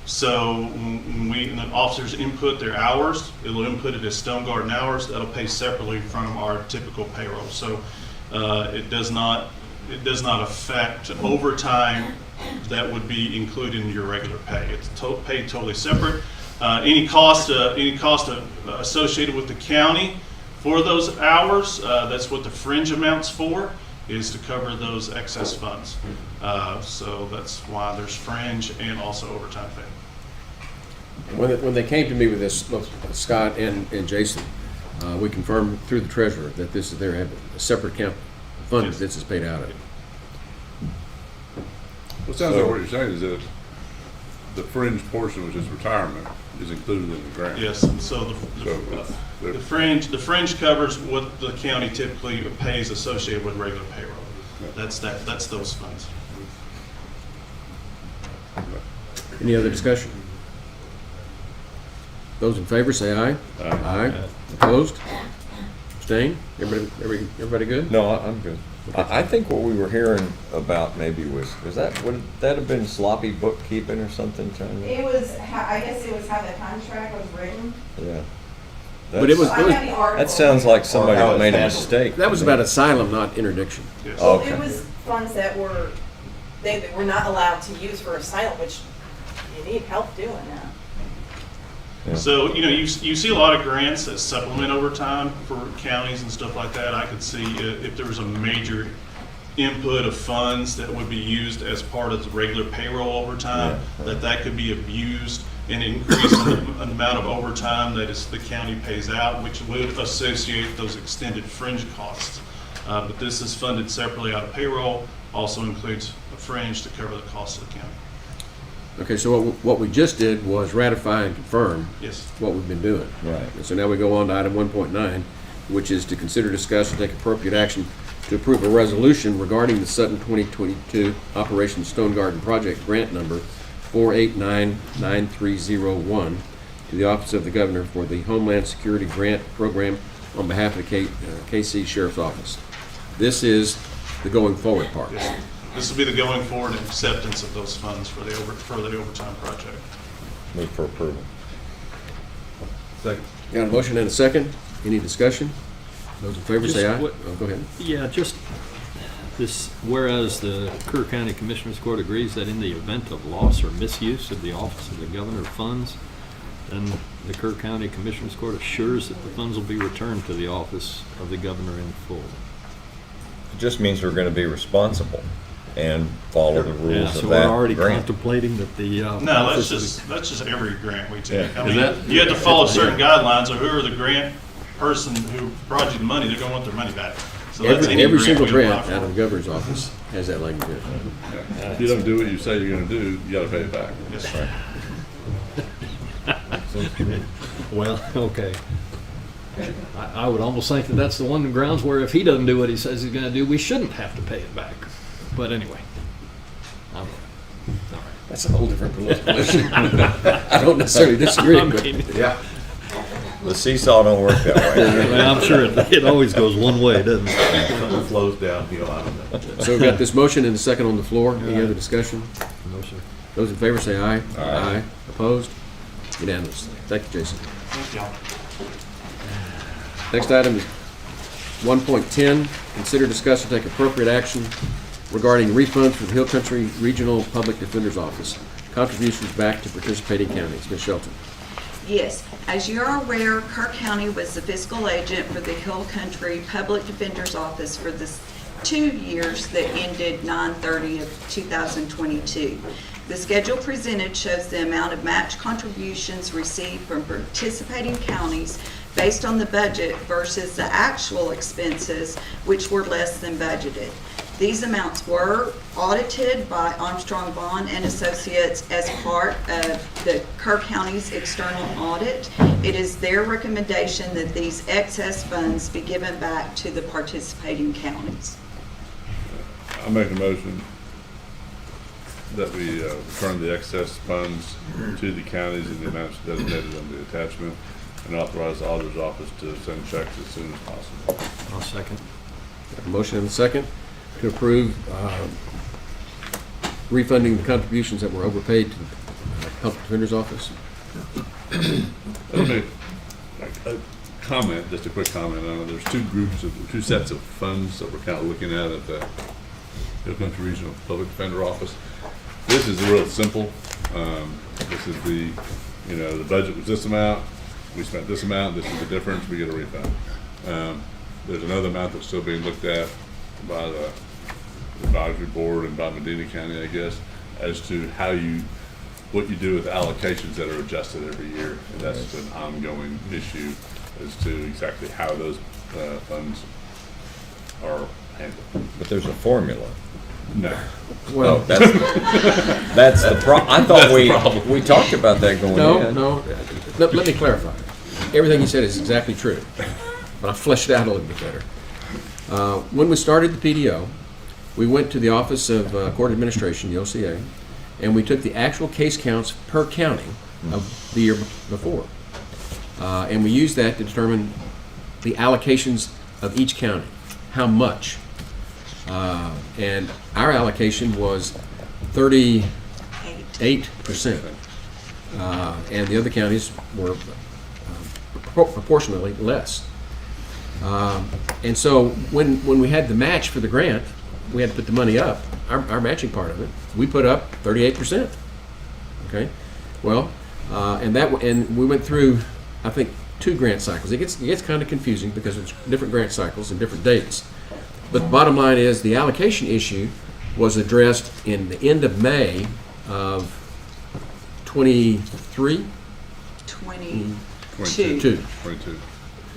So when the officers input their hours, it'll input it as Stone Garden hours. That'll pay separately from our typical payroll. So it does not affect overtime that would be included in your regular pay. It's paid totally separate. Any cost associated with the county for those hours, that's what the fringe amounts for, is to cover those excess funds. So that's why there's fringe and also overtime pay. When they came to me with this, Scott and Jason, we confirmed through the treasurer that they have a separate account fund that this is paid out of. Well, it sounds like what you're saying is that the fringe portion, which is retirement, is included in the grant. Yes, so the fringe covers what the county typically pays associated with regular payroll. That's those funds. Any other discussion? Those in favor say aye. Aye. Opposed? Abstained? Everybody good? No, I'm good. I think what we were hearing about maybe would that have been sloppy bookkeeping or something, Tanya? It was, I guess it was how the contract was written. Yeah. But it was, that sounds like somebody made a mistake. That was about asylum, not interdiction. Yes. Well, Okay. it was funds that they were not allowed to use for asylum, which you need help doing that. So, you see a lot of grants that supplement overtime for counties and stuff like that. I could see if there was a major input of funds that would be used as part of the regular payroll overtime, that could be abused and increase the amount of overtime that the county pays out, which would associate those extended fringe costs. But this is funded separately out of payroll, also includes a fringe to cover the cost of the county. Okay, so what we just did was ratify and confirm what we've been doing. Right. And so now we go on to item 1.9, which is to consider, discuss, and take appropriate action to approve a resolution regarding the Sutton 2022 Operation Stone Garden Project Grant Number 4899301 to the Office of the Governor for the Homeland Security Grant Program on behalf of the KC Sheriff's Office. This is the going forward part. Yes. This will be the going forward acceptance of those funds for the overtime project. Move for approval. Second. Got a motion and a second. Any discussion? Those in favor say aye. Oh, go ahead. Yeah, just this, whereas the Kerr County Commissioners Court agrees that in the event of loss or misuse of the office of the governor funds, then the Kerr County Commissioners Court assures that the funds will be returned to the office of the governor in full. It just means we're going to be responsible and follow the rules Yeah, of so that we're already grant. contemplating that the. No, office that's just every grant we take. Yeah. I Is mean, that- you have to follow certain guidelines of who are the grant person who brought you the money, they're gonna want their money back. So that's any Every single we grant apply out for. of the governor's office has that language in it. If you don't do what you say you're gonna do, you gotta pay it back. Yes, sir. Well, okay. I would almost think that that's the one of the grounds where if he doesn't do what he says he's gonna do, we shouldn't have to pay it back. But anyway. That's a whole different political issue. I don't necessarily disagree, but Yeah. The seesaw don't work that way. Well, I'm sure it always goes one way, doesn't it? Something flows downhill, I don't know. so we've got this motion and a second on the floor. Any Aye. other discussion? No, sir. Those in favor say aye. Aye. Opposed? Unanimous. Thank you, Jason. Thank y'all. Next item is 1.10, consider, discuss, and take appropriate action regarding refunds from the Hill Country Regional Public Defender's Office. Contributions back to participating counties. Ms. Shelton. Yes, as you are aware, Kerr County was the fiscal agent for the Hill Country Public Defender's Office for the 2 years that ended 9/30 of 2022. The schedule presented shows the amount of match contributions received from participating counties based on the budget versus the actual expenses, which were less than budgeted. These amounts were audited by Armstrong Bond and Associates as part of the Kerr County's external audit. It is their recommendation that these excess funds be given back to the participating counties. I make a motion that we return the excess funds to the counties in the amounts designated on the attachment and authorize the auditor's office to send checks as soon as possible. I'll second. Got a motion and a second to approve refunding the contributions that were overpaid to the Public Defender's Office. Let me make a comment, just a quick comment on it. There's two sets of funds that we're kind of looking at the Hill Country Regional Public Defender Office. This is real simple. This is the budget was this amount, we spent this amount, this is the difference, we get a refund. There's another amount that's still being looked at by the advisory board and by Medina County, I guess, as to what you do with allocations that are adjusted every year. And that's an ongoing issue as to exactly how those funds are handled. But there's a formula. No. Well, That's the problem. I thought we talked about that going in. No. Let me clarify. Everything you said is exactly true, but I fleshed it out a little bit better. When we started the PDO, we went to the Office of Court Administration, the OCA, and we took the actual case counts per county of the year before. And we used that to determine the allocations of each county, how much. And our allocation was 38%. And the other counties were proportionally less. And so when we had the match for the grant, we had to put the money up, our matching part of it, we put up 38%. Okay? Well, and we went through, I think, 2 grant cycles. It gets kind of confusing because it's different grant cycles and different dates. But the bottom line is the allocation issue was addressed in the end of May of 23? 22.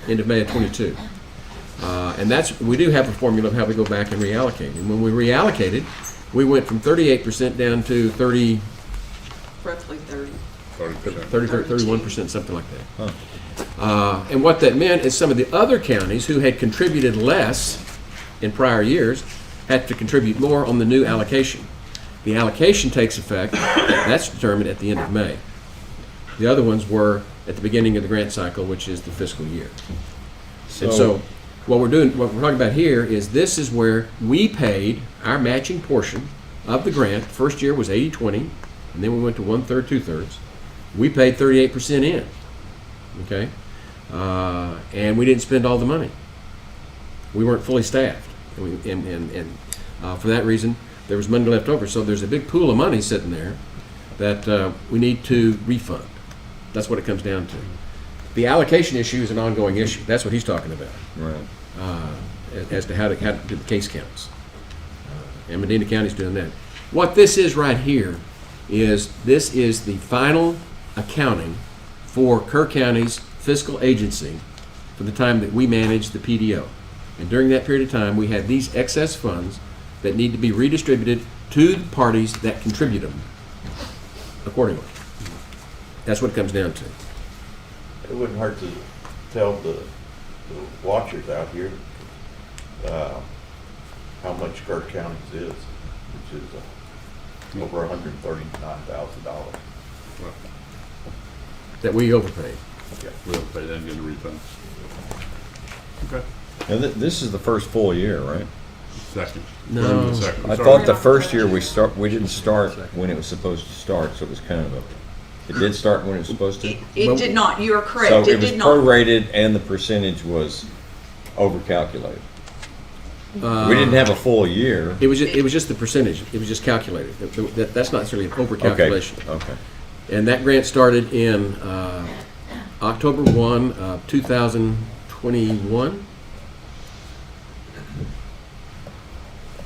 End of May of 22. And we do have a formula of how we go back and reallocate. And when we reallocated, we went from 38% down to Roughly 30. 31%, something like that. And what that meant is some of the other counties who had contributed less in prior years had to contribute more on the new allocation. The allocation takes effect, that's determined at the end of May. The other ones were at the beginning of the grant cycle, which is the fiscal year. And so what we're talking about here is this is where we paid our matching portion of the grant. First year was 80-20, and then we went to 1/3, 2/3. We paid 38% in, okay? and we didn't spend all the money. We weren't fully staffed, and for that reason, there was money left over. So there's a big pool of money sitting there that we need to refund. That's what it comes down to. The allocation issue is an ongoing issue. That's what he's talking about. Right. As to how to do the case counts. And Medina County's doing that. What this is right here is this is the final accounting for Kerr County's fiscal agency for the time that we managed the PDO. And during that period of time, we had these excess funds that need to be redistributed to the parties that contribute them accordingly. That's what it comes down to. It wouldn't hurt to tell the watchers out here how much Kerr County's is, which is over $139,000. That we overpaid. Yeah, we overpaid and get a refund. Okay. Now, this is the first full year, right? Second. No. I thought the first year we didn't start when it was supposed to start, so it was kind of it did start when it was supposed to? It did not, you are correct, So it it was did not. prorated and the percentage was overcalculated. We didn't have a full year. It was just the percentage. It was just calculated. That's not necessarily an overcalculation. Okay. And that grant started in October 1 of 2021.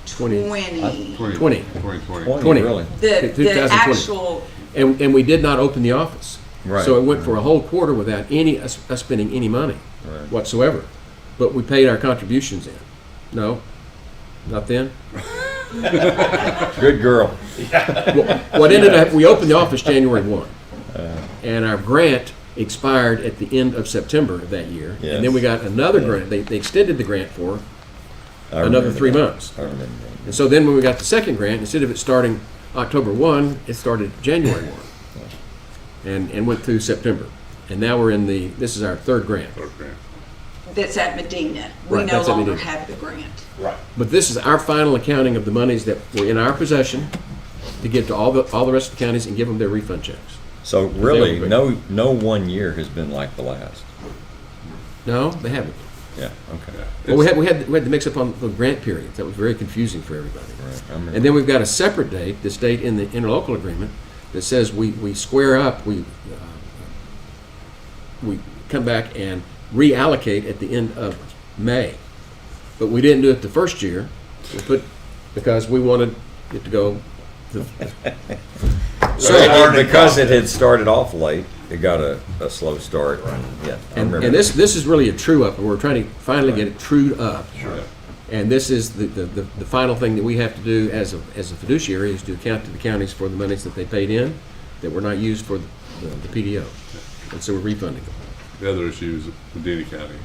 20. 20. Really? The actual, and we did not open the office. Right. So it went for a whole quarter without us spending any money whatsoever. But we paid our contributions in. No, not then. Good girl. What ended up, we opened the office January 1. And our grant expired at the end of September of that year. Yes. And then we got another grant. They extended the grant for another 3 months. I remember. And so then when we got the second grant, instead of it starting October 1, it started January 1 and went through September. And now we're in this is our third grant. that's at Medina. We Right, no that's at longer Medina. have the grant. Right. But this is our final accounting of the monies that were in our possession to give to all the rest of the counties and give them their refund checks. So really, no 1 year has been like the last. No, they haven't. Yeah, okay. Well, we had to mix up on the grant periods. That was very confusing for everybody. Right, I remember. And then we've got a separate date, this date in the interlocal agreement, that says we square up, we come back and reallocate at the end of May. But we didn't do it the first year, because we wanted it to go. So because it had started off late, it got a slow start. Yeah, I And remember. this is really a true up, and we're trying to finally get it trued up. Sure. And this is the final thing that we have to do as a fiduciary, is to account to the counties for the monies that they paid in that were not used for the PDO. And so we're refunding them. The other issue is Medina County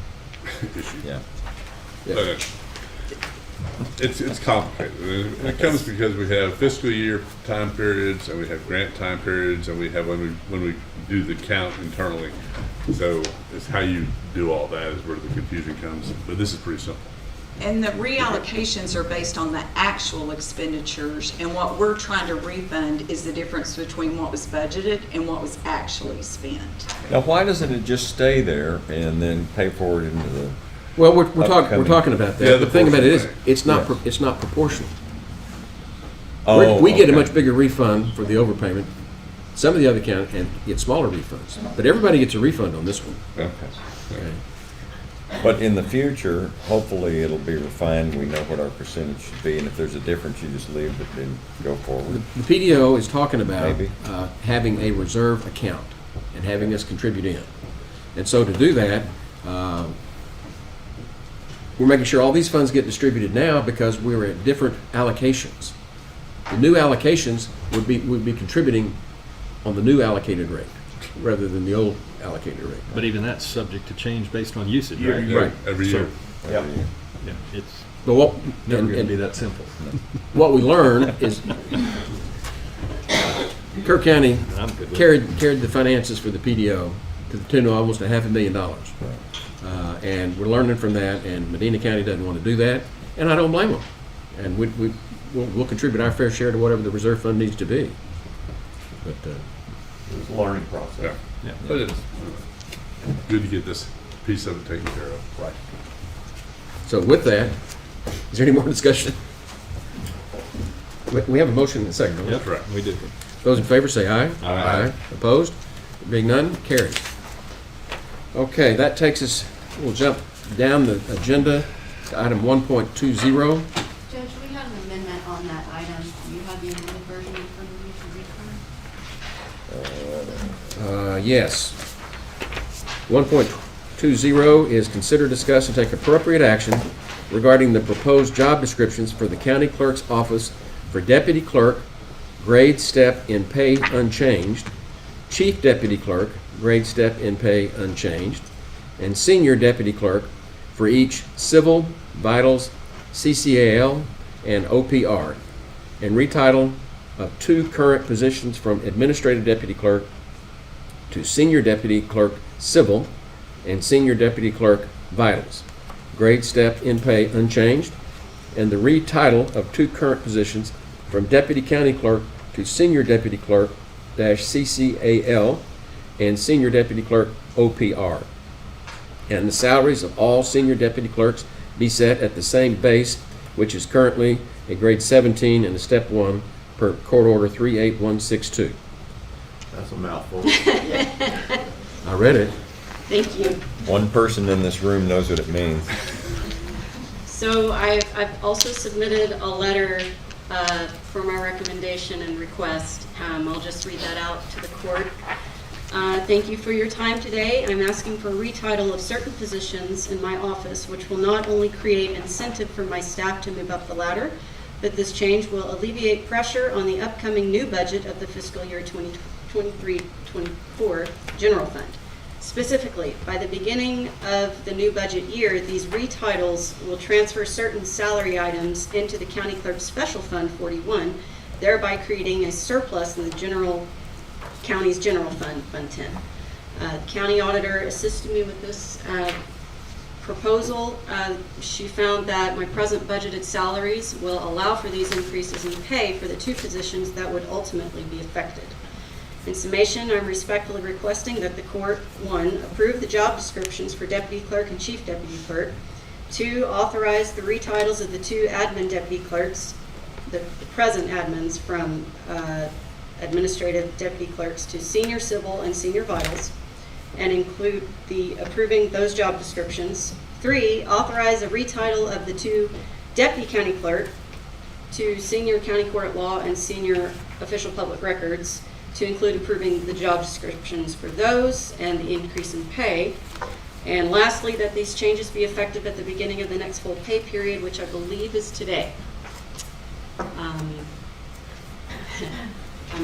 issue. Yeah. Okay. It's complicated. And it comes because we have fiscal year time periods, and we have grant time periods, and we have when we do the count internally. So it's how you do all that is where the confusion comes. But this is pretty simple. And the reallocations are based on the actual expenditures, and what we're trying to refund is the difference between what was budgeted and what was actually spent. Now, why doesn't it just stay there and then pay for it into the? Well, we're talking about that. Yeah, the thing about it is, proportional. it's not Yes. it's not proportional. Oh, We get a okay. much bigger refund for the overpayment. Some of the other counties and get smaller refunds, but everybody gets a refund on this one. Okay. Okay. But in the future, hopefully it'll be refined. We know what our percentage should be, and if there's a difference, you just leave it and go forward. The PDO is talking about Maybe. having a reserve account and having us contribute in. And so to do that, we're making sure all these funds get distributed now because we're at different allocations. The new allocations would be contributing on the new allocated rate rather than the old allocated rate. But even that's subject to change based on usage, Yeah, right? yeah, Right. every So- year. Yeah. Yeah, it's But what never going to and be that simple. what we learned is Kerr County I'm good with carried the finances for the PDO to the tune of almost $500,000. And we're learning from that, and Medina County doesn't want to do that, and I don't blame them. And we'll contribute our fair share to whatever the reserve fund needs to be. But It's a learning process. Yeah. Yeah. But it's good to get this piece of it taken care of. Right. So with that, is there any more discussion? We have a motion and a second, don't we? Yep, Correct. we do. Those in favor say aye. Aye. Opposed? Being none, carried. Okay, that takes us, we'll jump down the agenda to item 1.20. Judge, we had an amendment on that item. Do you have the amended version in front of you to read from? Yes. 1.20 is consider, discuss, and take appropriate action regarding the proposed job descriptions for the county clerk's office for deputy clerk, grade, step, in pay unchanged, chief deputy clerk, grade, step, in pay unchanged, and senior deputy clerk for each civil, vitals, CCAL, and OPR, and retitle of 2 current positions from administrative deputy clerk to senior deputy clerk civil and senior deputy clerk vitals, grade, step, in pay unchanged, and the retitle of 2 current positions from deputy county clerk to senior deputy clerk -CCAL and senior deputy clerk OPR. And the salaries of all senior deputy clerks be set at the same base, which is currently a grade 17 and a step 1 per court order 38162. That's a mouthful. I read it. Thank you. One person in this room knows what it means. So I've also submitted a letter for my recommendation and request. I'll just read that out to the court. Thank you for your time today. I'm asking for a retitle of certain positions in my office, which will not only create incentive for my staff to move up the ladder, but this change will alleviate pressure on the upcoming new budget of the fiscal year 2023-24 general fund. Specifically, by the beginning of the new budget year, these retitles will transfer certain salary items into the county clerk's special fund 41, thereby creating a surplus in the county's general fund, Fund 10. County auditor assisted me with this proposal. She found that my present budgeted salaries will allow for these increases in pay for the 2 positions that would ultimately be affected. In summation, I'm respectfully requesting that the court, 1, approve the job descriptions for deputy clerk and chief deputy clerk, 2, authorize the retitles of the 2 admin deputy clerks, the present admins, from administrative deputy clerks to senior civil and senior vitals, and include the approving those job descriptions. 3, authorize a retitle of the 2 deputy county clerk to senior county court at law and senior official public records, to include approving the job descriptions for those and the increase in pay. And lastly, that these changes be effective at the beginning of the next full pay period, which I believe is today. I'm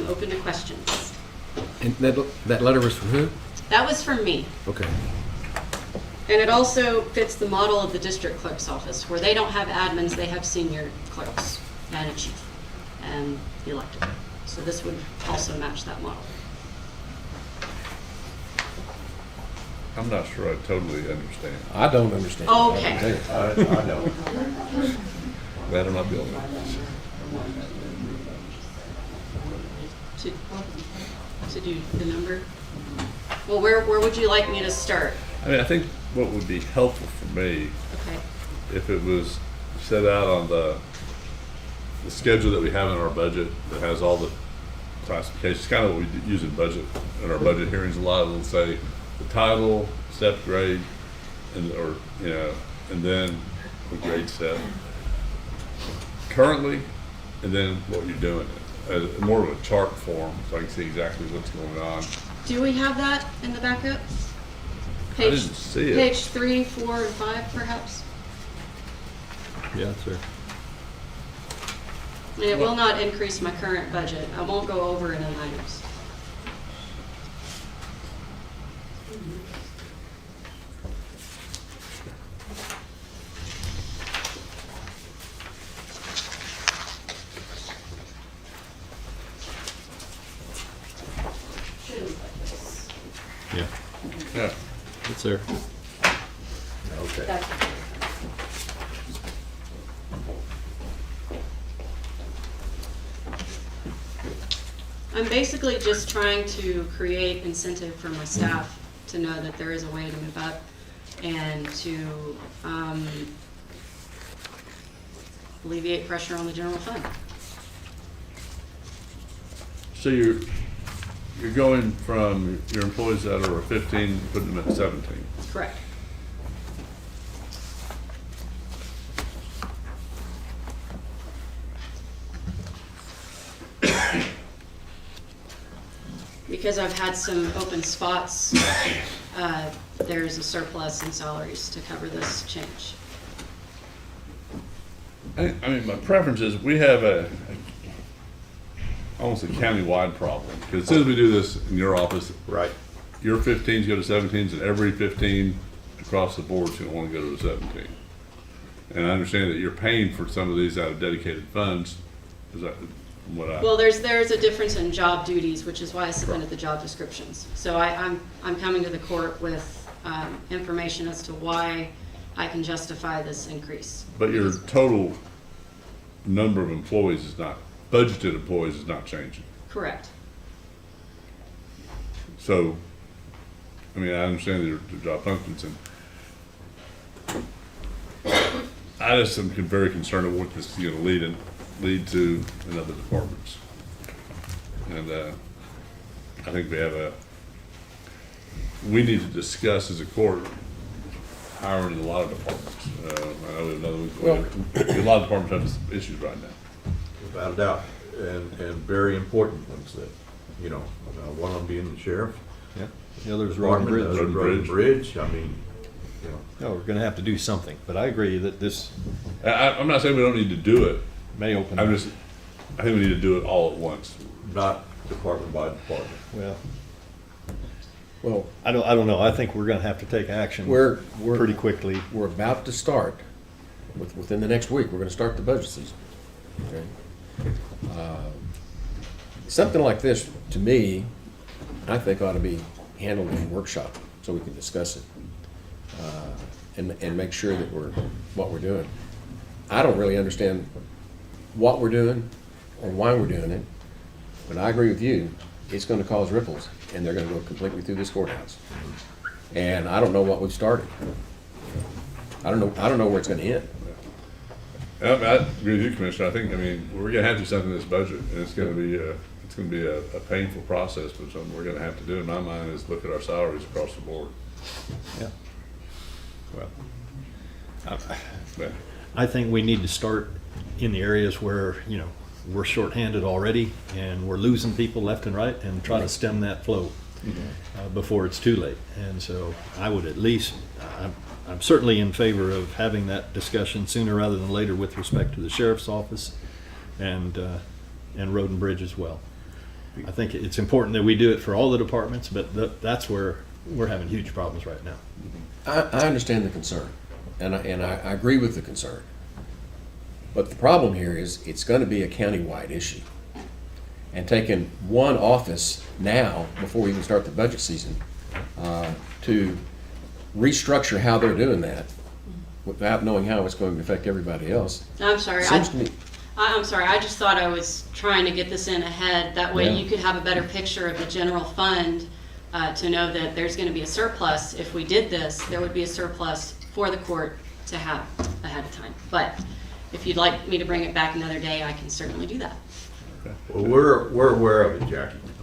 open to questions. And that letter was from who? That was from me. Okay. And it also fits the model of the district clerk's office, where they don't have admins, they have senior clerks and a chief and elected. So this would also match that model. I'm not sure I totally understand. I don't understand. Okay. I know. Glad I'm not the only one. To do the number? Well, where would you like me to start? I mean, I think what would be helpful for me, Okay. if it was set out on the schedule that we have in our budget that has all the classifications, kind of what we use in budget, in our budget hearings a lot. It'll say the title, step grade, and then the grade step currently, and then what you're doing. More of a chart form, so I can see exactly what's going on. Do we have that in the backup? I didn't see it. Page 3, 4, and 5, perhaps? Yeah, sir. And it will not increase my current budget. I won't go over it in items. Yeah. Yeah. It's there. Okay. I'm basically just trying to create incentive for my staff to know that there is a way to move up. and to alleviate pressure on the general fund. So you're going from your employees that are 15, putting them at 17. Correct. Because I've had some open spots, there's a surplus in salaries to cover this change. I mean, my preference is we have almost a county-wide problem. Because as soon as we do this in your office, Right. your 15s go to 17s, and every 15 across the board is going to want to go to the 17. And I understand that you're paying for some of these out of dedicated funds. Is that what I? Well, there's a difference in job duties, which is why I submitted the job descriptions. So I'm coming to the court with information as to why I can justify this increase. But your total number of employees is not, budgeted employees is not changing. Correct. So, I mean, I understand your job functions, and I just am very concerned of what this is going to lead to in other departments. And I think we need to discuss as a court hiring in a lot of departments. I know we have another one. A lot of departments have issues right now. Without a doubt, and very important ones that, one of them being the sheriff. Yeah. The other's road and bridge. Road and bridge, I mean, No, we're gonna have to do something, but I agree that this I'm not saying we don't need to do it. may open. I think we need to do it all at once. not department by department. Well, I don't know. I think we're gonna have to take action We're pretty quickly. We're about to start, within the next week, we're gonna start the budget season. Okay? Something like this, to me, I think ought to be handled in a workshop, so we can discuss it. And make sure that what we're doing. I don't really understand what we're doing or why we're doing it, but I agree with you, it's gonna cause ripples, and they're gonna go completely through this courthouse. And I don't know what we've started. I don't know where it's gonna end. I agree with you, Commissioner. We're gonna have to do something in this budget, and it's gonna be a painful process, but something we're gonna have to do, in my mind, is look at our salaries across the board. Yeah. Well, Yeah. I think we need to start in the areas where, we're shorthanded already and we're losing people left and right, and try to stem that flow before it's too late. And so I would at least, I'm certainly in favor of having that discussion sooner rather than later with respect to the sheriff's office and road and bridge as well. I think it's important that we do it for all the departments, but that's where we're having huge problems right now. I understand the concern, and I agree with the concern. But the problem here is, it's gonna be a countywide issue. And taking one office now, before we even start the budget season, to restructure how they're doing that, without knowing how it's going to affect everybody else. I'm sorry. Seems to me, I'm sorry, I just thought I was trying to get this in ahead. That way Yeah. you could have a better picture of the general fund, to know that there's gonna be a surplus. If we did this, there would be a surplus for the court to have ahead of time. But if you'd like me to bring it back another day, I can certainly do that. Well, we're aware of it, Jackie. It's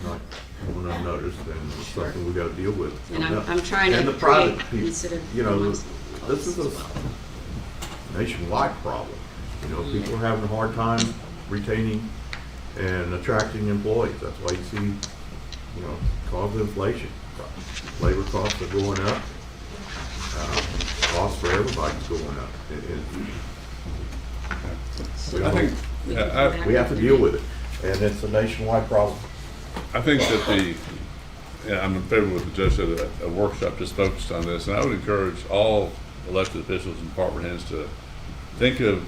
not going unnoticed, and it's something we gotta deal with. And I'm trying And to the private create people, instead this is a nationwide problem. People are having a hard time retaining and attracting employees. That's why you see, cause of inflation. Labor costs are going up. Costs for everybody's going up. We have to deal with it, and it's a nationwide problem. I think that I'm in favor with the judge said that a workshop just focused on this, and I would encourage all elected officials and department heads to think of,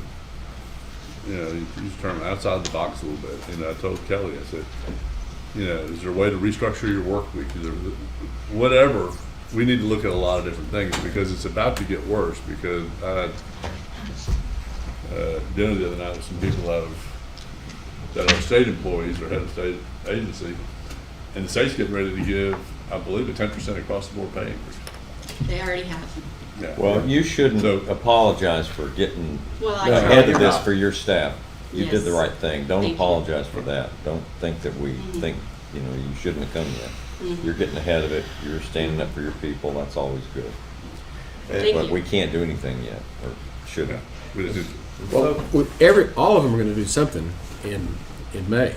use the term outside the box a little bit. I told Kelly, I said, is there a way to restructure your work week? Is there, whatever. We need to look at a lot of different things, because it's about to get worse. Because I had dinner the other night with some people that are state employees or head of state agency, and the state's getting ready to give, I believe, a 10% across the board pay increase. They already have. Yeah. Well, you shouldn't apologize for getting Well, I ahead tried. of this for your staff. You did the Yes. right thing. Don't Thank you. apologize for that. Don't think that we Mhm. think, you know, you shouldn't have come yet. Mhm. You're getting ahead of it. You're standing up for your people. That's always good. Thank But you. we can't do anything yet, or shouldn't. Well, all of them are gonna do something in May.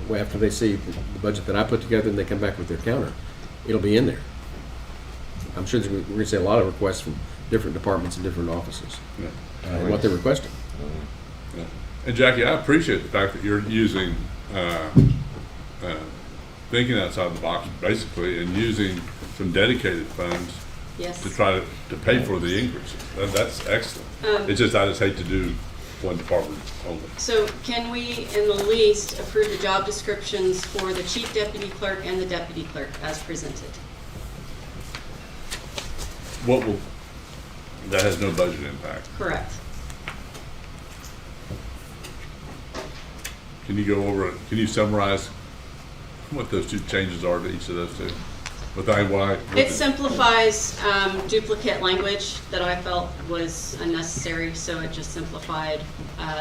Well, after they see the budget that I put together and they come back with their counter, it'll be in there. I'm sure we're gonna see a lot of requests from different departments and different offices. And what they're requesting. Yeah. And Jackie, I appreciate the fact that you're using, thinking outside the box, basically, and using some dedicated funds Yes. to try to pay for the increases. That's excellent. It's just, I just hate to do one department only. So can we, in the least, approve the job descriptions for the chief deputy clerk and the deputy clerk as presented? What will, that has no budget impact. Correct. Can you go over it? Can you summarize what those two changes are to each of those two? Without why? It simplifies duplicate language that I felt was unnecessary, so it just simplified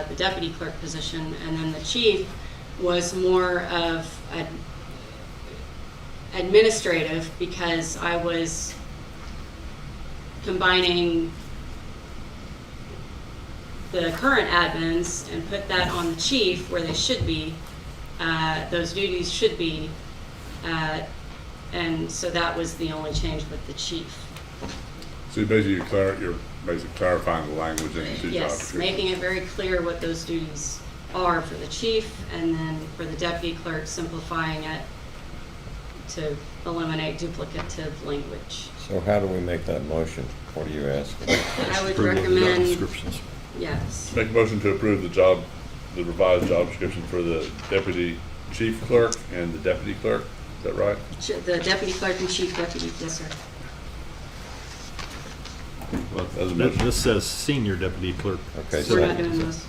the deputy clerk position. And then the chief was more of administrative, because I was combining the current admins and put that on the chief where they should be. Those duties should be. And so that was the only change with the chief. So you're basically clarifying the language in the two job Yes, descriptions. making it very clear what those duties are for the chief, and then for the deputy clerk, simplifying it to eliminate duplicative language. So how do we make that motion? What do you ask? I would Approval of the job recommend, descriptions. yes, Make a motion to approve the revised job description for the deputy chief clerk and the deputy clerk. Is that right? the deputy clerk and chief deputy, yes, sir. Well, that's a motion. This says senior deputy clerk. Okay, We're not doing those.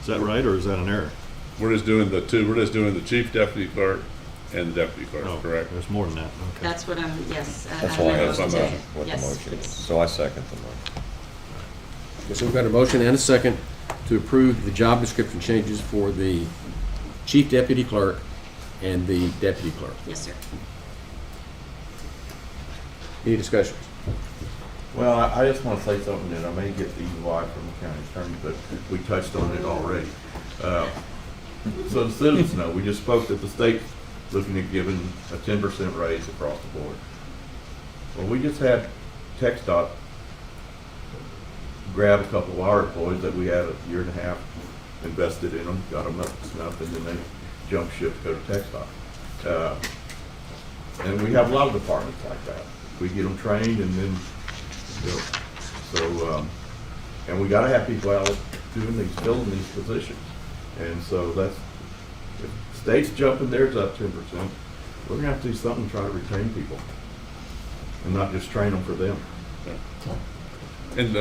Is that right, or is that an error? We're just doing the two. We're just doing the chief deputy clerk and the deputy clerk. Oh, Correct. there's more than that, okay. That's what I'm, yes. That's why I asked That's my motion. what the Yes, motion is. please. So I second the motion. Okay, so we've got a motion and a second to approve the job description changes for the chief deputy clerk and the deputy clerk. Yes, sir. Any discussions? Well, I just want to say something that I may get the EY from the county attorney, but we touched on it already. So the citizens know, we just spoke that the state's looking at giving a 10% raise across the board. Well, we just had TxDOT grab a couple of our employees that we had a year and a half invested in them, got them up to snuff, and then they jumped ship to go to TxDOT. And we have a lot of departments like that. We get them trained and then go. So, and we gotta have people out filling these positions. And so that's, if the state's jumping theirs up 10%, we're gonna have to do something to try to retain people. And not just train them for them. And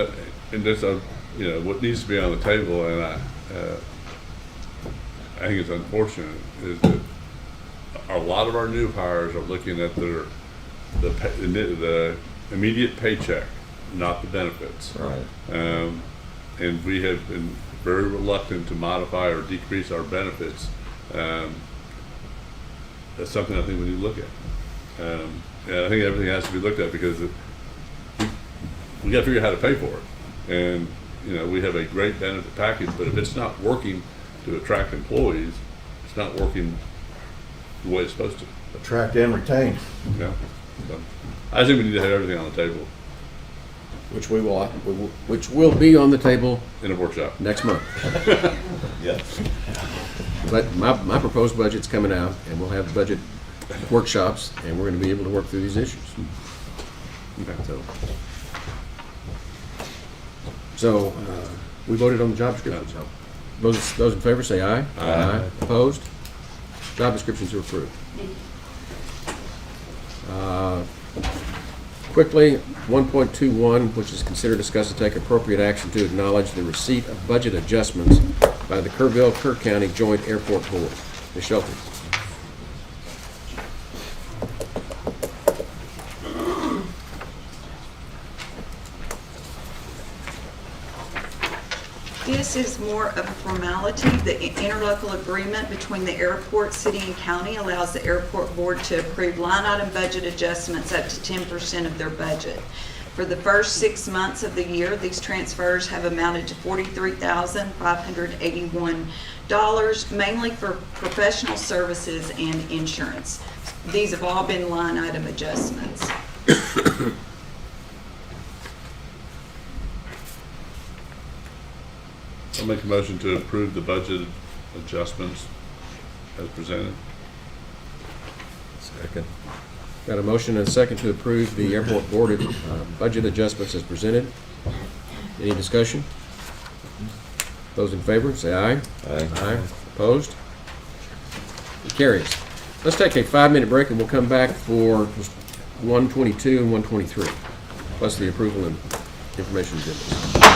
that's what needs to be on the table, and I think it's unfortunate is that a lot of our new hires are looking at the immediate paycheck, not the benefits. Right. And we have been very reluctant to modify or decrease our benefits. That's something I think we need to look at. And I think everything has to be looked at because we got to figure out how to pay for it. And we have a great benefit package, but if it's not working to attract employees, it's not working the way it's supposed to. Attract and retain. Yeah. So I think we need to have everything on the table Which will be on the table in a workshop next month. Yes. But my proposed budget's coming out, and we'll have budget workshops, and we're gonna be able to work through these issues. So, we voted on the job descriptions. Those in favor say aye. Aye. Opposed? Job descriptions are approved. Quickly, 1.21, which is consider, discuss, and take appropriate action to acknowledge the receipt of budget adjustments by the Kerr County Joint Airport Board. Ms. Shelton. This is more of a formality. The interlocal agreement between the airport, city, and county allows the airport board to approve line item budget adjustments up to 10% of their budget. For the first 6 months of the year, these transfers have amounted to $43,581, mainly for professional services and insurance. These have all been line item adjustments. I'll make a motion to approve the budget adjustments as presented. Second. Got a motion and a second to approve the airport board budget adjustments as presented. Any discussion? Those in favor, say aye. Aye. Aye. Opposed? It carries. Let's take a 5-minute break and we'll come back for 122 and 123, plus the approval and information agendas.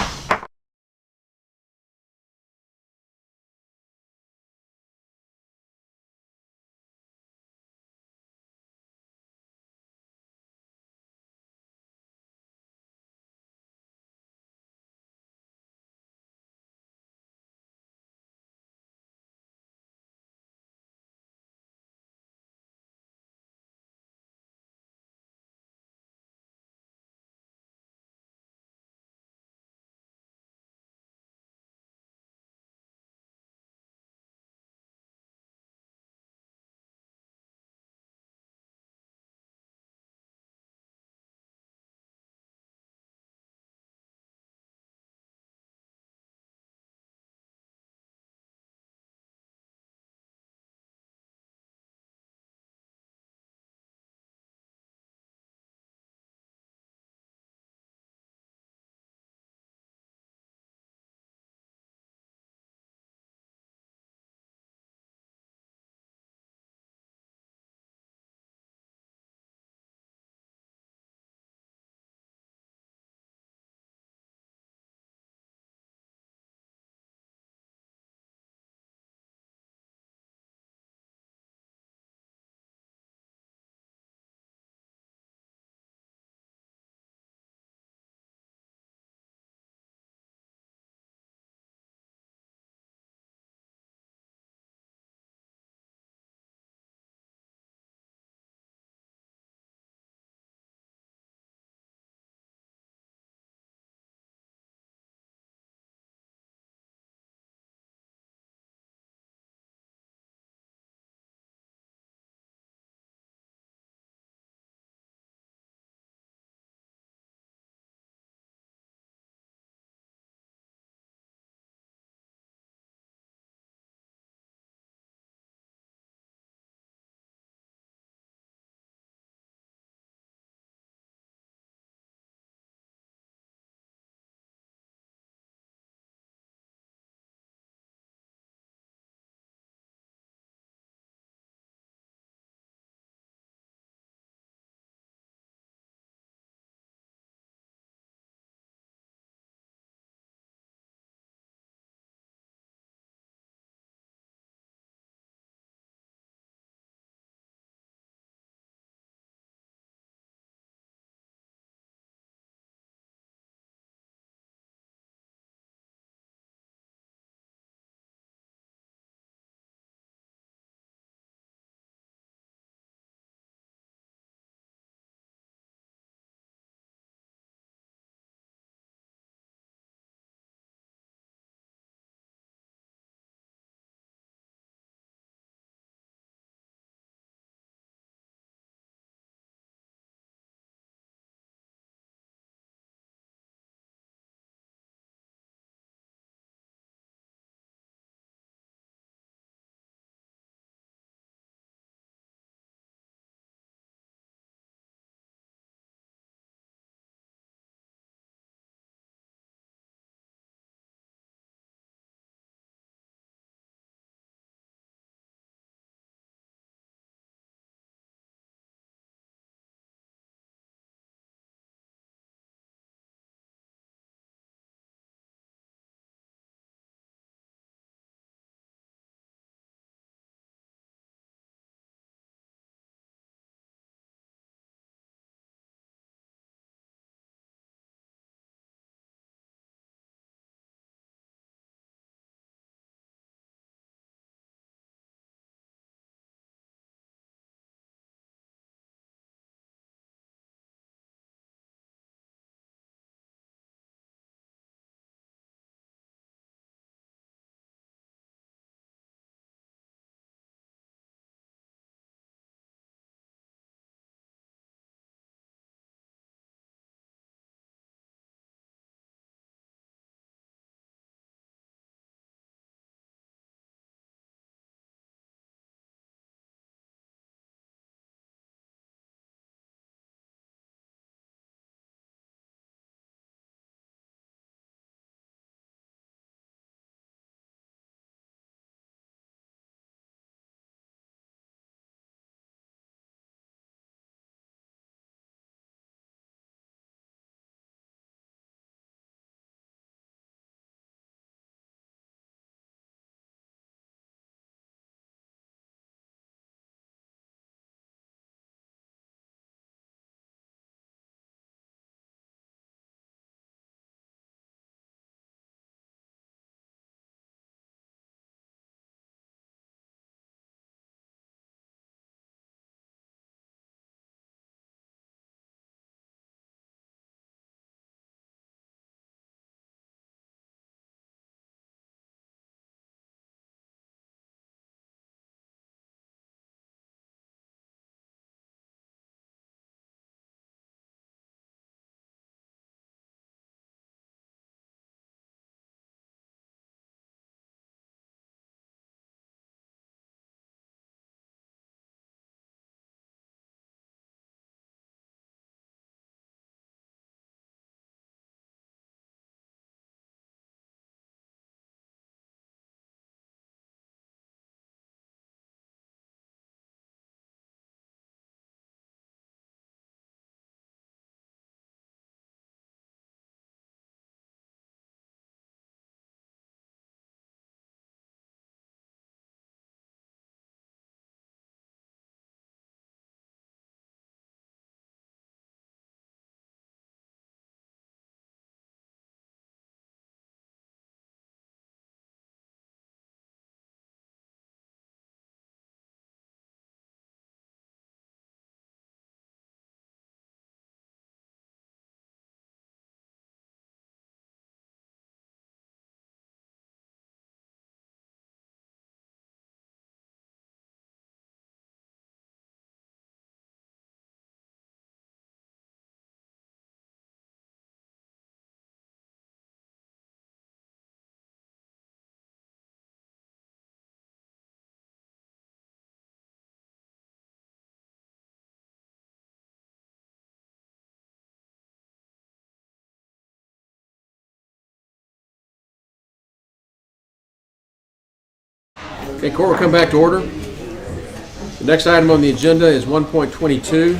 Okay, court will come back to order. The next item on the agenda is 1.22,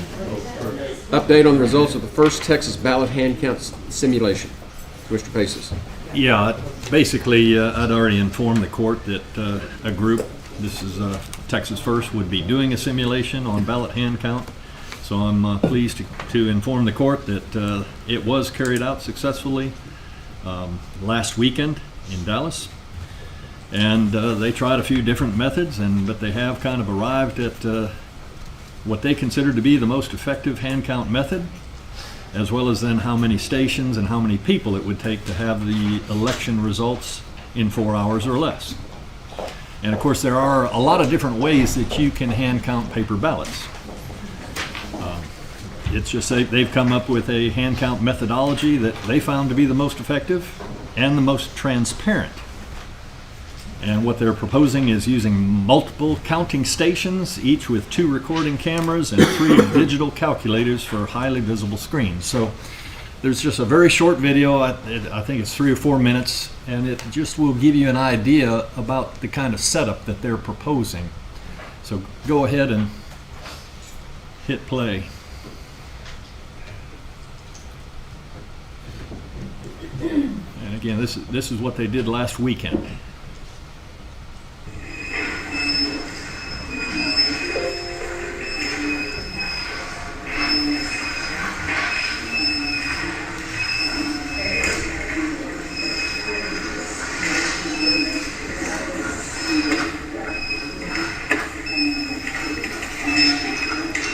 update on the results of the first Texas ballot hand count simulation. Mr. Paces. Yeah, basically, I'd already informed the court that a group, this is Texas First, would be doing a simulation on ballot hand count. So I'm pleased to inform the court that it was carried out successfully last weekend in Dallas. And they tried a few different methods, but they have kind of arrived at what they consider to be the most effective hand count method, as well as then how many stations and how many people it would take to have the election results in 4 hours or less. And of course, there are a lot of different ways that you can hand count paper ballots. It's just they've come up with a hand count methodology that they found to be the most effective and the most transparent. And what they're proposing is using multiple counting stations, each with 2 recording cameras and 3 digital calculators for highly visible screens. So there's just a very short video, I think it's 3 or 4 minutes, and it just will give you an idea about the kind of setup that they're proposing. So go ahead and hit play. And again, this is what they did last weekend.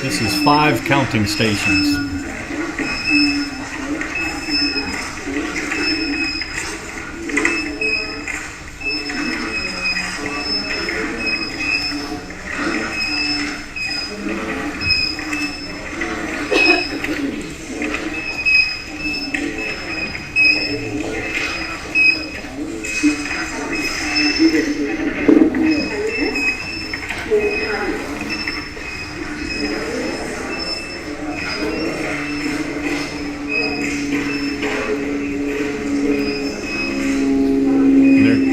This is 5 counting stations.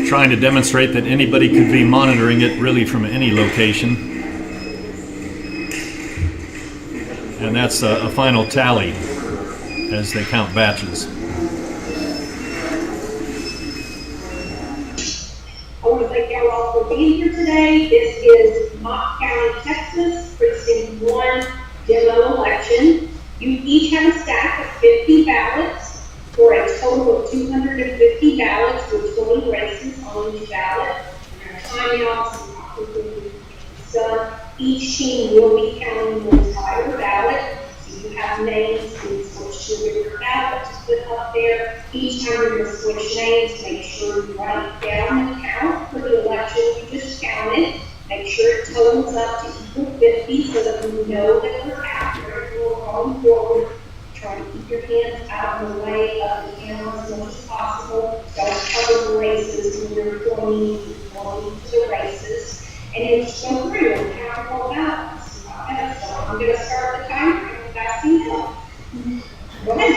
Trying to demonstrate that anybody could be monitoring it really from any location. And that's a final tally as they count batches. I want to thank y'all all for being here today. This is Mott County, Texas, Precinct 1 demo election. You each have a stack of 50 ballots for a total of 250 ballots with 20 races on each ballot. So each team will be counting the entire ballot. So you have names, you switch to a different ballot to put up there. Each time you're going to switch names, make sure you write down the count for the election you just counted. Make sure it totals up to equal 50 so that we know that we're accurate. We're going forward. Try to keep your hands out of the way of the camera as much as possible. Don't cover the races when you're pointing to the races. And you'll just go through and count all ballots. Okay, so I'm going to start the timer and passing it up. Go ahead.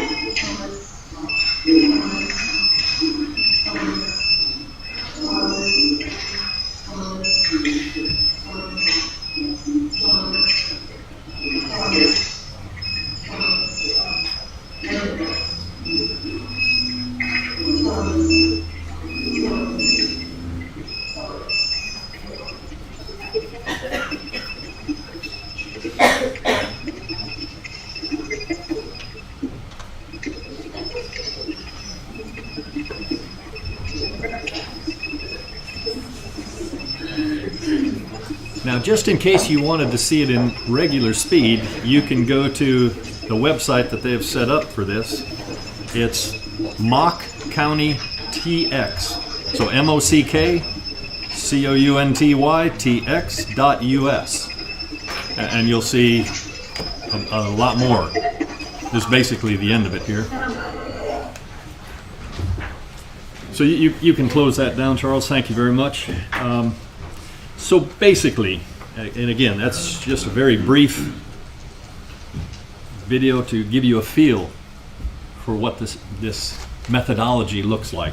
Now, just in case you wanted to see it in regular speed, you can go to the website that they have set up for this. It's Mock County TX. So MOCKCOUNTY.TX.US. And you'll see a lot more. This is basically the end of it here. So you can close that down, Charles. Thank you very much. So basically, and again, that's just a very brief video to give you a feel for what this methodology looks like.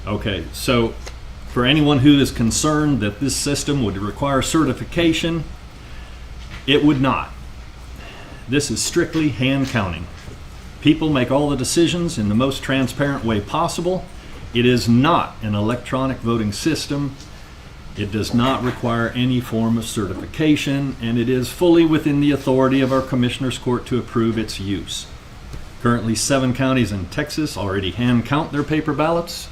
Okay, so for anyone who is concerned that this system would require certification, it would not. This is strictly hand counting. People make all the decisions in the most transparent way possible. It is not an electronic voting system. It does not require any form of certification, and it is fully within the authority of our Commissioners Court to approve its use. Currently, 7 counties in Texas already hand count their paper ballots,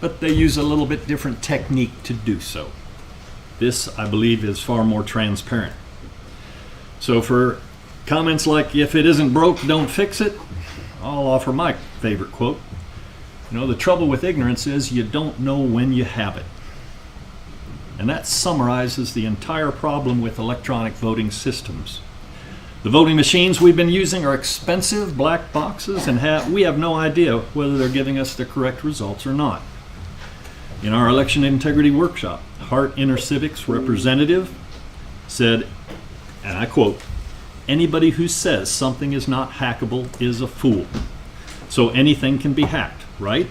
but they use a little bit different technique to do so. This, I believe, is far more transparent. So for comments like, if it isn't broke, don't fix it, I'll offer my favorite quote. You know, the trouble with ignorance is you don't know when you have it. And that summarizes the entire problem with electronic voting systems. The voting machines we've been using are expensive black boxes, and we have no idea whether they're giving us the correct results or not. In our election integrity workshop, Hart InterCivics representative said, and I quote, "Anybody who says something is not hackable is a fool. So anything can be hacked, right?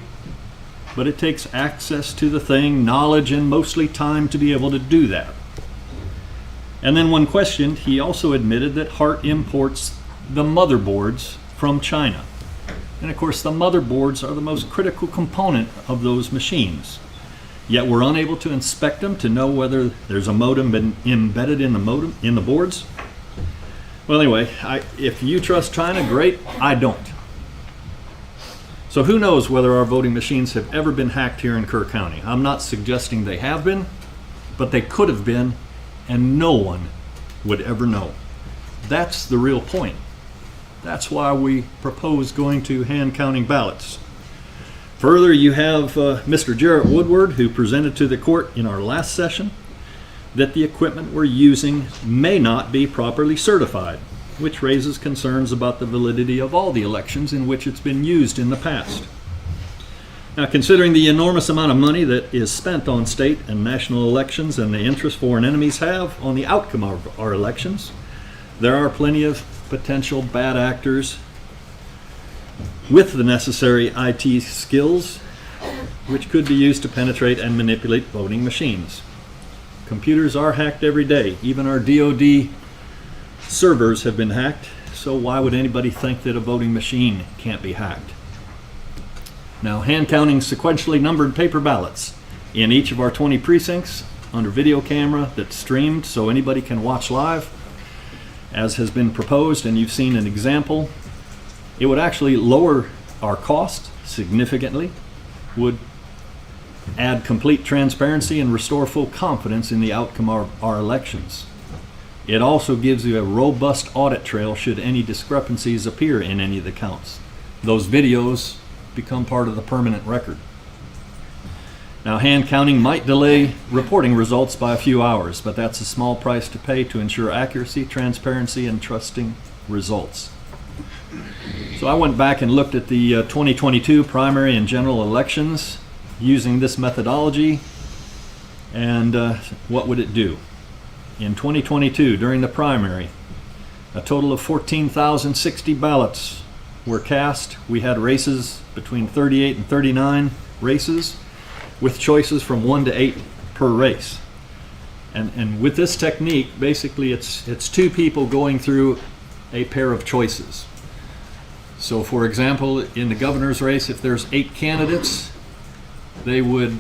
But it takes access to the thing, knowledge, and mostly time to be able to do that." And then when questioned, he also admitted that Hart imports the motherboards from China. And of course, the motherboards are the most critical component of those machines. Yet we're unable to inspect them to know whether there's a modem embedded in the boards. Well, anyway, if you trust China, great. I don't. So who knows whether our voting machines have ever been hacked here in Kerr County? I'm not suggesting they have been, but they could have been, and no one would ever know. That's the real point. That's why we propose going to hand counting ballots. Further, you have Mr. Jarrett Woodward, who presented to the court in our last session that the equipment we're using may not be properly certified, which raises concerns about the validity of all the elections in which it's been used in the past. Now, considering the enormous amount of money that is spent on state and national elections and the interest foreign enemies have on the outcome of our elections, there are plenty of potential bad actors with the necessary IT skills which could be used to penetrate and manipulate voting machines. Computers are hacked every day. Even our DoD servers have been hacked, so why would anybody think that a voting machine can't be hacked? Now, hand counting sequentially numbered paper ballots in each of our 20 precincts under video camera that's streamed so anybody can watch live, as has been proposed, and you've seen an example. It would actually lower our cost significantly, would add complete transparency and restore full confidence in the outcome of our elections. It also gives you a robust audit trail should any discrepancies appear in any of the counts. Those videos become part of the permanent record. Now, hand counting might delay reporting results by a few hours, but that's a small price to pay to ensure accuracy, transparency, and trusting results. So I went back and looked at the 2022 primary and general elections using this methodology, and what would it do? In 2022, during the primary, a total of 14,060 ballots were cast. We had races between 38 and 39 races, with choices from 1 to 8 per race. And with this technique, basically it's 2 people going through a pair of choices. So for example, in the governor's race, if there's 8 candidates, they would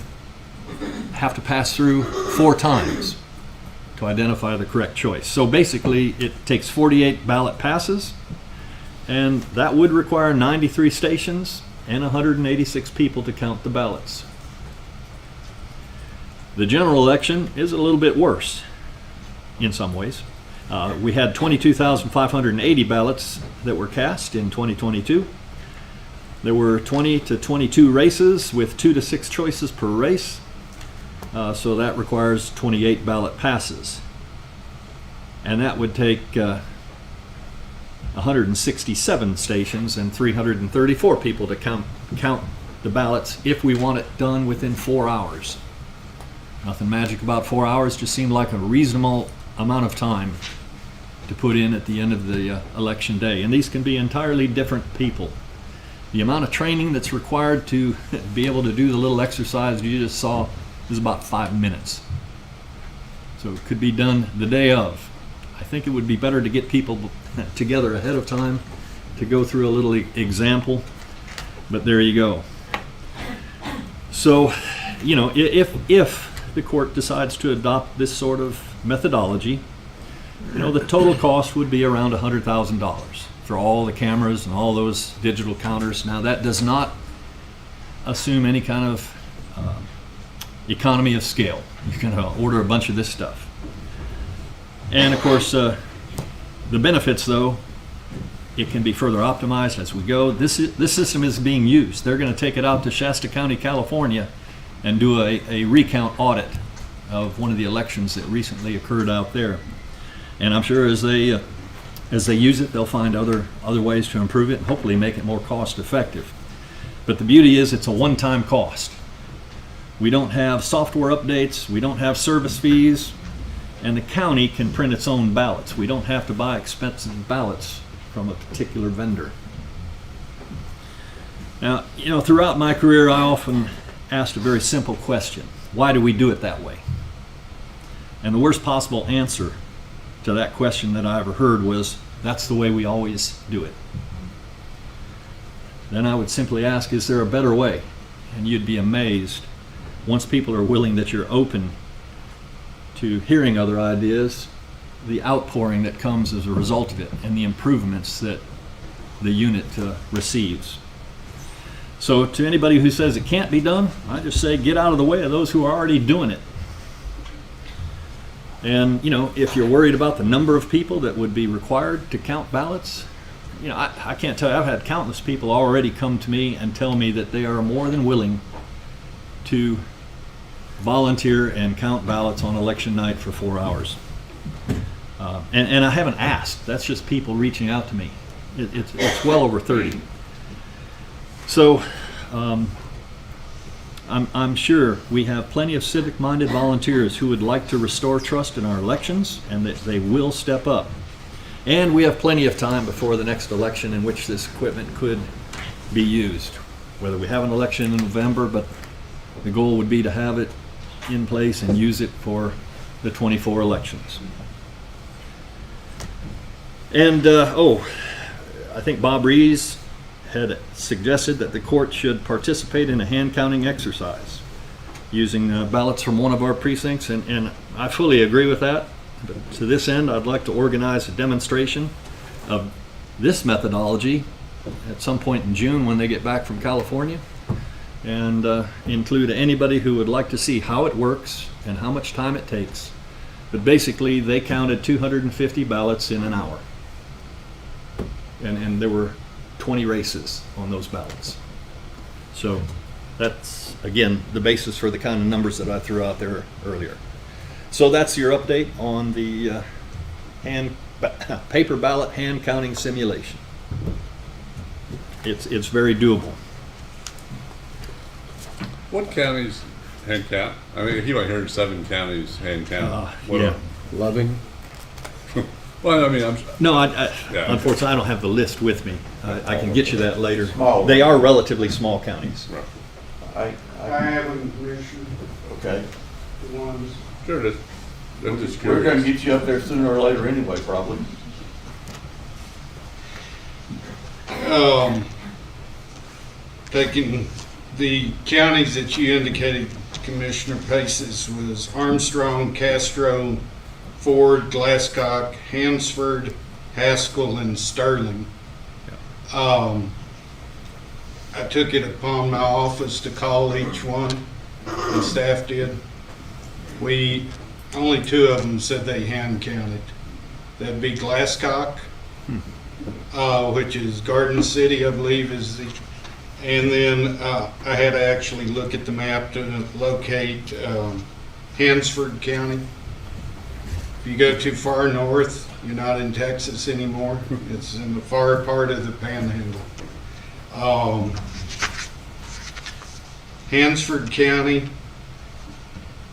have to pass through 4 times to identify the correct choice. So basically, it takes 48 ballot passes, and that would require 93 stations and 186 people to count the ballots. The general election is a little bit worse in some ways. We had 22,580 ballots that were cast in 2022. There were 20 to 22 races with 2 to 6 choices per race. So that requires 28 ballot passes. And that would take 167 stations and 334 people to count the ballots if we want it done within 4 hours. Nothing magic about 4 hours, just seemed like a reasonable amount of time to put in at the end of the election day. And these can be entirely different people. The amount of training that's required to be able to do the little exercise you just saw is about 5 minutes. So it could be done the day of. I think it would be better to get people together ahead of time to go through a little example, but there you go. So, you know, if the court decides to adopt this sort of methodology, you know, the total cost would be around $100,000 for all the cameras and all those digital counters. Now, that does not assume any kind of economy of scale. You can order a bunch of this stuff. And of course, the benefits, though, it can be further optimized as we go. This system is being used. They're going to take it out to Shasta County, California, and do a recount audit of one of the elections that recently occurred out there. And I'm sure as they use it, they'll find other ways to improve it and hopefully make it more cost effective. But the beauty is it's a one-time cost. We don't have software updates, we don't have service fees, and the county can print its own ballots. We don't have to buy expensive ballots from a particular vendor. Now, you know, throughout my career, I often asked a very simple question. Why do we do it that way? And the worst possible answer to that question that I ever heard was, that's the way we always do it. Then I would simply ask, is there a better way? And you'd be amazed, once people are willing that you're open to hearing other ideas, the outpouring that comes as a result of it and the improvements that the unit receives. So to anybody who says it can't be done, I just say get out of the way of those who are already doing it. And, you know, if you're worried about the number of people that would be required to count ballots, you know, I can't tell you, I've had countless people already come to me and tell me that they are more than willing to volunteer and count ballots on election night for 4 hours. And I haven't asked, that's just people reaching out to me. It's well over 30. So I'm sure we have plenty of civic-minded volunteers who would like to restore trust in our elections and that they will step up. And we have plenty of time before the next election in which this equipment could be used. Whether we have an election in November, but the goal would be to have it in place and use it for the 24 elections. And, I think Bob Rees had suggested that the court should participate in a hand counting exercise using ballots from one of our precincts, and I fully agree with that. But to this end, I'd like to organize a demonstration of this methodology at some point in June when they get back from California, and include anybody who would like to see how it works and how much time it takes. But basically, they counted 250 ballots in an hour. And there were 20 races on those ballots. So that's, again, the basis for the kind of numbers that I threw out there earlier. So that's your update on the paper ballot hand counting simulation. It's very doable. What counties hand count? I mean, he might hear 7 counties hand count. Yeah. Loving. Well, I mean, No, Yeah. unfortunately, I don't have the list with me. I can get you that later. Small. They are relatively small counties. Right. I have them, Commissioner, Okay. the ones. Sure it is. I'm just We're gonna curious. get you up there sooner or later anyway, probably. Taking the counties that you indicated, Commissioner Paces, was Armstrong, Castro, Ford, Glasscock, Hansford, Haskell, and Sterling. I took it upon my office to call each one, and staff did. Only 2 of them said they hand counted. That'd be Glasscock, which is Garden City, I believe, and then I had to actually look at the map to locate Hansford County. If you go too far north, you're not in Texas anymore. It's in the far part of the Panhandle. Hansford County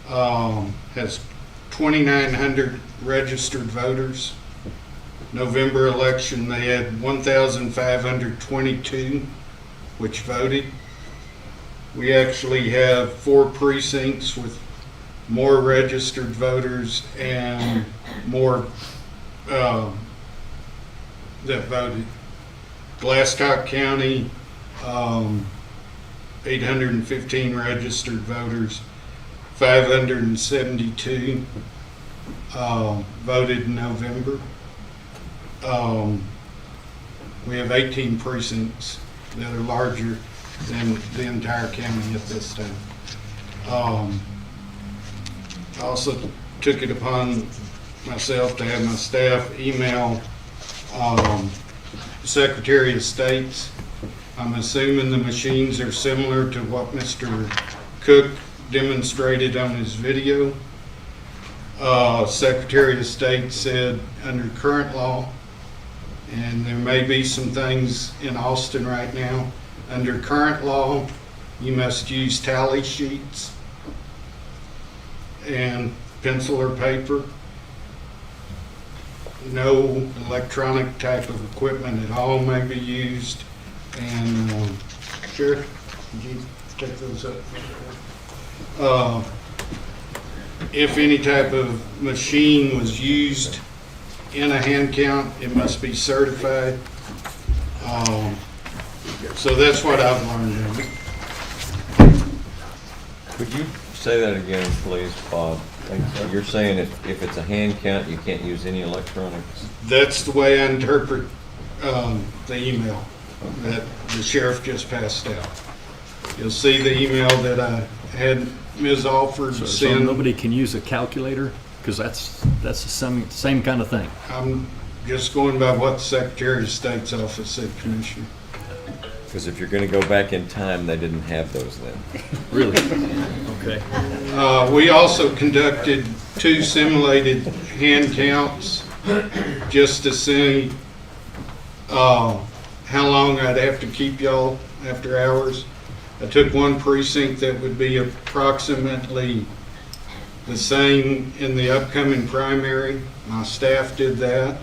has 2,900 registered voters. November election, they had 1,522 which voted. We actually have 4 precincts with more registered voters and more that voted. Glasscock County, 815 registered voters, 572 voted in November. We have 18 precincts that are larger than the entire county at this time. I also took it upon myself to have my staff email Secretary of State's. I'm assuming the machines are similar to what Mr. Cook demonstrated on his video. Secretary of State said under current law, and there may be some things in Austin right now, under current law, you must use tally sheets and pencil or paper. No electronic type of equipment at all may be used. And Sheriff, did you take those up? If any type of machine was used in a hand count, it must be certified. So that's what I've learned. Could you say that again, please, Bob? You're saying if it's a hand count, you can't use any electronics? That's the way I interpret the email that the sheriff just passed out. You'll see the email that I had Ms. Alford So send. nobody can use a calculator? Because that's the same kind of thing. I'm just going by what the Secretary of State's office said, Commissioner. Because if you're going to go back in time, they didn't have those then. Really? Okay. We also conducted 2 simulated hand counts just to see how long I'd have to keep y'all after hours. I took one precinct that would be approximately the same in the upcoming primary. My staff did that.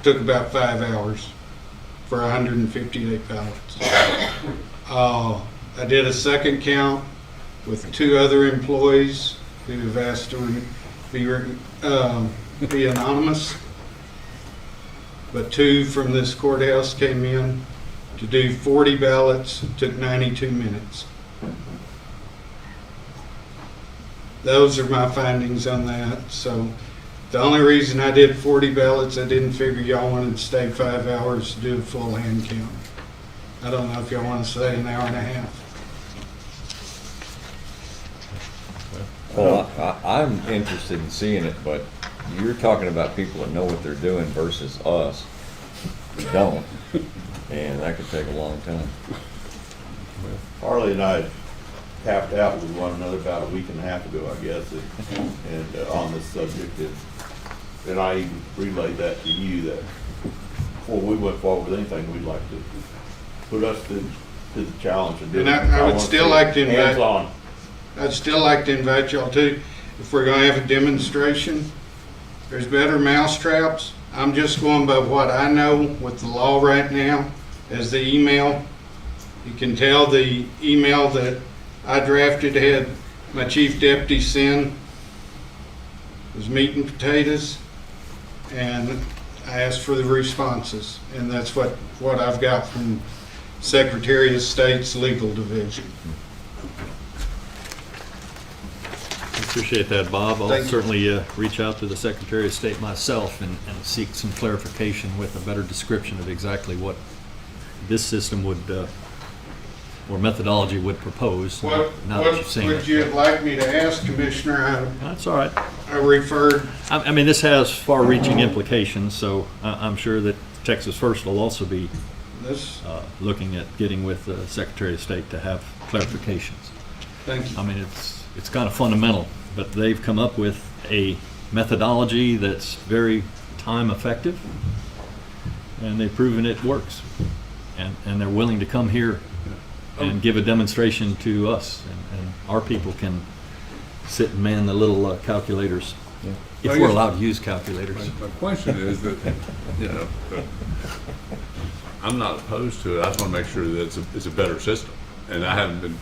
Took about 5 hours for 158 ballots. I did a second count with 2 other employees who have asked to be anonymous. But 2 from this courthouse came in to do 40 ballots. It took 92 minutes. Those are my findings on that. So the only reason I did 40 ballots, I didn't figure y'all wanted to stay 5 hours to do a full hand count. I don't know if y'all want to stay an hour and a half. Well, I'm interested in seeing it, but you're talking about people that know what they're doing versus us who don't, and that could take a long time. Harley and I tapped out with one another about a week and a half ago, I guess, and on this subject, and I even relayed that to you that before we went forward with anything, we'd like to put us to the challenge and do it. And I would still like to invite. Hands-on. I'd still like to invite y'all to, if we're gonna have a demonstration, there's better mousetraps. I'm just going by what I know with the law right now, as the email. You can tell the email that I drafted had my chief deputy send. It was meat and potatoes, and I asked for the responses, and that's what I've got from Secretary of State's legal division. Appreciate that, Bob. I'll Thank you. certainly reach out to the Secretary of State myself and seek some clarification with a better description of exactly what this system would, or methodology would propose. What now that you've seen would it. you like me to ask, Commissioner? That's all right. I referred. I mean, this has far-reaching implications, so I'm sure that Texas First will also be looking at getting with the Secretary of State to have clarifications. Thank you. I mean, it's kind of fundamental, but they've come up with a methodology that's very time effective, and they've proven it works. And they're willing to come here and give a demonstration to us, and our people can sit and man the little calculators, if we're allowed to use calculators. My question is that, I'm not opposed to it. I just want to make sure that it's a better system. and I haven't been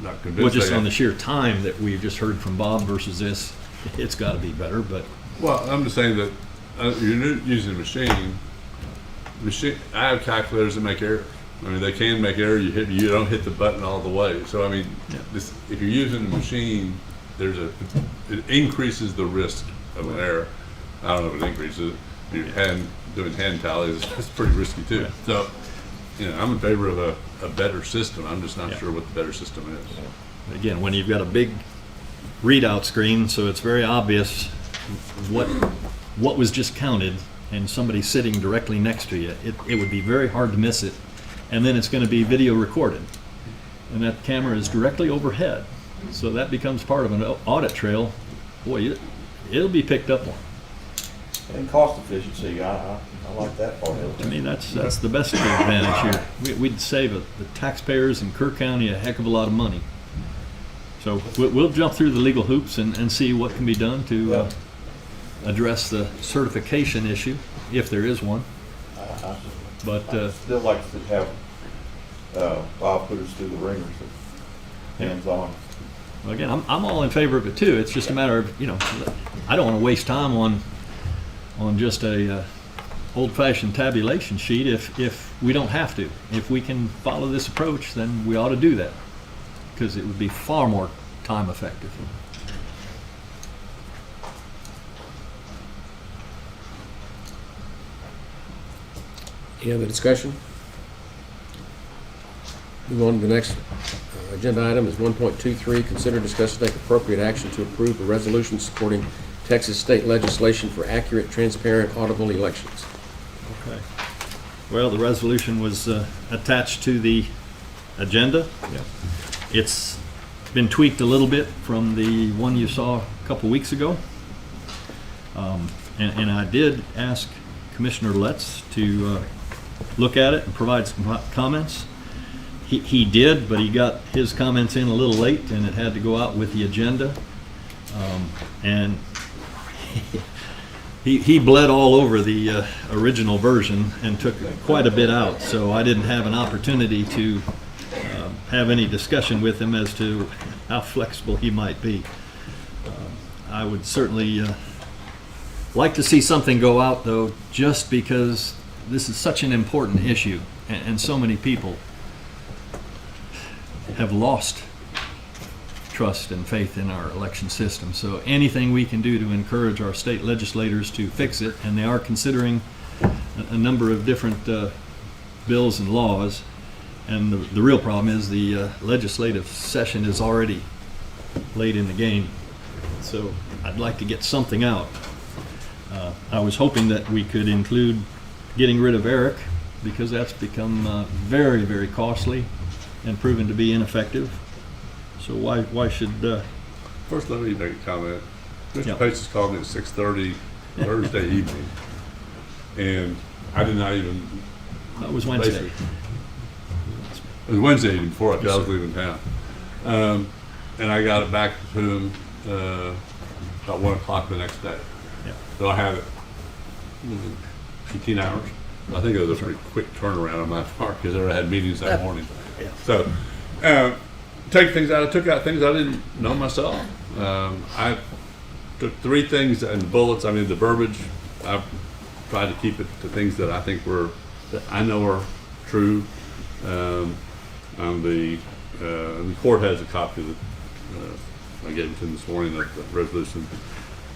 not convinced. Well, just they on the have- sheer time that we've just heard from Bob versus this, it's got to be better, but Well, I'm just saying that you're using a machine. I have calculators that make errors. I mean, they can make error. You don't hit the button all the way. So I mean, if you're using a machine, it increases the risk of an error. I don't know if it increases it. If you're doing hand tallies, it's pretty risky too. So, I'm in favor of a better system. I'm just not sure what the better system is. again, when you've got a big readout screen, so it's very obvious what was just counted, and somebody sitting directly next to you, it would be very hard to miss it. And then it's going to be video recorded, and that camera is directly overhead, so that becomes part of an audit trail. Boy, it'll be picked up on. And cost efficiency, I like that part of it. To me, that's the best advantage here. We'd save the taxpayers in Kerr County a heck of a lot of money. So we'll jump through the legal hoops and see what can be done to address the certification issue, if there is one. But I'd still like to have Bob put us through the ringers, hands-on. again, I'm all in favor of it too. It's just a matter of, I don't want to waste time on just a old-fashioned tabulation sheet if we don't have to. If we can follow this approach, then we ought to do that, because it would be far more time effective. Any other discussion? Move on to the next agenda item is 1.23, consider, discuss, and take appropriate action to approve a resolution supporting Texas state legislation for accurate, transparent, audible elections. Okay. Well, the resolution was attached to the agenda. It's been tweaked a little bit from the one you saw a couple weeks ago. And I did ask Commissioner Letts to look at it and provide some comments. He did, but he got his comments in a little late, and it had to go out with the agenda. And he bled all over the original version and took quite a bit out, so I didn't have an opportunity to have any discussion with him as to how flexible he might be. I would certainly like to see something go out, though, just because this is such an important issue, and so many people have lost trust and faith in our election system. So anything we can do to encourage our state legislators to fix it, and they are considering a number of different bills and laws, and the real problem is the legislative session is already late in the game. So I'd like to get something out. I was hoping that we could include getting rid of Eric, because that's become very, very costly and proven to be ineffective. So why should... First, let me make a comment. Mr. Pace called me at 6:30 Thursday evening, and I did not even... That was Wednesday. It was Wednesday evening before I was leaving town. And I got it back to him about 1 o'clock the next day. So I had it 18 hours. I think it was a pretty quick turnaround on my part, because I had meetings that morning. So, take things out. I took out things I didn't know myself. I took 3 things in the bullets. I mean, the verbiage, I tried to keep it to things that I think that I know are true. The court has a copy that I gave it to them this morning of the resolution.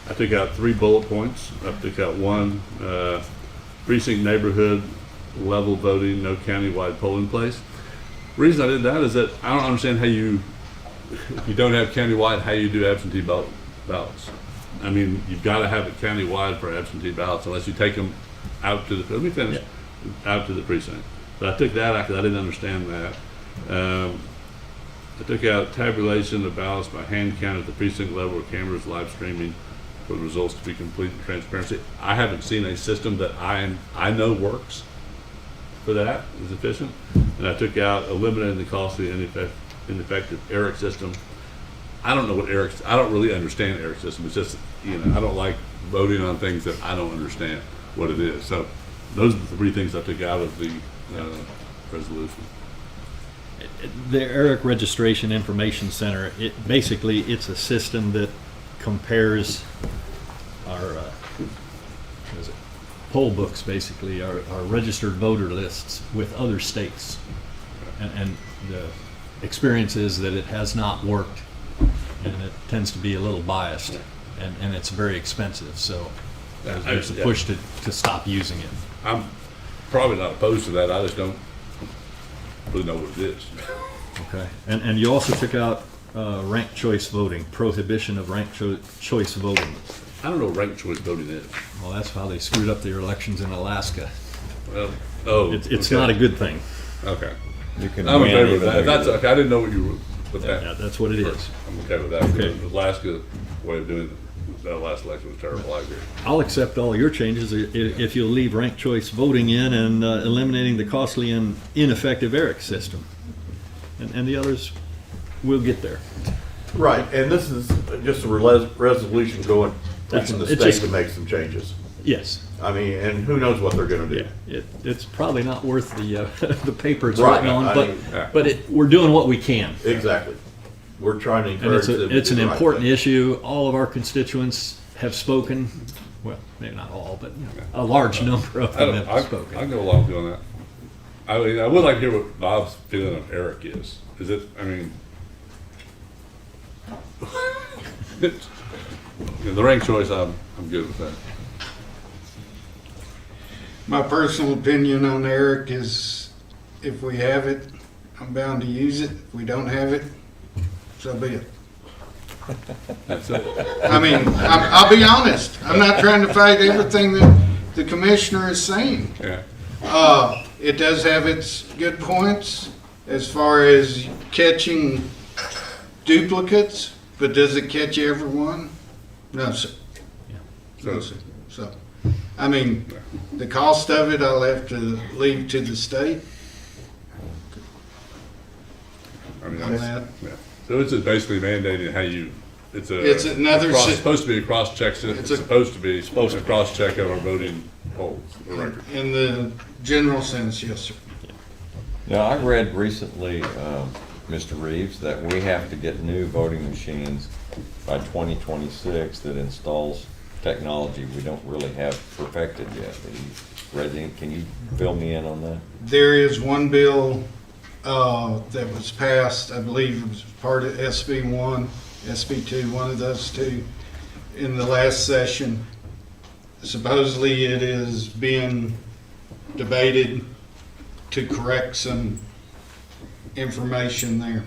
I took out 3 bullet points. I took out 1, precinct neighborhood level voting, no countywide polling place. The reason I did that is that I don't understand how if you don't have countywide, how you do absentee ballots. I mean, you've got to have it countywide for absentee ballots, unless you take them out to the, let me finish, out to the precinct. But I took that out because I didn't understand that. I took out tabulation of ballots by hand count at the precinct level with cameras live streaming for the results to be complete and transparency. I haven't seen a system that I know works for that, is efficient. And I took out eliminating the costly and ineffective ERIC system. I don't know what I don't really understand ERIC system. It's just, I don't like voting on things that I don't understand what it is. So those are the 3 things I took out of the resolution. The Eric Registration Information Center, it's a system that compares our what is it? Poll books, basically, our registered voter lists with other states. And the experience is that it has not worked, and it tends to be a little biased, and it's very expensive, so there's a push to stop using it. I'm probably not opposed to that, I just don't really know what it is. Okay, and you also took out ranked choice voting, prohibition of ranked choice voting. I don't know what ranked choice voting is. Well, that's how they screwed up their elections in Alaska. Well, It's okay. not a good thing. Okay. You can I'm win okay with even that. though That's you- okay. I didn't know what you were with that. Yeah, that's what it is. I'm okay with that. Okay. The Alaska way of doing that last election was terrible, I agree. I'll accept all your changes if you'll leave ranked choice voting in and eliminating the costly and ineffective ERIC system. And the others, we'll get there. Right, and this is just a resolution going, pushing the It's state just- to make some changes. Yes. I mean, and who knows what they're gonna do. Yeah, it's probably not worth the the paper it's Right, written on, I but mean, we're doing what we can. Exactly. We're trying to And encourage them to do it's an the right important thing. issue. All of our constituents have spoken. Well, maybe not all, but a large number of them have spoken. I go along doing that. I mean, I would like to hear what Bob's feeling of Eric is. Is it, I mean, the ranked choice, I'm good with that. My personal opinion on Eric is if we have it, I'm bound to use it. If we don't have it, so be it. That's it. I mean, I'll be honest. I'm not trying to fight everything that the commissioner is saying. Yeah. It does have its good points as far as catching duplicates, but does it catch everyone? No, sir. No, sir. So, I mean, the cost of it, I'll have to leave to the state. I mean, On that. yeah. So it's basically mandating how you, It's another it's si- supposed to be a cross-check, it's supposed to be a cross-check of our voting polls, or record. In the general sense, yes, sir. Now, I read recently, Mr. Reeves, that we have to get new voting machines by 2026 that installs technology we don't really have perfected yet. Can you fill me in on that? There is one bill that was passed, I believe it was part of SB1, SB2, one of those two, in the last session. Supposedly it is being debated to correct some information there.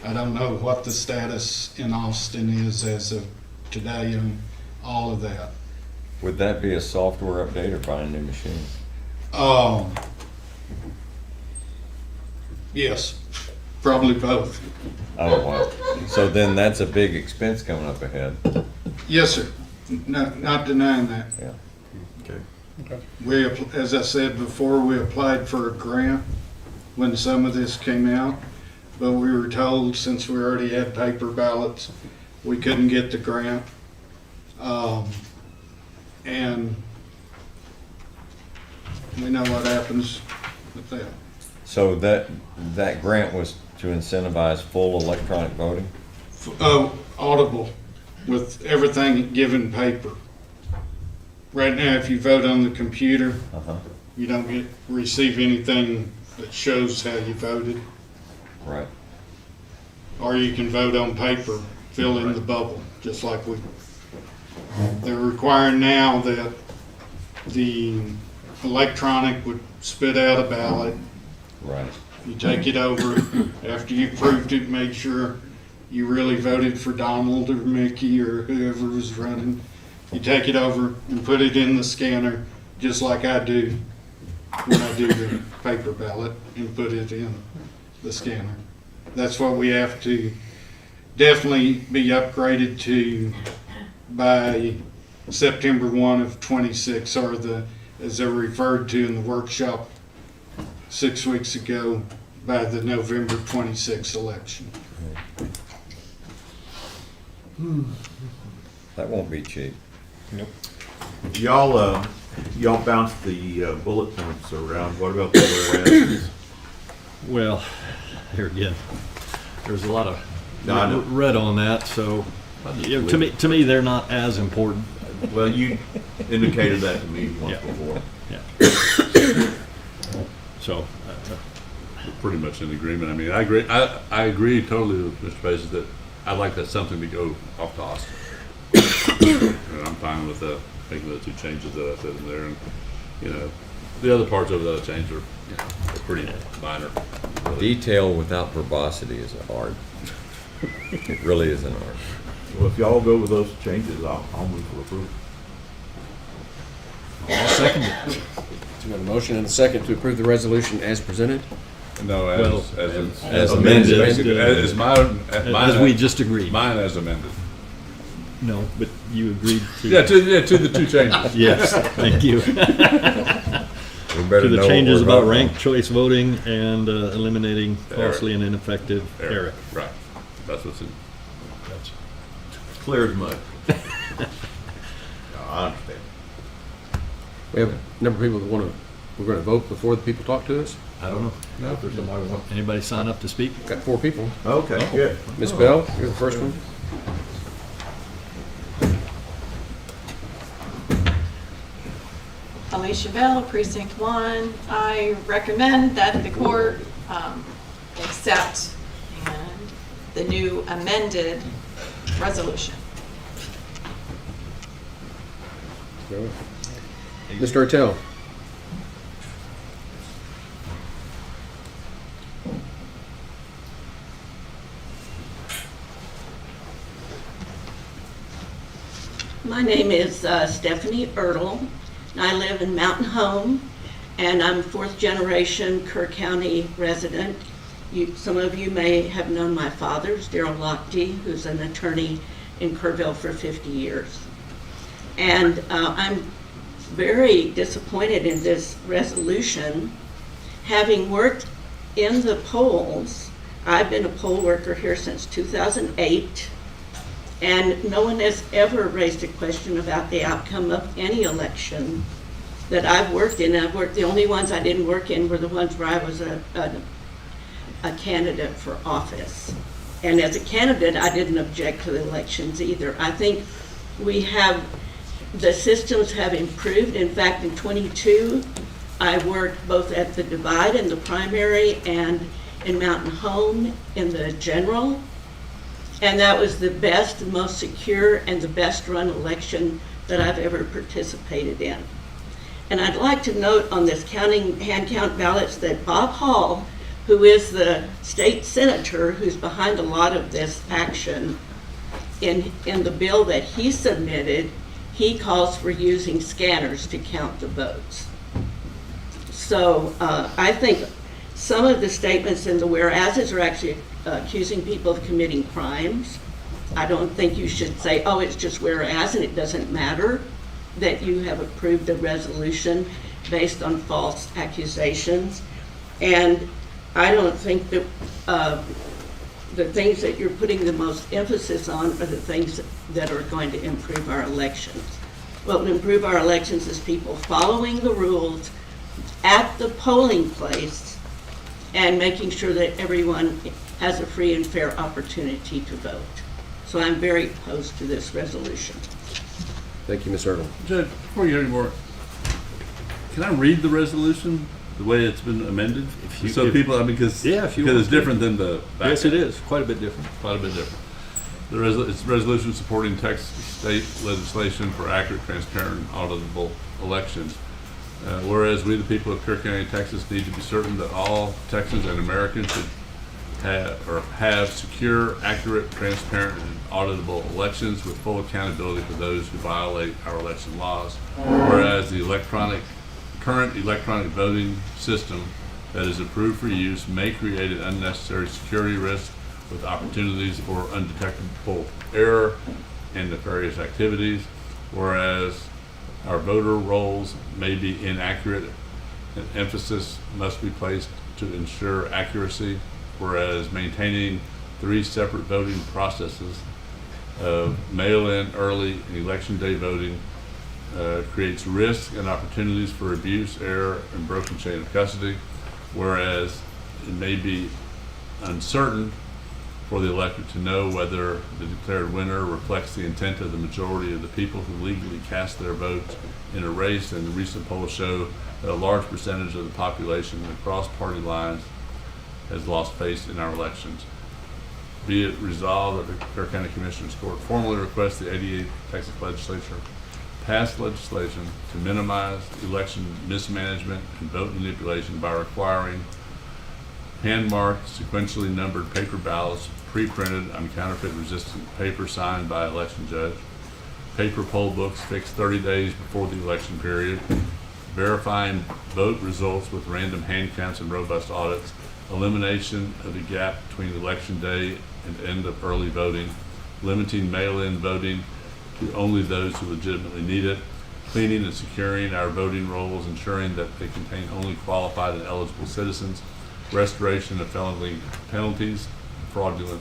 I don't know what the status in Austin is as of today on all of that. Would that be a software update or buying a new machine? Yes, probably both. Oh, wow. So then that's a big expense coming up ahead. Yes, sir. Not denying that. Yeah. Okay. We, as I said before, we applied for a grant when some of this came out, but we were told since we already had paper ballots, we couldn't get the grant. And we know what happens with that. So that grant was to incentivize full electronic voting? Audible, with everything given paper. Right now, if you vote on the computer, you don't receive anything that shows how you voted. Right. Or you can vote on paper, fill in the bubble, just like they're requiring now that the electronic would spit out a ballot. Right. You take it over, after you proved it, make sure you really voted for Donald or Mickey or whoever was running. You take it over and put it in the scanner, just like I do when I do the paper ballot, and put it in the scanner. That's what we have to definitely be upgraded to by September 1 of 26, or as they referred to in the workshop 6 weeks ago, by the November 26 election. That won't be cheap. Nope. Y'all bounced the bullet points around. What about the whereas? Well, There again, there's a lot of No, I know. red on that, so you know, to me, they're not as important. Well, you indicated that to me once Yeah. before. Yeah. So, We're pretty much in agreement. I mean, I agree. I agree totally with Mr. Basis that I'd like that something to go off to Austin. And I'm fine with making the two changes that I said in there. And you know, the other parts of that change are, you know, are pretty minor. Really. Detail without verbosity is an art. It really is an art. Well, if y'all go with those changes, I'll move for approval. I'll second it. So we have a motion and a second to approve the resolution as presented. No, As amended. As we just agreed. Mine as amended. No, but you agreed to. Yeah, to the two changes. Yes, thank you. We better To the know what changes we're about voting on. ranked choice voting and eliminating costly and ineffective error. Right. That's what's in. That's Clear as mud. No, I understand. We have a number of people that we're going to vote before the people talk to us. I don't know. No. If there's somebody want- Anybody sign up to speak? Got 4 people. Okay, good. Ms. Bell, you're the first one. Alicia Bell, Precinct 1. I recommend that the court accept the new amended resolution. Mr. Ortell. My name is Stephanie Ertl, and I live in Mountain Home, and I'm 4th generation Kerr County resident. Some of you may have known my father, Darrell Lochte, who's an attorney in Kerrville for 50 years. And I'm very disappointed in this resolution. Having worked in the polls, I've been a poll worker here since 2008. And no one has ever raised a question about the outcome of any election that I've worked in. The only ones I didn't work in were the ones where I was a candidate for office. And as a candidate, I didn't object to the elections either. I think the systems have improved. In fact, in 22, I worked both at the Divide in the primary and in Mountain Home in the general. And that was the best, the most secure, and the best run election that I've ever participated in. And I'd like to note on this hand count ballots that Bob Hall, who is the state senator who's behind a lot of this action, in the bill that he submitted, he calls for using scanners to count the votes. So I think some of the statements in the whereases are actually accusing people of committing crimes. I don't think you should say, oh, it's just whereas and it doesn't matter that you have approved a resolution based on false accusations. And I don't think that the things that you're putting the most emphasis on are the things that are going to improve our elections. What will improve our elections is people following the rules at the polling place and making sure that everyone has a free and fair opportunity to vote. So I'm very opposed to this resolution. Thank you, Ms. Ertl. Judge, before you hear any more, can I read the resolution the way it's been amended? People, I mean, because it's different than the back. Yes, it is. Quite a bit different. Quite a bit different. It's a resolution supporting Texas state legislation for accurate, transparent, and auditable elections. Whereas we, the people of Kerr County, Texas, need to be certain that all Texans and Americans should have secure, accurate, transparent, and auditable elections with full accountability for those who violate our election laws. Whereas the current electronic voting system that is approved for use may create an unnecessary security risk with opportunities for undetectable error and nefarious activities. Whereas our voter rolls may be inaccurate and emphasis must be placed to ensure accuracy. Whereas maintaining 3 separate voting processes of mail-in, early, and election day voting creates risks and opportunities for abuse, error, and broken chain of custody. Whereas it may be uncertain for the electorate to know whether the declared winner reflects the intent of the majority of the people who legally cast their votes in a race, and the recent polls show that a large percentage of the population across party lines has lost faith in our elections. Be it resolved that the Kerr County Commissioners Court formally requests the 88th Texas Legislature pass legislation to minimize election mismanagement and vote manipulation by requiring hand-marked, sequentially numbered paper ballots pre-printed on counterfeit-resistant paper signed by election judge, paper poll books fixed 30 days before the election period, verifying vote results with random hand counts and robust audits, elimination of the gap between election day and end of early voting, limiting mail-in voting to only those who legitimately need it, cleaning and securing our voting rolls, ensuring that they contain only qualified and eligible citizens, restoration of felony penalties, fraudulent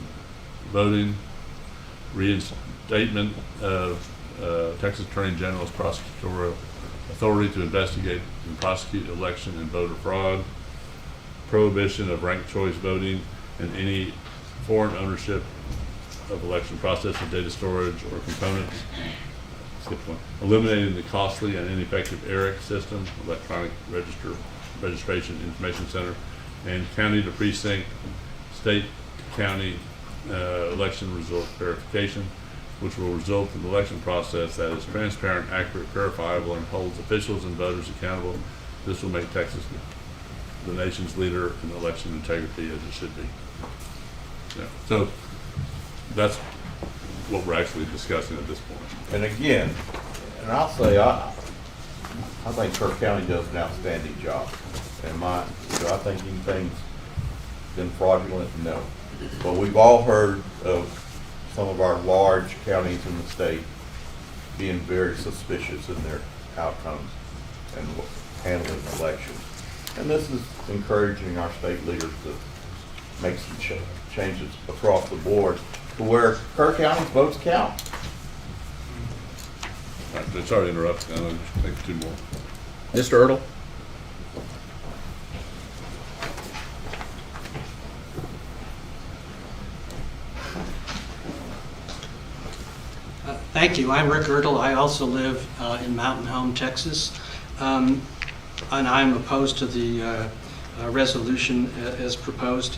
voting, reinstatement of Texas Attorney General's prosecutorial authority to investigate and prosecute election and voter fraud, prohibition of ranked choice voting and any foreign ownership of election processing, data storage, or components. Skip one. Eliminating the costly and ineffective ERIC system, electronic registration information center, and county to precinct, state to county election result verification, which will result in an election process that is transparent, accurate, verifiable, and holds officials and voters accountable. This will make Texas the nation's leader in election integrity, as it should be. Yeah. So that's what we're actually discussing at this point. And again, and I'll say, I think Kerr County does an outstanding job. And do I think anything's been fraudulent? No. But we've all heard of some of our large counties in the state being very suspicious in their outcomes and handling elections. And this is encouraging our state leaders to make some changes across the board to where Kerr County's votes count. All right, sorry to interrupt. I'm going to take two more. Mr. Ertl? Thank you. I'm Rick Ertl. I also live in Mountain Home, Texas. And I'm opposed to the resolution as proposed.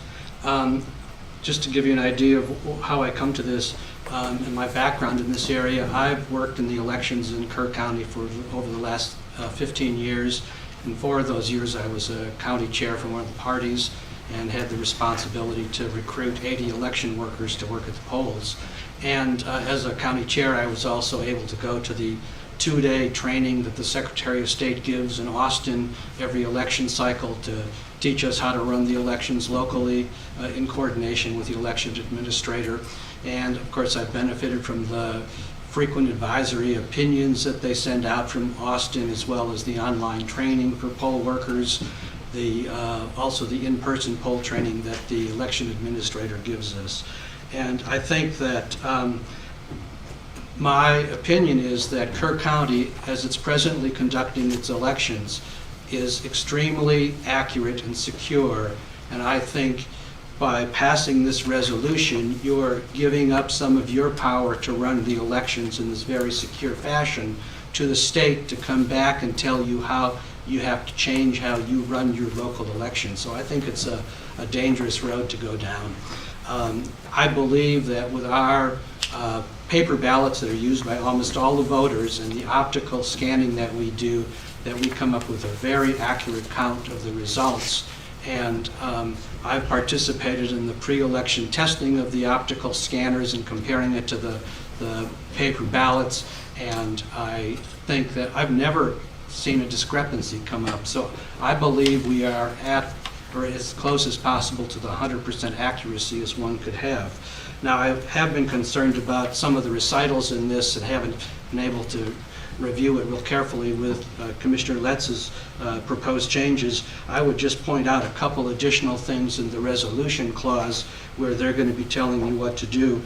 Just to give you an idea of how I come to this and my background in this area, I've worked in the elections in Kerr County for over the last 15 years. And 4 of those years I was a county chair for one of the parties and had the responsibility to recruit 80 election workers to work at the polls. And as a county chair, I was also able to go to the 2-day training that the Secretary of State gives in Austin every election cycle to teach us how to run the elections locally in coordination with the election administrator. And of course, I've benefited from the frequent advisory opinions that they send out from Austin, as well as the online training for poll workers, also the in-person poll training that the election administrator gives us. And I think that my opinion is that Kerr County, as it's presently conducting its elections, is extremely accurate and secure. And I think by passing this resolution, you're giving up some of your power to run the elections in this very secure fashion to the state to come back and tell you how you have to change how you run your local elections. So I think it's a dangerous road to go down. I believe that with our paper ballots that are used by almost all the voters and the optical scanning that we do, that we come up with a very accurate count of the results. And I've participated in the pre-election testing of the optical scanners and comparing it to the paper ballots, and I think that I've never seen a discrepancy come up. So I believe we are at, or as close as possible to the 100% accuracy as one could have. Now, I have been concerned about some of the recitals in this and haven't been able to review it real carefully with Commissioner Letz's proposed changes. I would just point out a couple additional things in the resolution clause where they're going to be telling you what to do.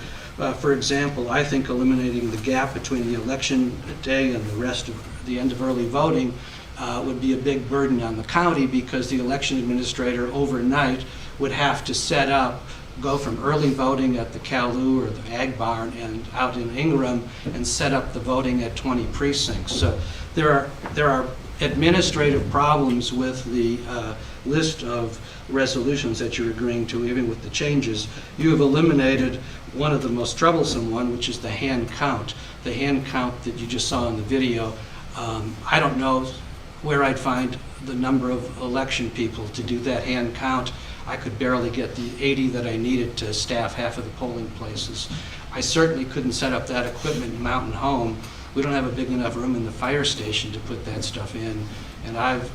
For example, I think eliminating the gap between the election day and the rest of the end of early voting would be a big burden on the county because the election administrator overnight would have to set up, go from early voting at the Calou or the Ag Barn and out in Ingram and set up the voting at 20 precincts. So there are administrative problems with the list of resolutions that you're agreeing to, even with the changes. You have eliminated one of the most troublesome one, which is the hand count. The hand count that you just saw in the video, I don't know where I'd find the number of election people to do that hand count. I could barely get the 80 that I needed to staff half of the polling places. I certainly couldn't set up that equipment in Mountain Home. We don't have a big enough room in the fire station to put that stuff in. And I've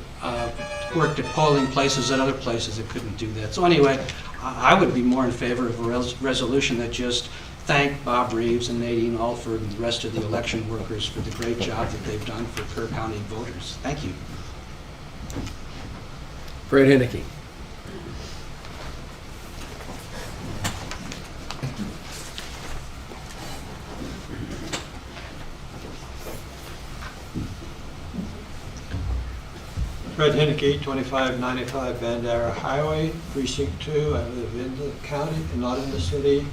worked at polling places at other places that couldn't do that. So anyway, I would be more in favor of a resolution that just thanked Bob Reeves and Nadine Alford and the rest of the election workers for the great job that they've done for Kerr County voters. Thank you. Fred Henneke. Fred Henneke, 2595 Bandera Highway, Precinct 2. I live in the county and not in the city.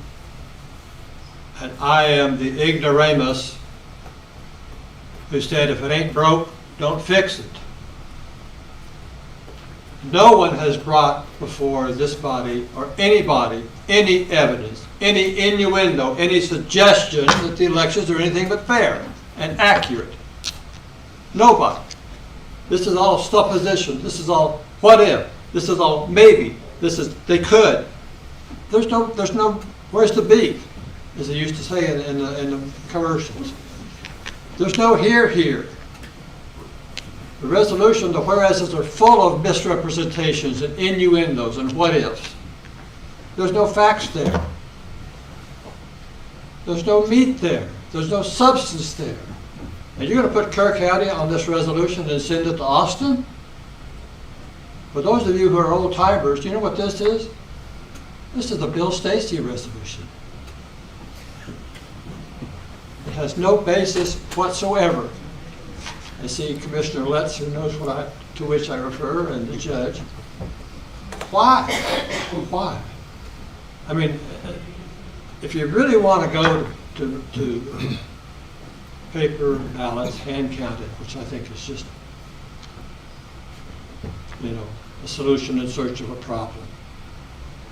And I am the ignoramus who said, if it ain't broke, don't fix it. No one has brought before this body or anybody any evidence, any innuendo, any suggestion that the elections are anything but fair and accurate. Nobody. This is all supposition. This is all what if. This is all maybe. This is they could. There's no. Where's the beef, as they used to say in the commercials. There's no here. The resolution, the whereases are full of misrepresentations and innuendos and what ifs. There's no facts there. There's no meat there. There's no substance there. And you're going to put Kerr County on this resolution and send it to Austin? For those of you who are old timers, do you know what this is? This is the Bill Stacy resolution. It has no basis whatsoever. I see Commissioner Letts, who knows to which I refer, and the judge. Why? Why? I mean, if you really want to go to paper ballots, hand counted, which I think is just, a solution in search of a problem.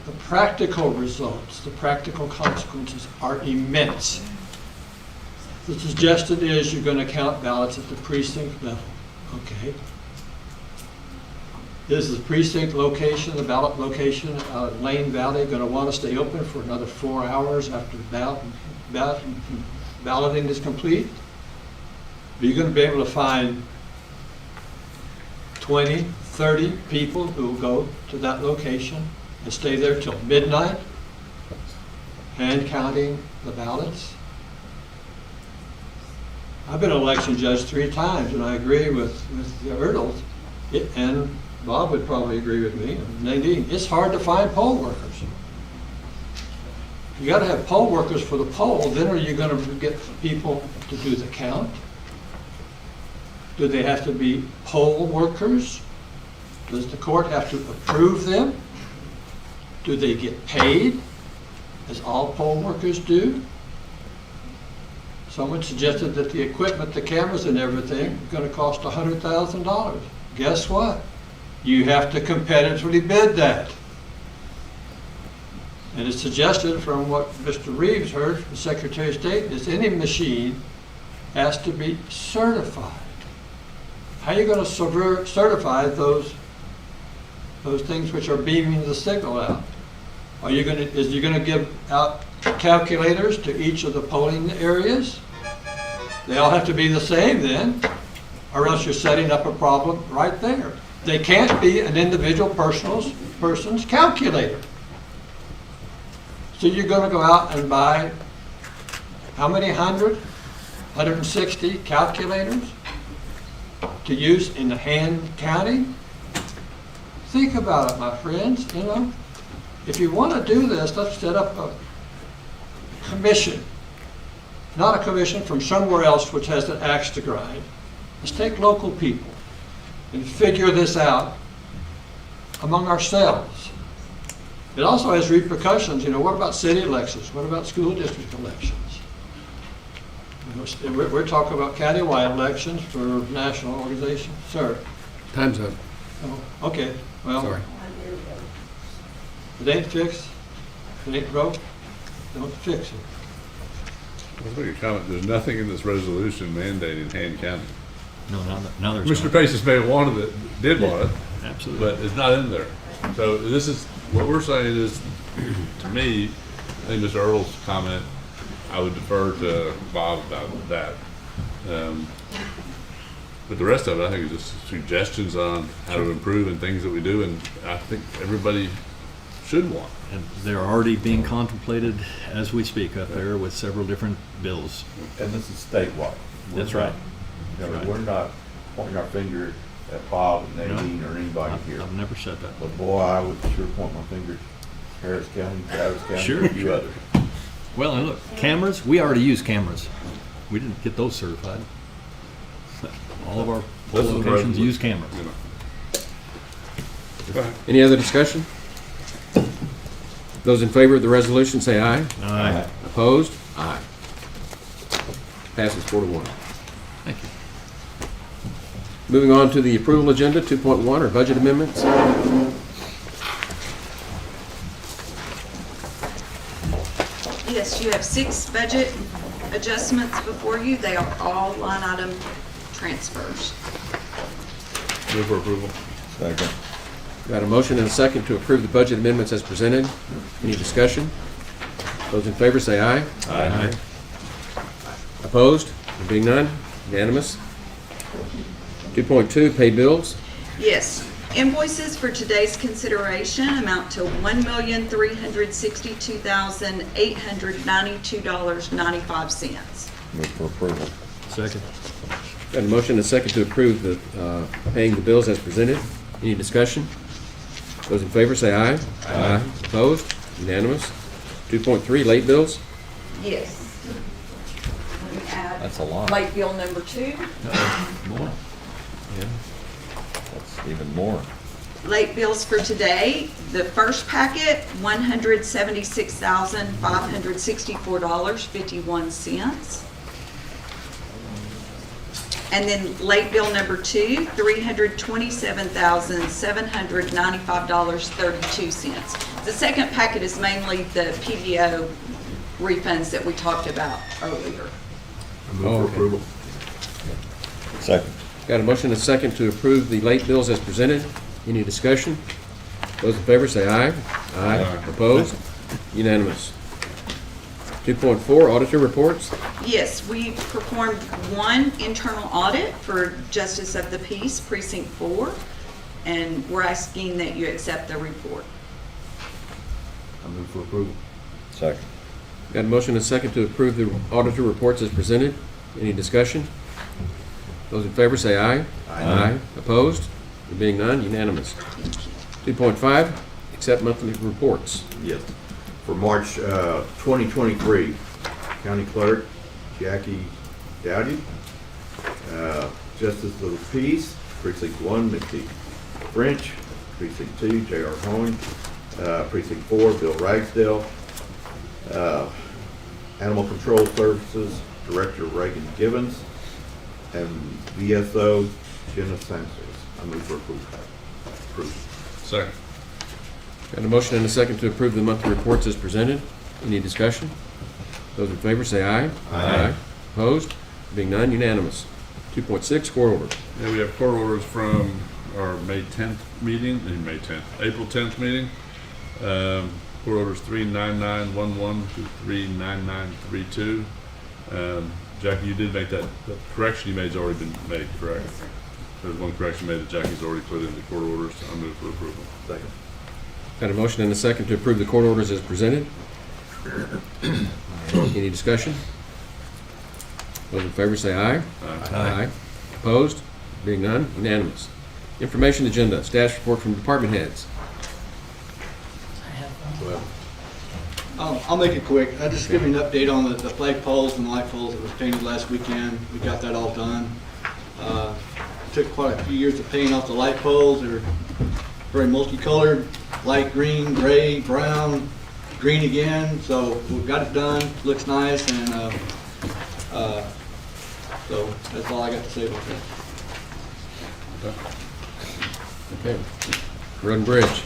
The practical results, the practical consequences are immense. The suggestion is you're going to count ballots at the precinct level. Okay. Is the precinct location, the ballot location, Lane Valley, going to want to stay open for another 4 hours after balloting is complete? Are you going to be able to find 20, 30 people who will go to that location and stay there till midnight, hand counting the ballots? I've been an election judge 3 times, and I agree with the Ertles, and Bob would probably agree with me, and Nadine. It's hard to find poll workers. You got to have poll workers for the poll. Then are you going to get people to do the count? Do they have to be poll workers? Does the court have to approve them? Do they get paid, as all poll workers do? Someone suggested that the equipment, the cameras and everything, is going to cost $100,000. Guess what? You have to competitively bid that. And it's suggested from what Mr. Reeves heard from the Secretary of State is any machine has to be certified. How are you going to certify those things which are beaming the signal out? Is you going to give out calculators to each of the polling areas? They all have to be the same then, or else you're setting up a problem right there. They can't be an individual person's calculator. So you're going to go out and buy how many 160 calculators to use in the hand counting? Think about it, my friends. If you want to do this, let's set up a commission. Not a commission from somewhere else which has an axe to grind. Let's take local people. and figure this out among ourselves. It also has repercussions. What about city elections? What about school district elections? We're talking about countywide elections for national organizations. Sir? Time's up. Oh, okay, well. Sorry. It ain't fixed. It ain't broke. Don't fix it. Let's make a comment. There's nothing in this resolution mandating Han County. No, now there's Mr. not. Paces may have wanted it, did want it. Absolutely. But it's not in there. So this is, what we're saying is, to me, I think Mr. Earl's comment, I would defer to Bob about that. But the rest of it, I think, is just suggestions on how to improve and things that we do, and I think everybody should want. And they're already being contemplated as we speak up there with several different bills. And this is statewide. That's right. We're not pointing our finger at Bob and Nadine or anybody here. I've never said that. But boy, I would sure point my finger at Harris County, Travis County, Sure. and a few others. Well, and look, cameras, we already use cameras. We didn't get those certified. All of our This is locations resolution. use cameras. Any other discussion? Those in favor of the resolution say aye. Aye. Opposed? Aye. Passes 4-1. Thank you. Moving on to the approval agenda, 2.1 are budget amendments. Yes, you have 6 budget adjustments before you. They are all line item transfers. Move for approval. Second. Got a motion and a second to approve the budget amendments as presented. Any discussion? Those in favor say aye. Aye. Opposed? There being none, unanimous. 2.2, pay bills. Yes, invoices for today's consideration amount to $1,362,892.95. Move for approval. Second. Got a motion and a second to approve the paying the bills as presented. Any discussion? Those in favor say aye. Aye. Opposed? Unanimous. 2.3, late bills. Yes. We add That's a lot. late bill number 2. More. Yeah. That's even more. Late bills for today, the first packet, $176,564.51. And then late bill number 2, $327,795.32. The second packet is mainly the PBO refunds that we talked about earlier. I move for approval. Second. Got a motion and a second to approve the late bills as presented. Any discussion? Those in favor say aye. Aye. Opposed? Unanimous. 2.4, auditor reports. Yes, we performed one internal audit for Justice of the Peace, Precinct 4, and we're asking that you accept the report. I move for approval. Second. Got a motion and a second to approve the auditor reports as presented. Any discussion? Those in favor say aye. Aye. Opposed? There being none, unanimous. 2.5, accept monthly reports. Yes. For March 2023, County Clerk Jackie Dowdy, Justice of the Peace, Precinct 1, McKee French, Precinct 2, J.R. Hohen, Precinct 4, Bill Ragsdale, Animal Control Services, Director Reagan Gibbons, and VSO Jenna Sanchez. I move for approval. Second. Got a motion and a second to approve the monthly reports as presented. Any discussion? Those in favor say aye. Aye. Opposed? Being none, unanimous. 2.6, court orders. Yeah, we have court orders from our April 10th meeting. Court orders 39911 to 39932. Jackie, you did make that correction you made has already been made, correct? There's one correction made that Jackie's already put in the court orders. I move for approval. Second. Got a motion and a second to approve the court orders as presented. Any discussion? Those in favor say aye. Aye. Opposed? Being none, unanimous. Information agenda, status report from department heads. I'll make it quick. I'll just give you an update on the flag poles and the light poles that was painted last weekend. We got that all done. took quite a few years of paint off the light poles. They're very multicolored, light green, gray, brown, green again. So we've got it done, looks nice, and so that's all I got to say about that. Okay. Road and Bridge.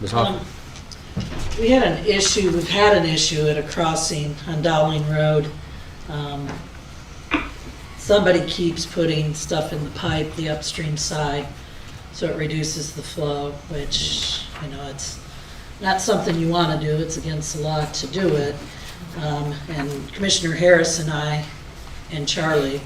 Ms. Hoffman? We had an issue, we've had an issue at a crossing on Dowling Road. Somebody keeps putting stuff in the pipe, the upstream side, so it reduces the flow, which, you know, it's not something you want to do. It's against the law to do it. And Commissioner Harris and I and Charlie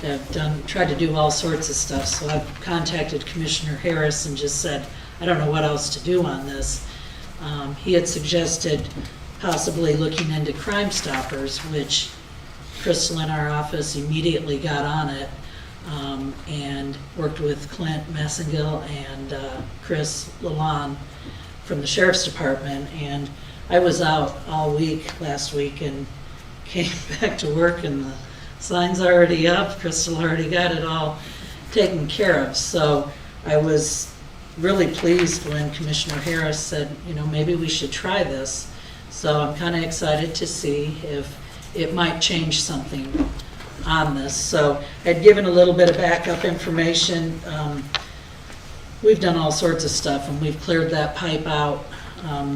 have tried to do all sorts of stuff. So I've contacted Commissioner Harris and just said, I don't know what else to do on this. He had suggested possibly looking into Crime Stoppers, which Crystal in our office immediately got on it and worked with Clint Messengill and Chris Lalonde from the Sheriff's Department. And I was out all week last week and came back to work and the sign's already up. Crystal already got it all taken care of. So I was really pleased when Commissioner Harris said, you know, maybe we should try this. So I'm kind of excited to see if it might change something on this. So I'd given a little bit of backup information. We've done all sorts of stuff and we've cleared that pipe out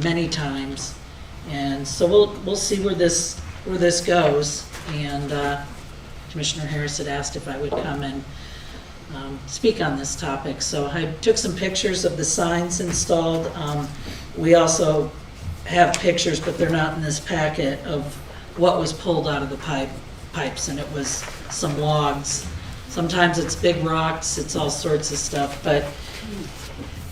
many times. And so we'll see where this goes. And Commissioner Harris had asked if I would come and speak on this topic. So I took some pictures of the signs installed. We also have pictures, but they're not in this packet, of what was pulled out of the pipes, and it was some logs. Sometimes it's big rocks, it's all sorts of stuff, but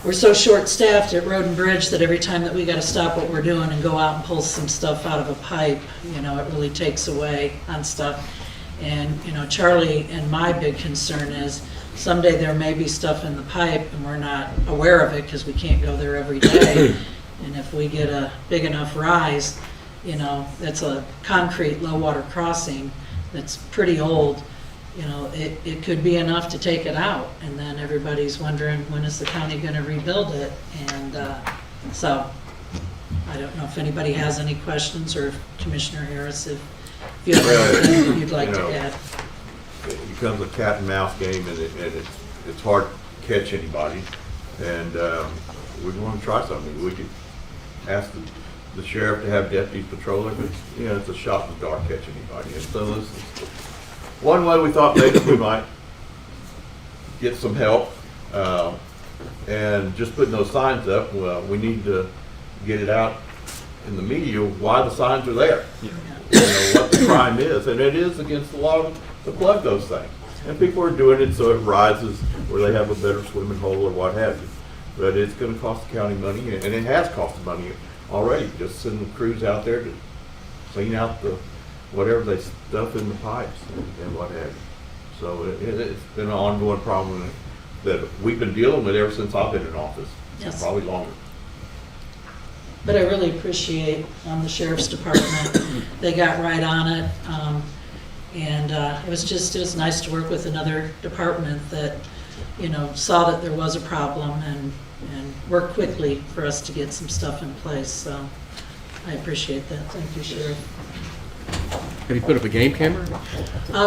we're so short-staffed at Road and Bridge that every time that we got to stop what we're doing and go out and pull some stuff out of a pipe, you know, it really takes away on stuff. And, you know, Charlie and my big concern is someday there may be stuff in the pipe and we're not aware of it because we can't go there every day. And if we get a big enough rise, you know, that's a concrete low water crossing that's pretty old, you know, it could be enough to take it out. And then everybody's wondering, when is the county going to rebuild it? And so I don't know if anybody has any questions, or if Commissioner Harris, if you have anything you'd like to add. It becomes a cat and mouse game, and it's hard to catch anybody. And we want to try something. We could ask the sheriff to have deputies patrol it, but you know, it's a shot in the dark catch anybody. And so this is one way we thought maybe we might get some help. And just putting those signs up, well, we need to get it out in the media why the signs are there. Yeah. You know, what the crime is, and it is against the law to plug those things. And people are doing it so it rises where they have a better swimming hole or what have you. But it's going to cost the county money, and it has cost the money already. Just sending crews out there to clean out the whatever they stuff in the pipes and what have you. So it's been an ongoing problem that we've been dealing with ever since I've been in office. Yes. Probably longer. But I really appreciate the Sheriff's Department. They got right on it. And it was nice to work with another department that, you know, saw that there was a problem and worked quickly for us to get some stuff in place. So I appreciate that. Thank you, Sheriff. Have you put up a game camera?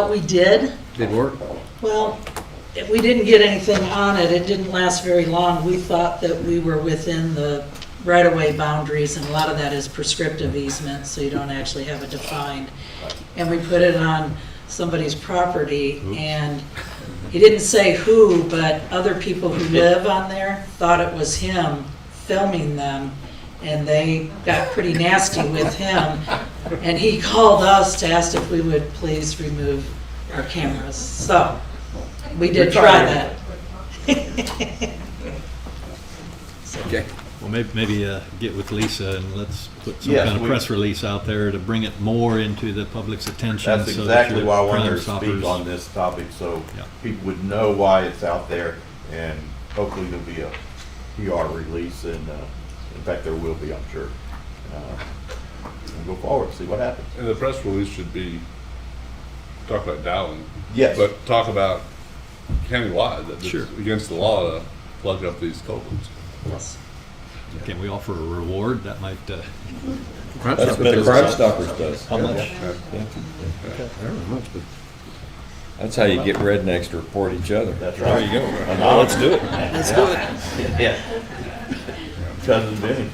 We did. Did it work? Well, we didn't get anything on it. It didn't last very long. We thought that we were within the right-of-way boundaries, and a lot of that is prescriptive easement, so you don't actually have it defined. And we put it on somebody's property, and he didn't say who, but other people who live on there thought it was him filming them, and they got pretty nasty with him. And he called us to ask if we would please remove our cameras. So we did try that. Okay. Well, maybe get with Lisa and let's put some kind of press release out there to bring it more into the public's attention. That's so exactly that why I wanted Crime her to Stoppers speak on this topic, so people would know why it's out there, and hopefully there'll be a PR release, and in fact there will be, I'm sure. We'll go forward, see what happens. And the press release should be, talk about Dowling. Yes. But talk about countywide, that Sure. it's against the law to plug up these culverts. Yes. Can we offer a reward that might, That's what the Crime Stoppers does. how much? Yeah. I don't know much, but That's how you get rednecks to report each other. That's right. There you go. Now Let's do it. Let's do it. Yeah. Cousin Benny.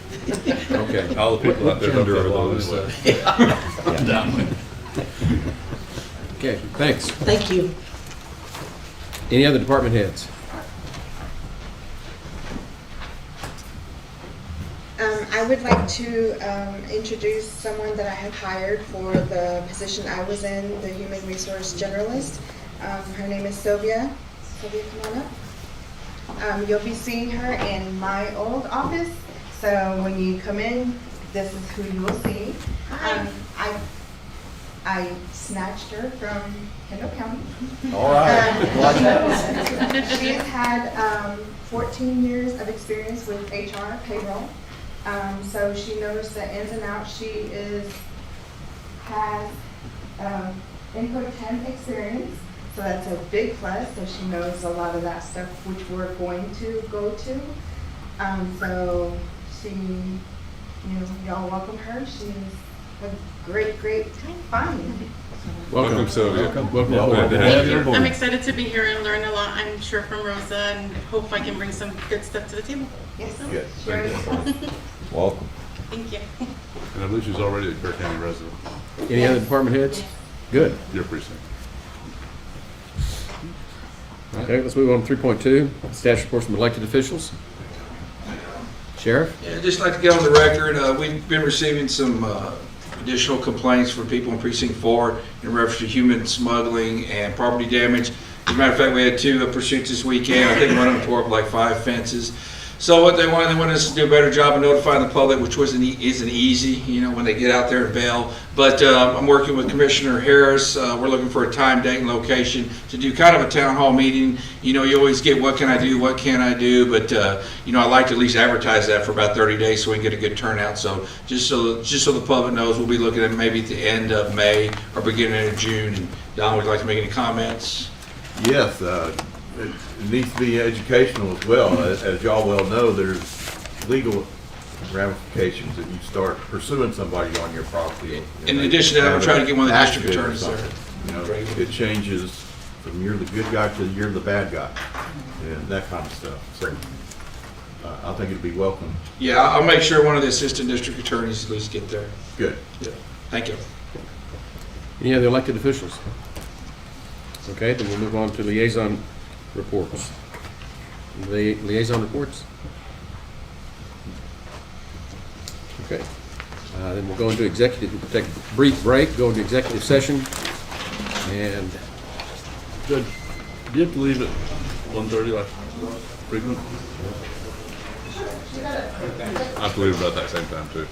okay. All the people out there don't Gender get are along those, anyway. Okay, thanks. Thank you. Any other department heads? I would like to introduce someone that I have hired for the position I was in, the Human Resource Generalist. Her name is Sylvia. Sylvia, come on up. You'll be seeing her in my old office, so when you come in, this is who you will see. I snatched her from Kendall County. All right. Watch out. She has had 14 years of experience with HR, payroll. So she knows the ins and outs. She has input 10 experience, so that's a big plus. So she knows a lot of that stuff which we're going to go to. So she, y'all welcome her. She's a great find. Welcome, Sylvia. Welcome. Glad to have you. I'm excited to be here and learn a lot, I'm sure, from Rosa, and hope I can bring some good stuff to the table. Yes. Good. Sure. Thank you. Welcome. Thank you. And I believe she's already a Kerr County resident. Any other department heads? Good. Your precinct. Okay, let's move on to 3.2, status reports from elected officials. Sheriff? Yeah, I'd just like to get on the record, we've been receiving some additional complaints from people in Precinct 4 in reference to human smuggling and property damage. As a matter of fact, we had 2 pursuits this weekend. I think one of them tore up like 5 fences. So what they want us to do a better job of notifying the public, which isn't easy, when they get out there and bail. But I'm working with Commissioner Harris. We're looking for a time, date, and location to do kind of a town hall meeting. You always get what can I do, what can I do, but I like to at least advertise that for about 30 days so we can get a good turnout. So just so the public knows, we'll be looking at maybe at the end of May or beginning of June. And Don, would you like to make any comments? Yes, it needs to be educational as well. As y'all well know, there's legal ramifications if you start pursuing somebody on your property. In addition to that, we're trying to get one of the district attorneys there. It changes from you're the good guy to you're the bad guy, and that kind of stuff. So I think it'd be welcome. Yeah, I'll make sure one of the assistant district attorneys at least get there. Good. Yeah. Thank you. Any other elected officials? Okay, then we'll move on to liaison reports. The liaison reports? Okay. Then we'll go into executive, we'll take a brief break, go into executive session, and Judge, do you have to leave at 1:30 like frequent? I have to leave about that same time too.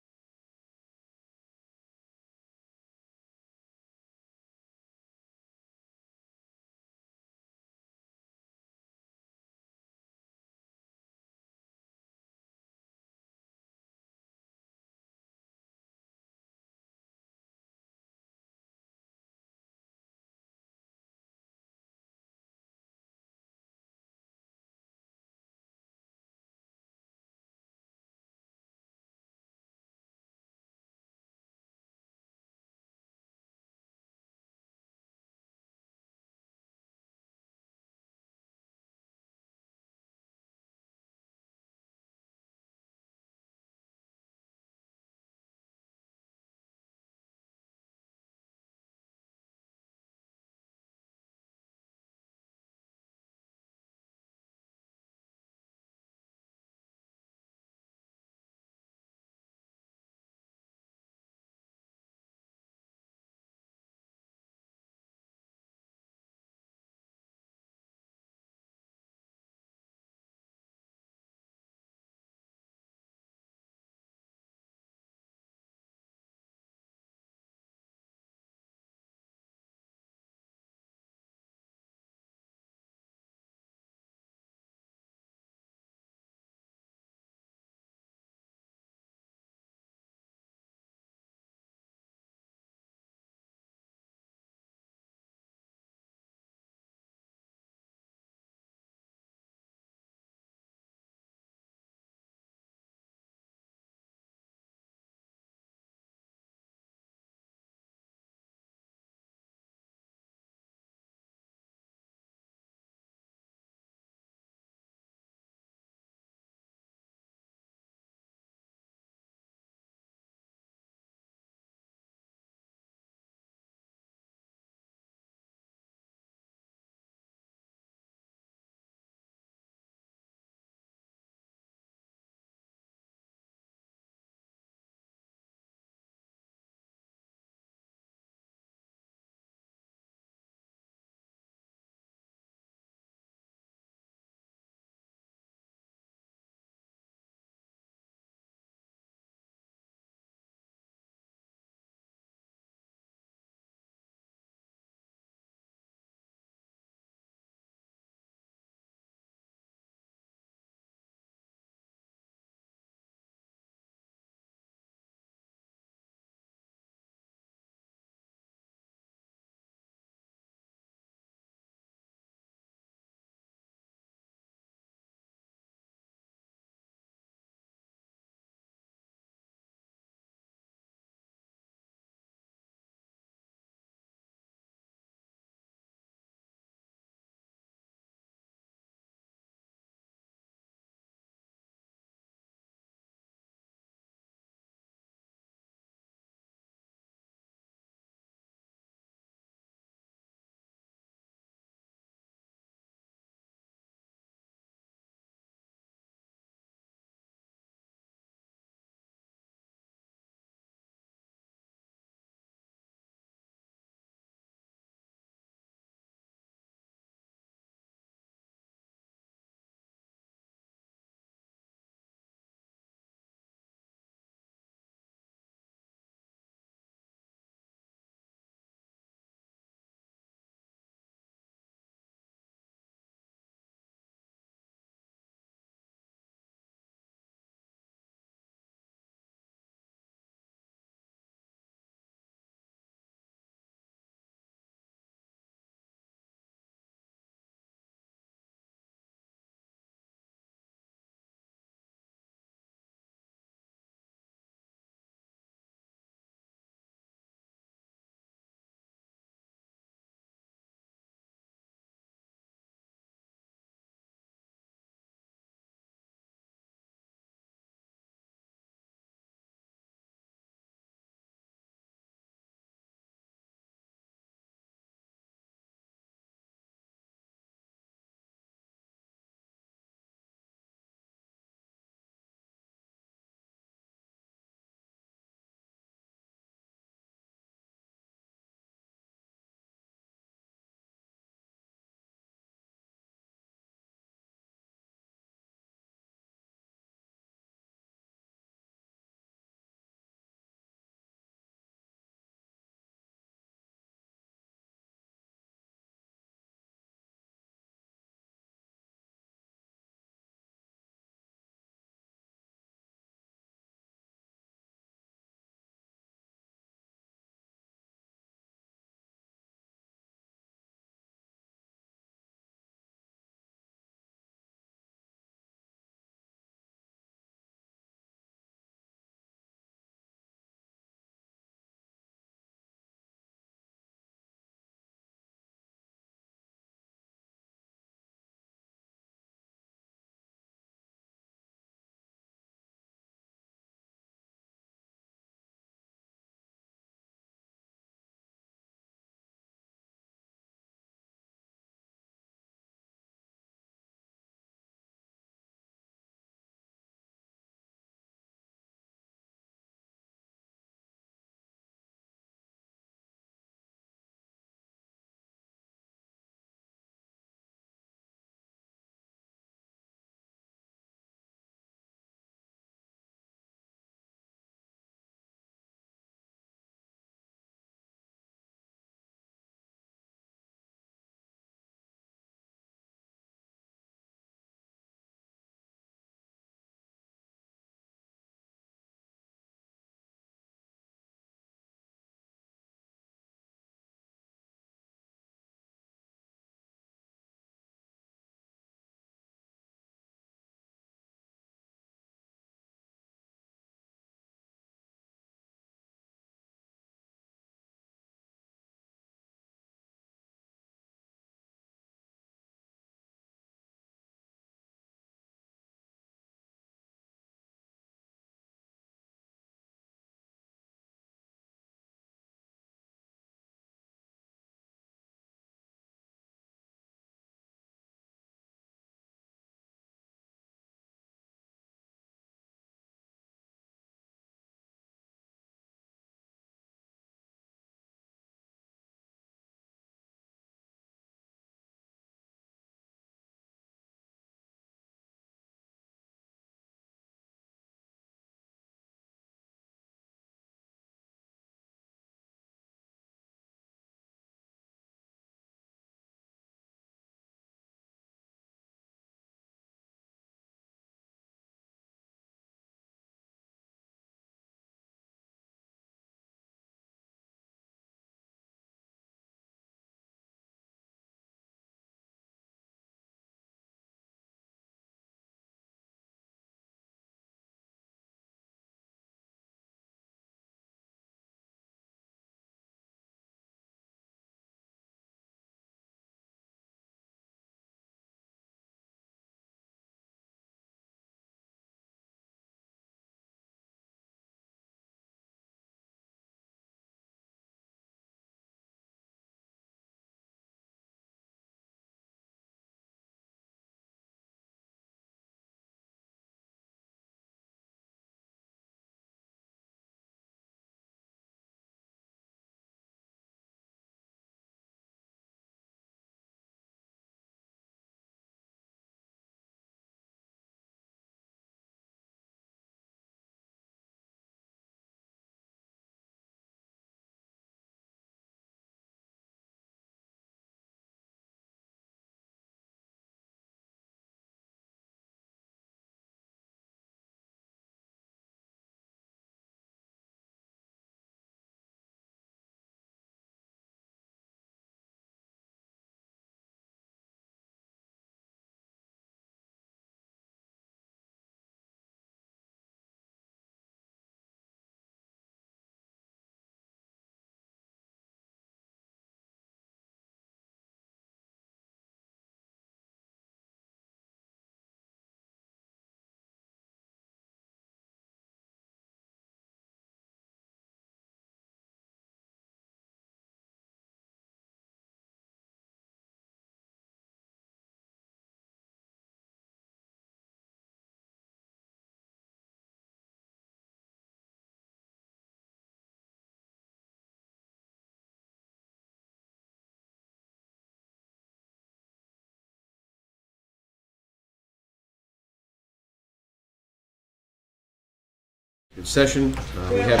Session, we have,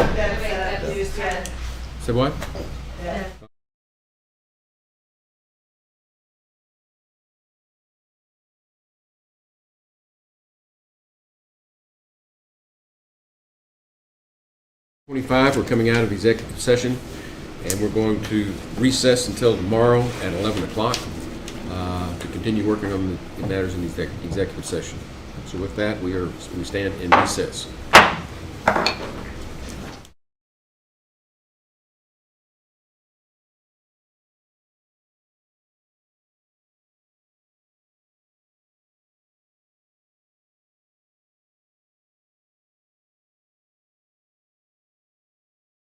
say what? We're coming out of executive session, and we're going to recess until tomorrow at 11 o'clock to continue working on the matters in the executive session. So with that, we stand in recess.